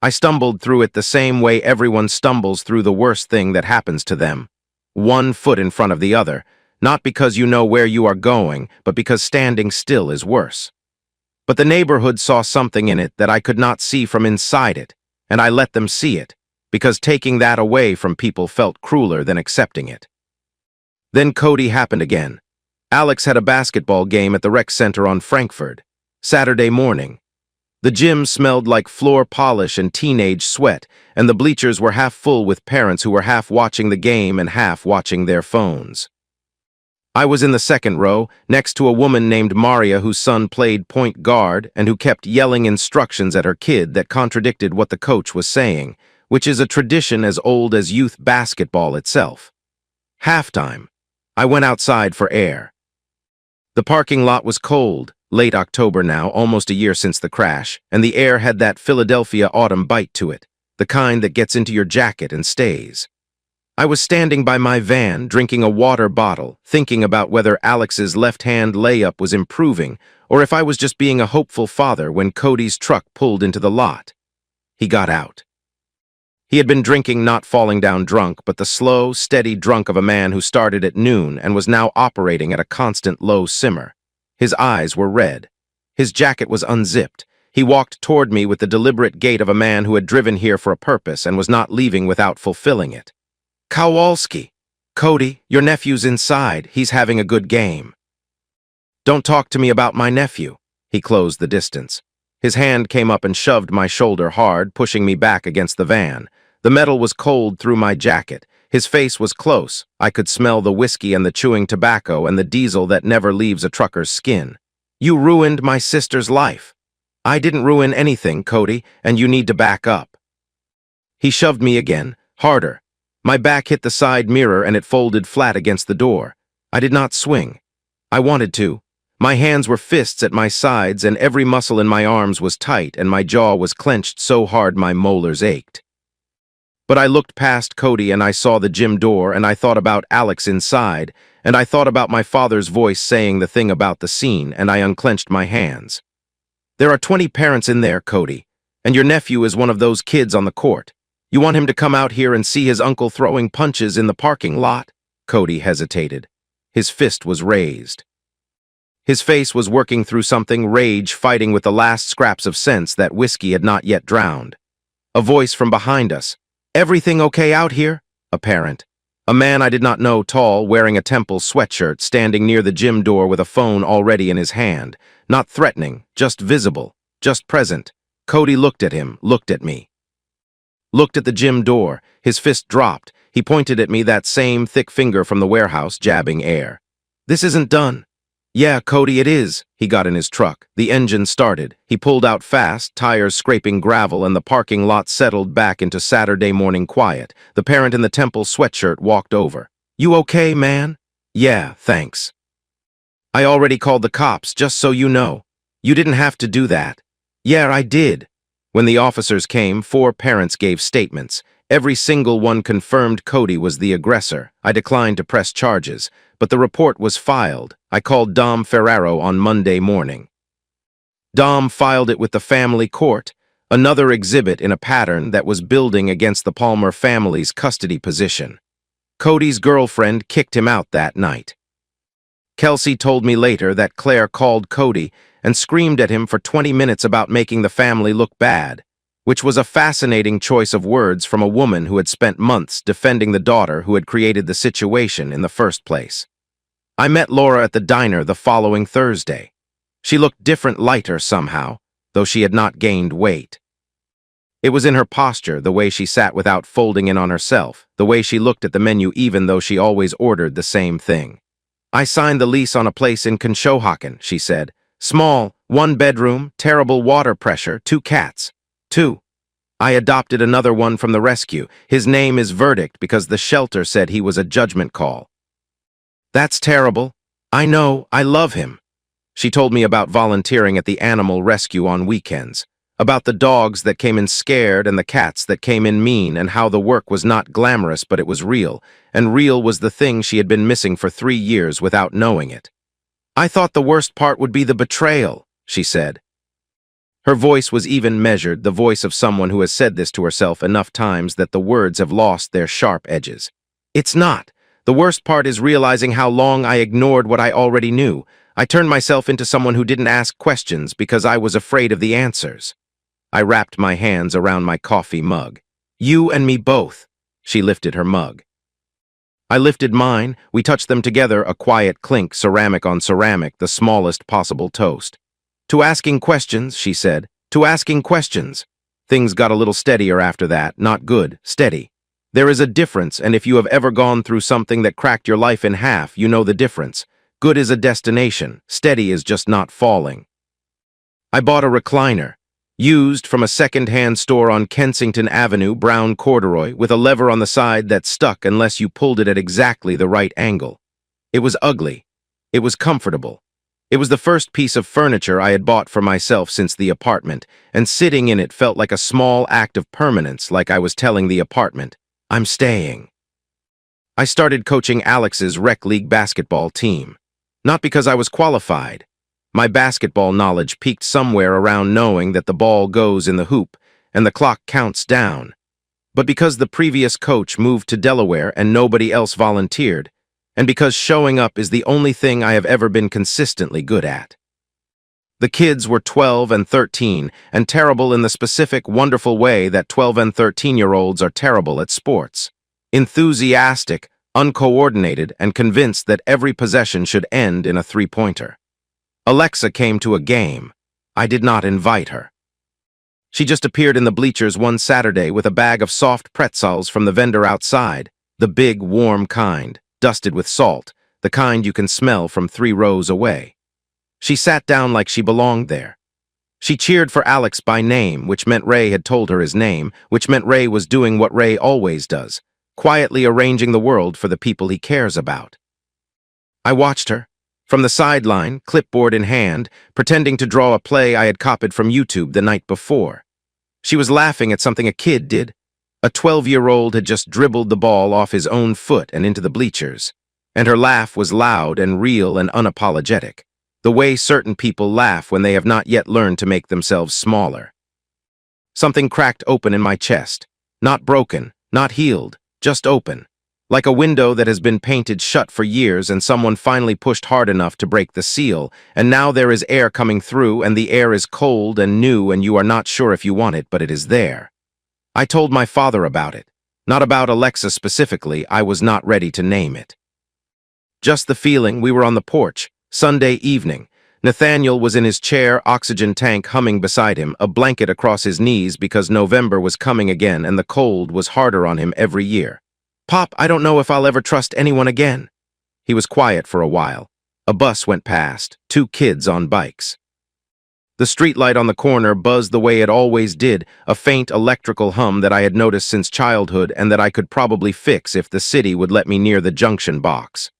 I stumbled through it the same way everyone stumbles through the worst thing that happens to them. One foot in front of the other, not because you know where you are going, but because standing still is worse. But the neighborhood saw something in it that I could not see from inside it, and I let them see it, because taking that away from people felt crueler than accepting it. Then Cody happened again. Alex had a basketball game at the rec center on Frankfurt, Saturday morning. The gym smelled like floor polish and teenage sweat, and the bleachers were half full with parents who were half watching the game and half watching their phones. I was in the second row, next to a woman named Maria whose son played point guard and who kept yelling instructions at her kid that contradicted what the coach was saying, which is a tradition as old as youth basketball itself. Halftime. I went outside for air. The parking lot was cold, late October now, almost a year since the crash, and the air had that Philadelphia autumn bite to it, the kind that gets into your jacket and stays. I was standing by my van, drinking a water bottle, thinking about whether Alex's left-hand layup was improving or if I was just being a hopeful father when Cody's truck pulled into the lot. He got out. He had been drinking, not falling down drunk, but the slow, steady drunk of a man who started at noon and was now operating at a constant low simmer. His eyes were red. His jacket was unzipped. He walked toward me with the deliberate gait of a man who had driven here for a purpose and was not leaving without fulfilling it. "Kowalski. Cody, your nephew's inside. He's having a good game." "Don't talk to me about my nephew." He closed the distance. His hand came up and shoved my shoulder hard, pushing me back against the van. The metal was cold through my jacket. His face was close. I could smell the whiskey and the chewing tobacco and the diesel that never leaves a trucker's skin. "You ruined my sister's life." "I didn't ruin anything, Cody, and you need to back up." He shoved me again, harder. My back hit the side mirror and it folded flat against the door. I did not swing. I wanted to. My hands were fists at my sides and every muscle in my arms was tight and my jaw was clenched so hard my molars ached. But I looked past Cody and I saw the gym door and I thought about Alex inside and I thought about my father's voice saying the thing about the scene and I unclenched my hands. "There are 20 parents in there, Cody, and your nephew is one of those kids on the court. You want him to come out here and see his uncle throwing punches in the parking lot?" Cody hesitated. His fist was raised. His face was working through something, rage fighting with the last scraps of sense that whiskey had not yet drowned. A voice from behind us. "Everything okay out here?" A parent. A man I did not know, tall, wearing a Temple sweatshirt, standing near the gym door with a phone already in his hand. Not threatening, just visible, just present. Cody looked at him, looked at me. Looked at the gym door. His fist dropped. He pointed at me, that same thick finger from the warehouse, jabbing air. "This isn't done." "Yeah, Cody, it is." He got in his truck. The engine started. He pulled out fast, tires scraping gravel, and the parking lot settled back into Saturday morning quiet. The parent in the Temple sweatshirt walked over. "You okay, man?" "Yeah, thanks." "I already called the cops, just so you know." "You didn't have to do that." "Yeah, I did." When the officers came, 4 parents gave statements. Every single one confirmed Cody was the aggressor. I declined to press charges, but the report was filed. I called Dom Ferraro on Monday morning. Dom filed it with the family court, another exhibit in a pattern that was building against the Palmer family's custody position. Cody's girlfriend kicked him out that night. Kelsey told me later that Claire called Cody and screamed at him for 20 minutes about making the family look bad, which was a fascinating choice of words from a woman who had spent months defending the daughter who had created the situation in the first place. I met Laura at the diner the following Thursday. She looked different, lighter somehow, though she had not gained weight. It was in her posture, the way she sat without folding in on herself, the way she looked at the menu even though she always ordered the same thing. "I signed the lease on a place in Conshohocken," she said. "Small, 1 bedroom, terrible water pressure, 2 cats. 2. I adopted another one from the rescue. His name is Verdict because the shelter said he was a judgment call. That's terrible. I know, I love him. She told me about volunteering at the animal rescue on weekends, about the dogs that came in scared and the cats that came in mean, and how the work was not glamorous but it was real, and real was the thing she had been missing for 3 years without knowing it. I thought the worst part would be the betrayal, she said. Her voice was even measured, the voice of someone who has said this to herself enough times that the words have lost their sharp edges. It's not. The worst part is realizing how long I ignored what I already knew. I turned myself into someone who didn't ask questions because I was afraid of the answers. I wrapped my hands around my coffee mug. You and me both. She lifted her mug. I lifted mine. We touched them together, a quiet clink, ceramic on ceramic, the smallest possible toast. To asking questions, she said. To asking questions. Things got a little steadier after that. Not good, steady. There is a difference, and if you have ever gone through something that cracked your life in half, you know the difference. Good is a destination. Steady is just not falling. I bought a recliner. Used from a second-hand store on Kensington Avenue, brown corduroy, with a lever on the side that stuck unless you pulled it at exactly the right angle. It was ugly. It was comfortable. It was the first piece of furniture I had bought for myself since the apartment, and sitting in it felt like a small act of permanence, like I was telling the apartment, I'm staying. I started coaching Alex's rec league basketball team. Not because I was qualified. My basketball knowledge peaked somewhere around knowing that the ball goes in the hoop and the clock counts down. But because the previous coach moved to Delaware and nobody else volunteered, and because showing up is the only thing I have ever been consistently good at. The kids were 12 and 13, and terrible in the specific, wonderful way that 12 and 13-year-olds are terrible at sports. Enthusiastic, uncoordinated, and convinced that every possession should end in a three-pointer. Alexa came to a game. I did not invite her. She just appeared in the bleachers one Saturday with a bag of soft pretzels from the vendor outside, the big, warm kind, dusted with salt, the kind you can smell from 3 rows away. She sat down like she belonged there. She cheered for Alex by name, which meant Ray had told her his name, which meant Ray was doing what Ray always does, quietly arranging the world for the people he cares about. I watched her, from the sideline, clipboard in hand, pretending to draw a play I had copied from YouTube the night before. She was laughing at something a kid did. A 12-year-old had just dribbled the ball off his own foot and into the bleachers, and her laugh was loud and real and unapologetic, the way certain people laugh when they have not yet learned to make themselves smaller. Something cracked open in my chest, not broken, not healed, just open, like a window that has been painted shut for years and someone finally pushed hard enough to break the seal, and now there is air coming through and the air is cold and new and you are not sure if you want it, but it is there. I told my father about it. Not about Alexa specifically, I was not ready to name it. Just the feeling. We were on the porch, Sunday evening. Nathaniel was in his chair, oxygen tank humming beside him, a blanket across his knees because November was coming again and the cold was harder on him every year. Pop, I don't know if I'll ever trust anyone again. He was quiet for a while. A bus went past, 2 kids on bikes. The streetlight on the corner buzzed the way it always did, a faint electrical hum that I had noticed since childhood and that I could probably fix if the city would let me near the junction box.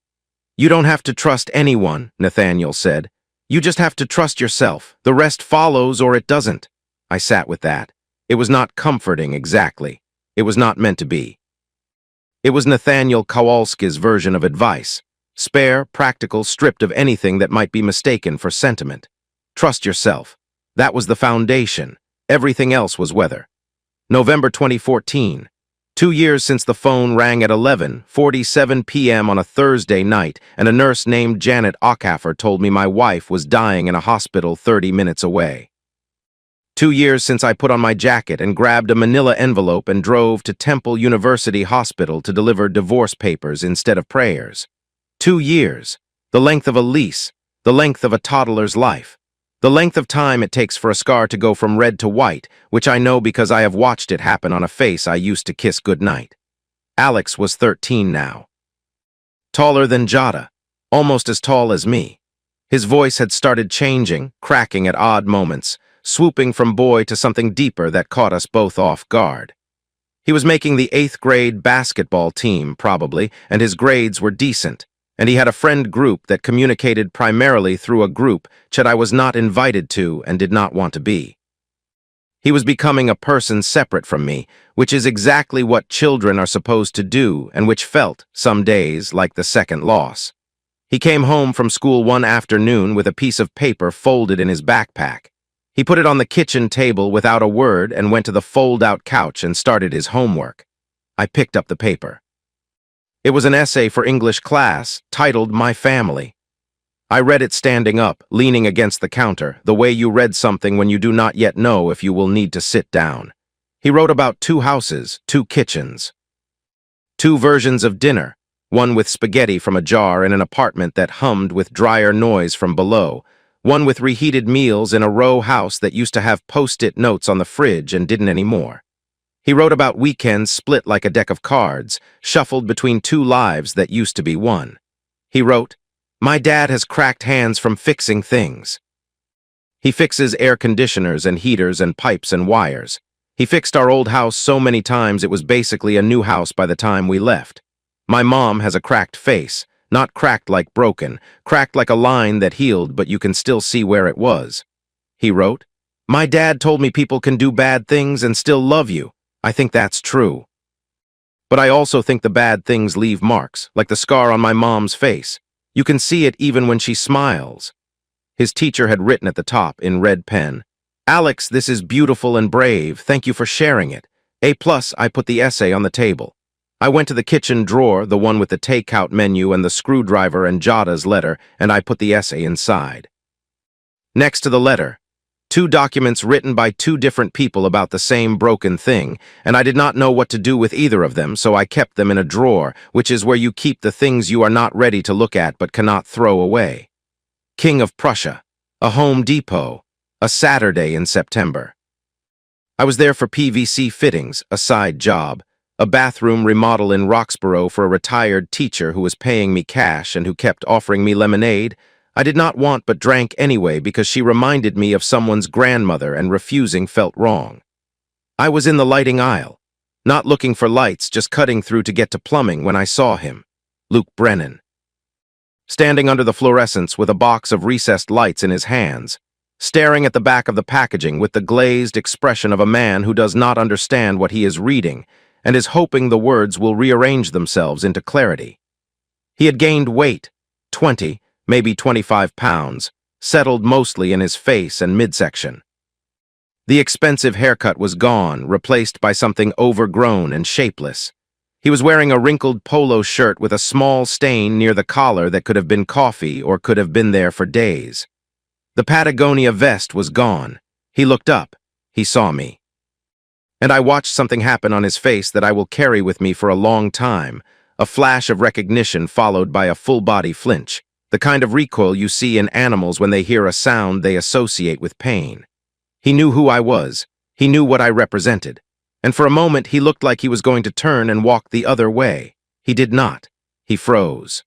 You don't have to trust anyone, Nathaniel said. You just have to trust yourself. The rest follows or it doesn't. I sat with that. It was not comforting exactly. It was not meant to be. It was Nathaniel Kowalski's version of advice. Spare, practical, stripped of anything that might be mistaken for sentiment. Trust yourself. That was the foundation. Everything else was weather. November 2014. 2 years since the phone rang at 11:47 p.m. on a Thursday night, and a nurse named Janet Ockhafer told me my wife was dying in a hospital 30 minutes away. 2 years since I put on my jacket and grabbed a manila envelope and drove to Temple University Hospital to deliver divorce papers instead of prayers. 2 years. The length of a lease. The length of a toddler's life. The length of time it takes for a scar to go from red to white, which I know because I have watched it happen on a face I used to kiss goodnight. Alex was 13 now. Taller than Jada, almost as tall as me. His voice had started changing, cracking at odd moments, swooping from boy to something deeper that caught us both off guard. He was making the 8th grade basketball team, probably, and his grades were decent, and he had a friend group that communicated primarily through a group chat I was not invited to and did not want to be. He was becoming a person separate from me, which is exactly what children are supposed to do and which felt, some days, like the second loss. He came home from school one afternoon with a piece of paper folded in his backpack. He put it on the kitchen table without a word and went to the fold-out couch and started his homework. I picked up the paper. It was an essay for English class, titled My Family. I read it standing up, leaning against the counter, the way you read something when you do not yet know if you will need to sit down. He wrote about 2 houses, 2 kitchens. 2 versions of dinner, one with spaghetti from a jar in an apartment that hummed with drier noise from below, one with reheated meals in a row house that used to have post-it notes on the fridge and didn't anymore. He wrote about weekends split like a deck of cards, shuffled between 2 lives that used to be one. He wrote, "My dad has cracked hands from fixing things. He fixes air conditioners and heaters and pipes and wires. He fixed our old house so many times it was basically a new house by the time we left. My mom has a cracked face, not cracked like broken, cracked like a line that healed but you can still see where it was." He wrote, "My dad told me people can do bad things and still love you. I think that's true. But I also think the bad things leave marks, like the scar on my mom's face. You can see it even when she smiles." His teacher had written at the top in red pen, "Alex, this is beautiful and brave. Thank you for sharing it. A+, I put the essay on the table. I went to the kitchen drawer, the one with the takeout menu and the screwdriver and Jada's letter, and I put the essay inside. Next to the letter, 2 documents written by 2 different people about the same broken thing, and I did not know what to do with either of them, so I kept them in a drawer, which is where you keep the things you are not ready to look at but cannot throw away. King of Prussia, a Home Depot, a Saturday in September. I was there for PVC fittings, a side job, a bathroom remodel in Roxborough for a retired teacher who was paying me cash and who kept offering me lemonade. I did not want but drank anyway because she reminded me of someone's grandmother and refusing felt wrong. I was in the lighting aisle, not looking for lights, just cutting through to get to plumbing when I saw him, Luke Brennan, standing under the fluorescents with a box of recessed lights in his hands, staring at the back of the packaging with the glazed expression of a man who does not understand what he is reading and is hoping the words will rearrange themselves into clarity. He had gained weight, 20, maybe 25 pounds, settled mostly in his face and midsection. The expensive haircut was gone, replaced by something overgrown and shapeless. He was wearing a wrinkled polo shirt with a small stain near the collar that could have been coffee or could have been there for days. The Patagonia vest was gone. He looked up. He saw me. And I watched something happen on his face that I will carry with me for a long time, a flash of recognition followed by a full-body flinch, the kind of recoil you see in animals when they hear a sound they associate with pain. He knew who I was. He knew what I represented. And for a moment he looked like he was going to turn and walk the other way. He did not. He froze.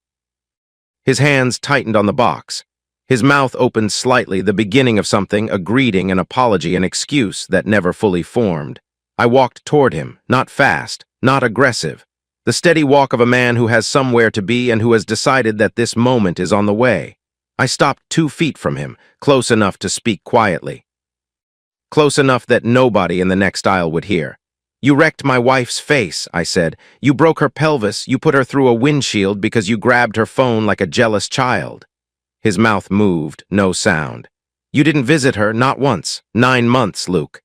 His hands tightened on the box. His mouth opened slightly, the beginning of something, a greeting, an apology, an excuse that never fully formed. I walked toward him, not fast, not aggressive. The steady walk of a man who has somewhere to be and who has decided that this moment is on the way. I stopped 2 feet from him, close enough to speak quietly. Close enough that nobody in the next aisle would hear. "You wrecked my wife's face," I said. "You broke her pelvis, you put her through a windshield because you grabbed her phone like a jealous child." His mouth moved, no sound. "You didn't visit her, not once. 9 months, Luke.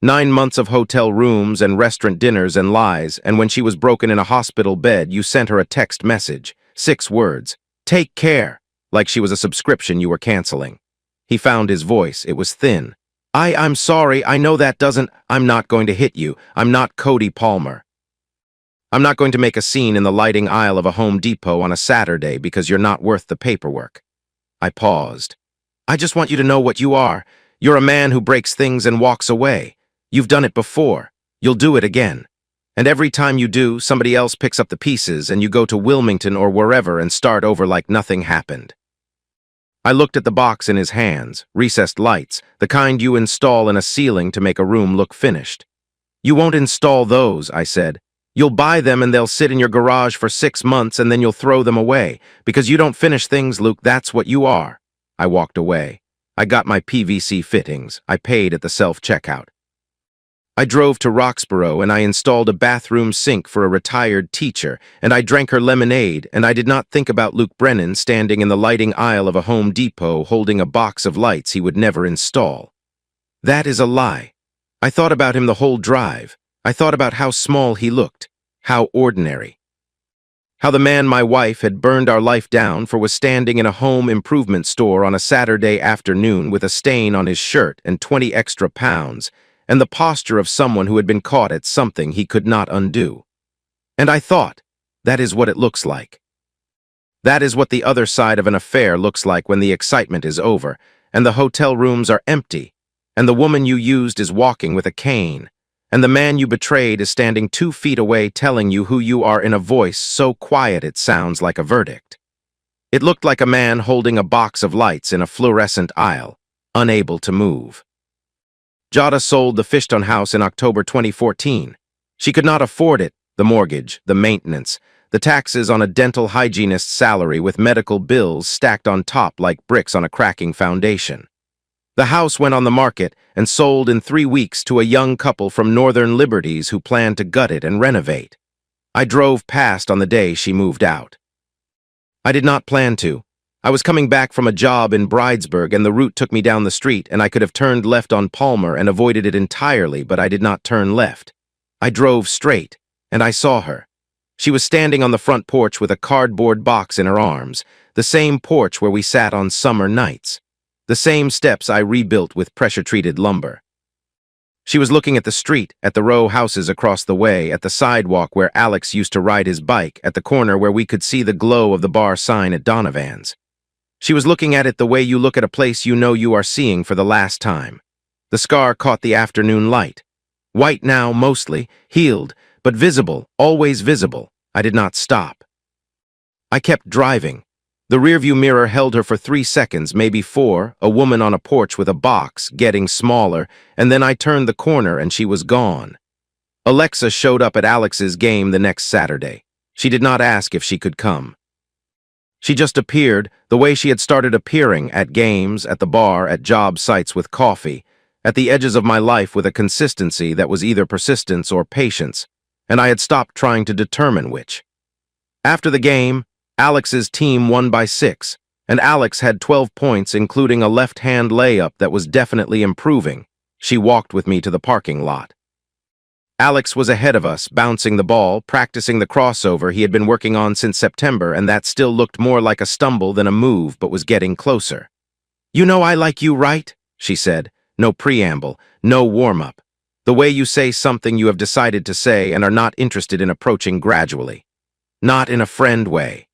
9 months of hotel rooms and restaurant dinners and lies, and when she was broken in a hospital bed, you sent her a text message. 6 words. Take care, like she was a subscription you were canceling. He found his voice. It was thin. I'm sorry, I know that doesn't... I'm not going to hit you. I'm not Cody Palmer. I'm not going to make a scene in the lighting aisle of a Home Depot on a Saturday because you're not worth the paperwork." I paused. "I just want you to know what you are. You're a man who breaks things and walks away. You've done it before. You'll do it again. And every time you do, somebody else picks up the pieces and you go to Wilmington or wherever and start over like nothing happened." I looked at the box in his hands, recessed lights, the kind you install in a ceiling to make a room look finished. You won't install those, I said. You'll buy them and they'll sit in your garage for 6 months and then you'll throw them away. Because you don't finish things, Luke, that's what you are. I walked away. I got my PVC fittings. I paid at the self-checkout. I drove to Roxborough and I installed a bathroom sink for a retired teacher, and I drank her lemonade, and I did not think about Luke Brennan standing in the lighting aisle of a Home Depot holding a box of lights he would never install. That is a lie. I thought about him the whole drive. I thought about how small he looked, how ordinary. How the man my wife had burned our life down for was standing in a home improvement store on a Saturday afternoon with a stain on his shirt and 20 extra pounds, and the posture of someone who had been caught at something he could not undo. And I thought, that is what it looks like. That is what the other side of an affair looks like when the excitement is over, and the hotel rooms are empty, and the woman you used is walking with a cane, and the man you betrayed is standing 2 feet away telling you who you are in a voice so quiet it sounds like a verdict. It looked like a man holding a box of lights in a fluorescent aisle, unable to move. Jada sold the Fishton house in October 2014. She could not afford it, the mortgage, the maintenance, the taxes on a dental hygienist's salary with medical bills stacked on top like bricks on a cracking foundation. The house went on the market and sold in 3 weeks to a young couple from Northern Liberties who planned to gut it and renovate. I drove past on the day she moved out. I did not plan to. I was coming back from a job in Bridesburg and the route took me down the street and I could have turned left on Palmer and avoided it entirely, but I did not turn left. I drove straight, and I saw her. She was standing on the front porch with a cardboard box in her arms, the same porch where we sat on summer nights, the same steps I rebuilt with pressure-treated lumber. She was looking at the street, at the row houses across the way, at the sidewalk where Alex used to ride his bike, at the corner where we could see the glow of the bar sign at Donovan's. She was looking at it the way you look at a place you know you are seeing for the last time. The scar caught the afternoon light. White now, mostly, healed, but visible, always visible. I did not stop. I kept driving. The rearview mirror held her for 3 seconds, maybe 4, a woman on a porch with a box, getting smaller, and then I turned the corner and she was gone. Alexa showed up at Alex's game the next Saturday. She did not ask if she could come. She just appeared, the way she had started appearing, at games, at the bar, at job sites with coffee, at the edges of my life with a consistency that was either persistence or patience, and I had stopped trying to determine which. After the game, Alex's team won by 6, and Alex had 12 points, including a left-hand layup that was definitely improving. She walked with me to the parking lot. Alex was ahead of us, bouncing the ball, practicing the crossover he had been working on since September, and that still looked more like a stumble than a move, but was getting closer. "You know I like you, right?" she said. No preamble, no warm-up. The way you say something you have decided to say and are not interested in approaching gradually. Not in a friend way.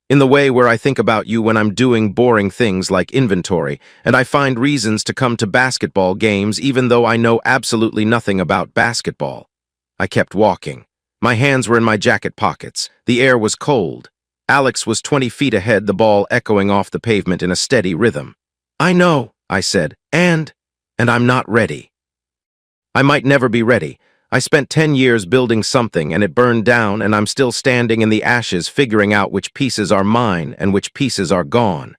In the way where I think about you when I'm doing boring things like inventory, and I find reasons to come to basketball games even though I know absolutely nothing about basketball. I kept walking. My hands were in my jacket pockets. The air was cold. Alex was 20 feet ahead, the ball echoing off the pavement in a steady rhythm. "I know," I said, and I'm not ready. I might never be ready. I spent 10 years building something and it burned down, and I'm still standing in the ashes figuring out which pieces are mine and which pieces are gone.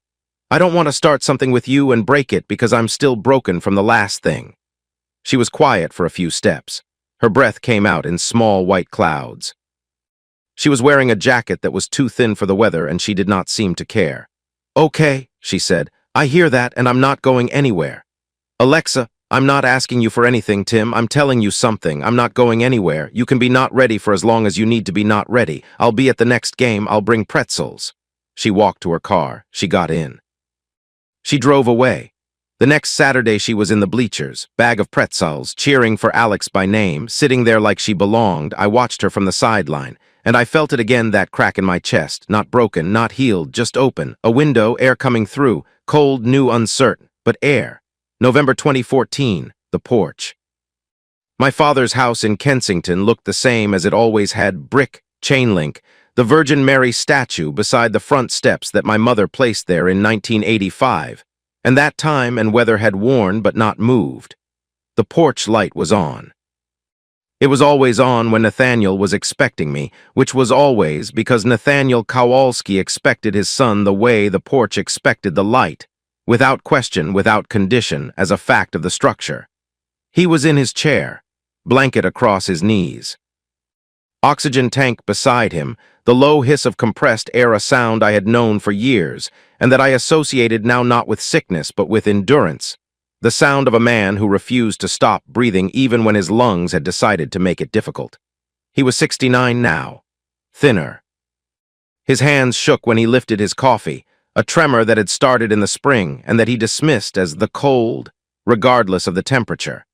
I don't want to start something with you and break it because I'm still broken from the last thing. She was quiet for a few steps. Her breath came out in small white clouds. She was wearing a jacket that was too thin for the weather and she did not seem to care. "Okay," she said. "I hear that and I'm not going anywhere." "Alexa, I'm not asking you for anything, Tim. I'm telling you something. I'm not going anywhere. You can be not ready for as long as you need to be not ready. I'll be at the next game. I'll bring pretzels." She walked to her car. She got in. She drove away. The next Saturday she was in the bleachers, bag of pretzels, cheering for Alex by name, sitting there like she belonged. I watched her from the sideline, and I felt it again, that crack in my chest. Not broken, not healed, just open. A window, air coming through. Cold, new, uncertain, but air. November 2014, the porch. My father's house in Kensington looked the same as it always had, brick, chain link, the Virgin Mary statue beside the front steps that my mother placed there in 1985, and that time and weather had worn but not moved. The porch light was on. It was always on when Nathaniel was expecting me, which was always because Nathaniel Kowalski expected his son the way the porch expected the light, without question, without condition, as a fact of the structure. He was in his chair, blanket across his knees. Oxygen tank beside him, the low hiss of compressed air, a sound I had known for years, and that I associated now not with sickness but with endurance. The sound of a man who refused to stop breathing even when his lungs had decided to make it difficult. He was 69 now, thinner. His hands shook when he lifted his coffee, a tremor that had started in the spring and that he dismissed as the cold, regardless of the temperature.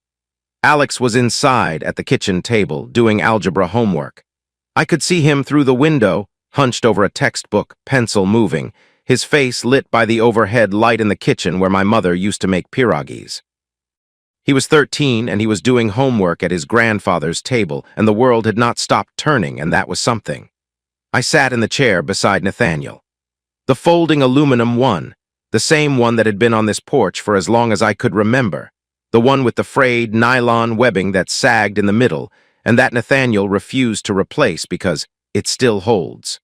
Alex was inside at the kitchen table doing algebra homework. I could see him through the window, hunched over a textbook, pencil moving, his face lit by the overhead light in the kitchen where my mother used to make pierogies. He was 13 and he was doing homework at his grandfather's table, and the world had not stopped turning, and that was something. I sat in the chair beside Nathaniel. The folding aluminum one, the same one that had been on this porch for as long as I could remember, the one with the frayed nylon webbing that sagged in the middle, and that Nathaniel refused to replace because it still holds.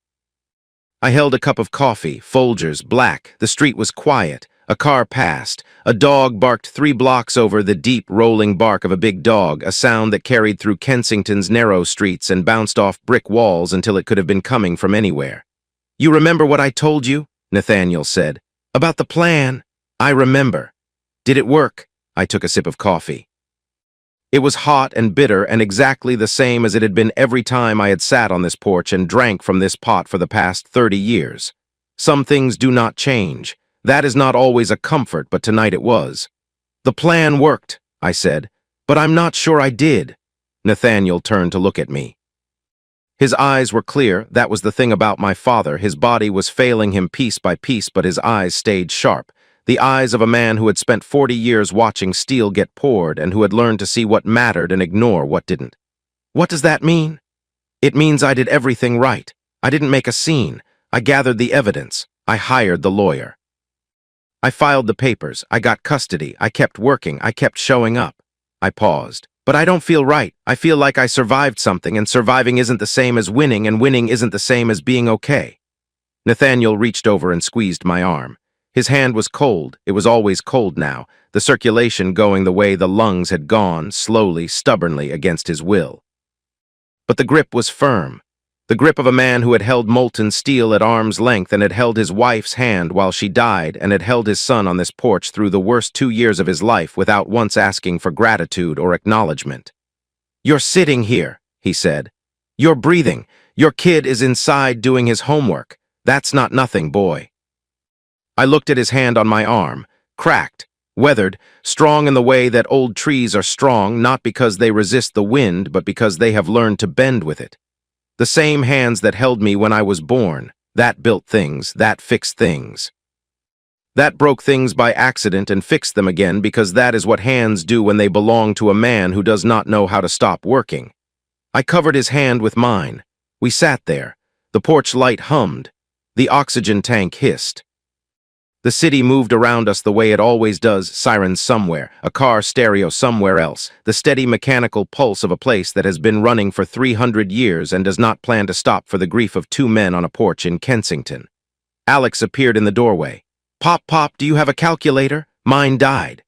I held a cup of coffee, Folgers, black. The street was quiet. A car passed. A dog barked 3 blocks over, the deep, rolling bark of a big dog, a sound that carried through Kensington's narrow streets and bounced off brick walls until it could have been coming from anywhere. "You remember what I told you?" Nathaniel said. "About the plan?" "I remember." "Did it work?" I took a sip of coffee. It was hot and bitter and exactly the same as it had been every time I had sat on this porch and drank from this pot for the past 30 years. Some things do not change. That is not always a comfort, but tonight it was. "The plan worked," I said, "but I'm not sure I did." Nathaniel turned to look at me. His eyes were clear. That was the thing about my father. His body was failing him piece by piece, but his eyes stayed sharp. The eyes of a man who had spent 40 years watching steel get poured and who had learned to see what mattered and ignore what didn't. "What does that mean?" "It means I did everything right. I didn't make a scene. I gathered the evidence. I hired the lawyer. I filed the papers. I got custody. I kept working. I kept showing up." I paused. "But I don't feel right. I feel like I survived something, and surviving isn't the same as winning, and winning isn't the same as being okay." Nathaniel reached over and squeezed my arm. His hand was cold. It was always cold now, the circulation going the way the lungs had gone, slowly, stubbornly, against his will. But the grip was firm. The grip of a man who had held molten steel at arm's length and had held his wife's hand while she died and had held his son on this porch through the worst 2 years of his life without once asking for gratitude or acknowledgement. "You're sitting here," he said. "You're breathing. Your kid is inside doing his homework. That's not nothing, boy." I looked at his hand on my arm, cracked, weathered, strong in the way that old trees are strong, not because they resist the wind, but because they have learned to bend with it. The same hands that held me when I was born, that built things, that fixed things. That broke things by accident and fixed them again, because that is what hands do when they belong to a man who does not know how to stop working. I covered his hand with mine. We sat there. The porch light hummed. The oxygen tank hissed. The city moved around us the way it always does, sirens somewhere, a car stereo somewhere else, the steady mechanical pulse of a place that has been running for 300 years and does not plan to stop for the grief of 2 men on a porch in Kensington. Alex appeared in the doorway. "Pop, Pop, do you have a calculator? Mine died."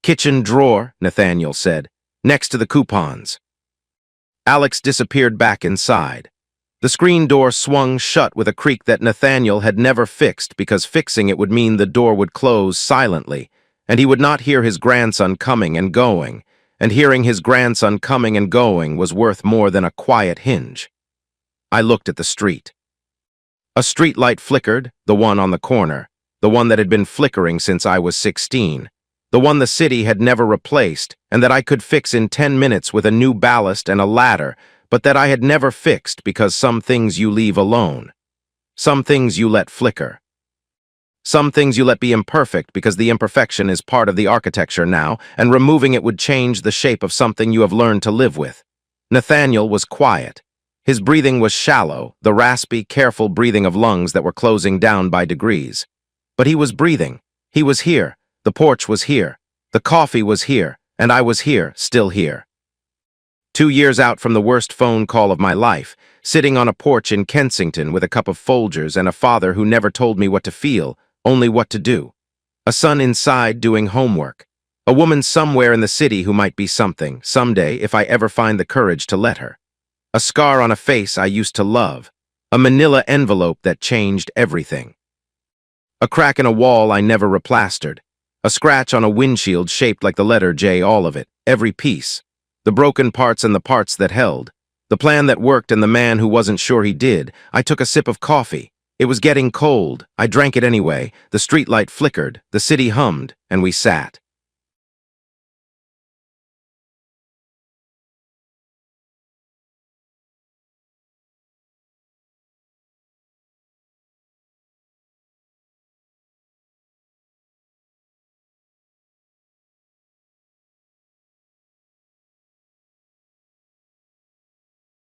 "Kitchen drawer," Nathaniel said, "next to the coupons." Alex disappeared back inside. The screen door swung shut with a creak that Nathaniel had never fixed, because fixing it would mean the door would close silently, and he would not hear his grandson coming and going, and hearing his grandson coming and going was worth more than a quiet hinge. I looked at the street. A street light flickered, the one on the corner, the one that had been flickering since I was 16, the one the city had never replaced, and that I could fix in 10 minutes with a new ballast and a ladder, but that I had never fixed because some things you leave alone. Some things you let flicker. Some things you let be imperfect because the imperfection is part of the architecture now, and removing it would change the shape of something you have learned to live with. Nathaniel was quiet. His breathing was shallow, the raspy, careful breathing of lungs that were closing down by degrees. But he was breathing. He was here. The porch was here. The coffee was here. And I was here, still here. 2 years out from the worst phone call of my life, sitting on a porch in Kensington with a cup of Folgers and a father who never told me what to feel, only what to do. A son inside doing homework. A woman somewhere in the city who might be something, someday, if I ever find the courage to let her. A scar on a face I used to love. A manila envelope that changed everything. A crack in a wall I never replastered. A scratch on a windshield shaped like the letter J, all of it, every piece. The broken parts and the parts that held. The plan that worked and the man who wasn't sure he did. I took a sip of coffee. It was getting cold. I drank it anyway. The streetlight flickered, the city hummed, and we sat.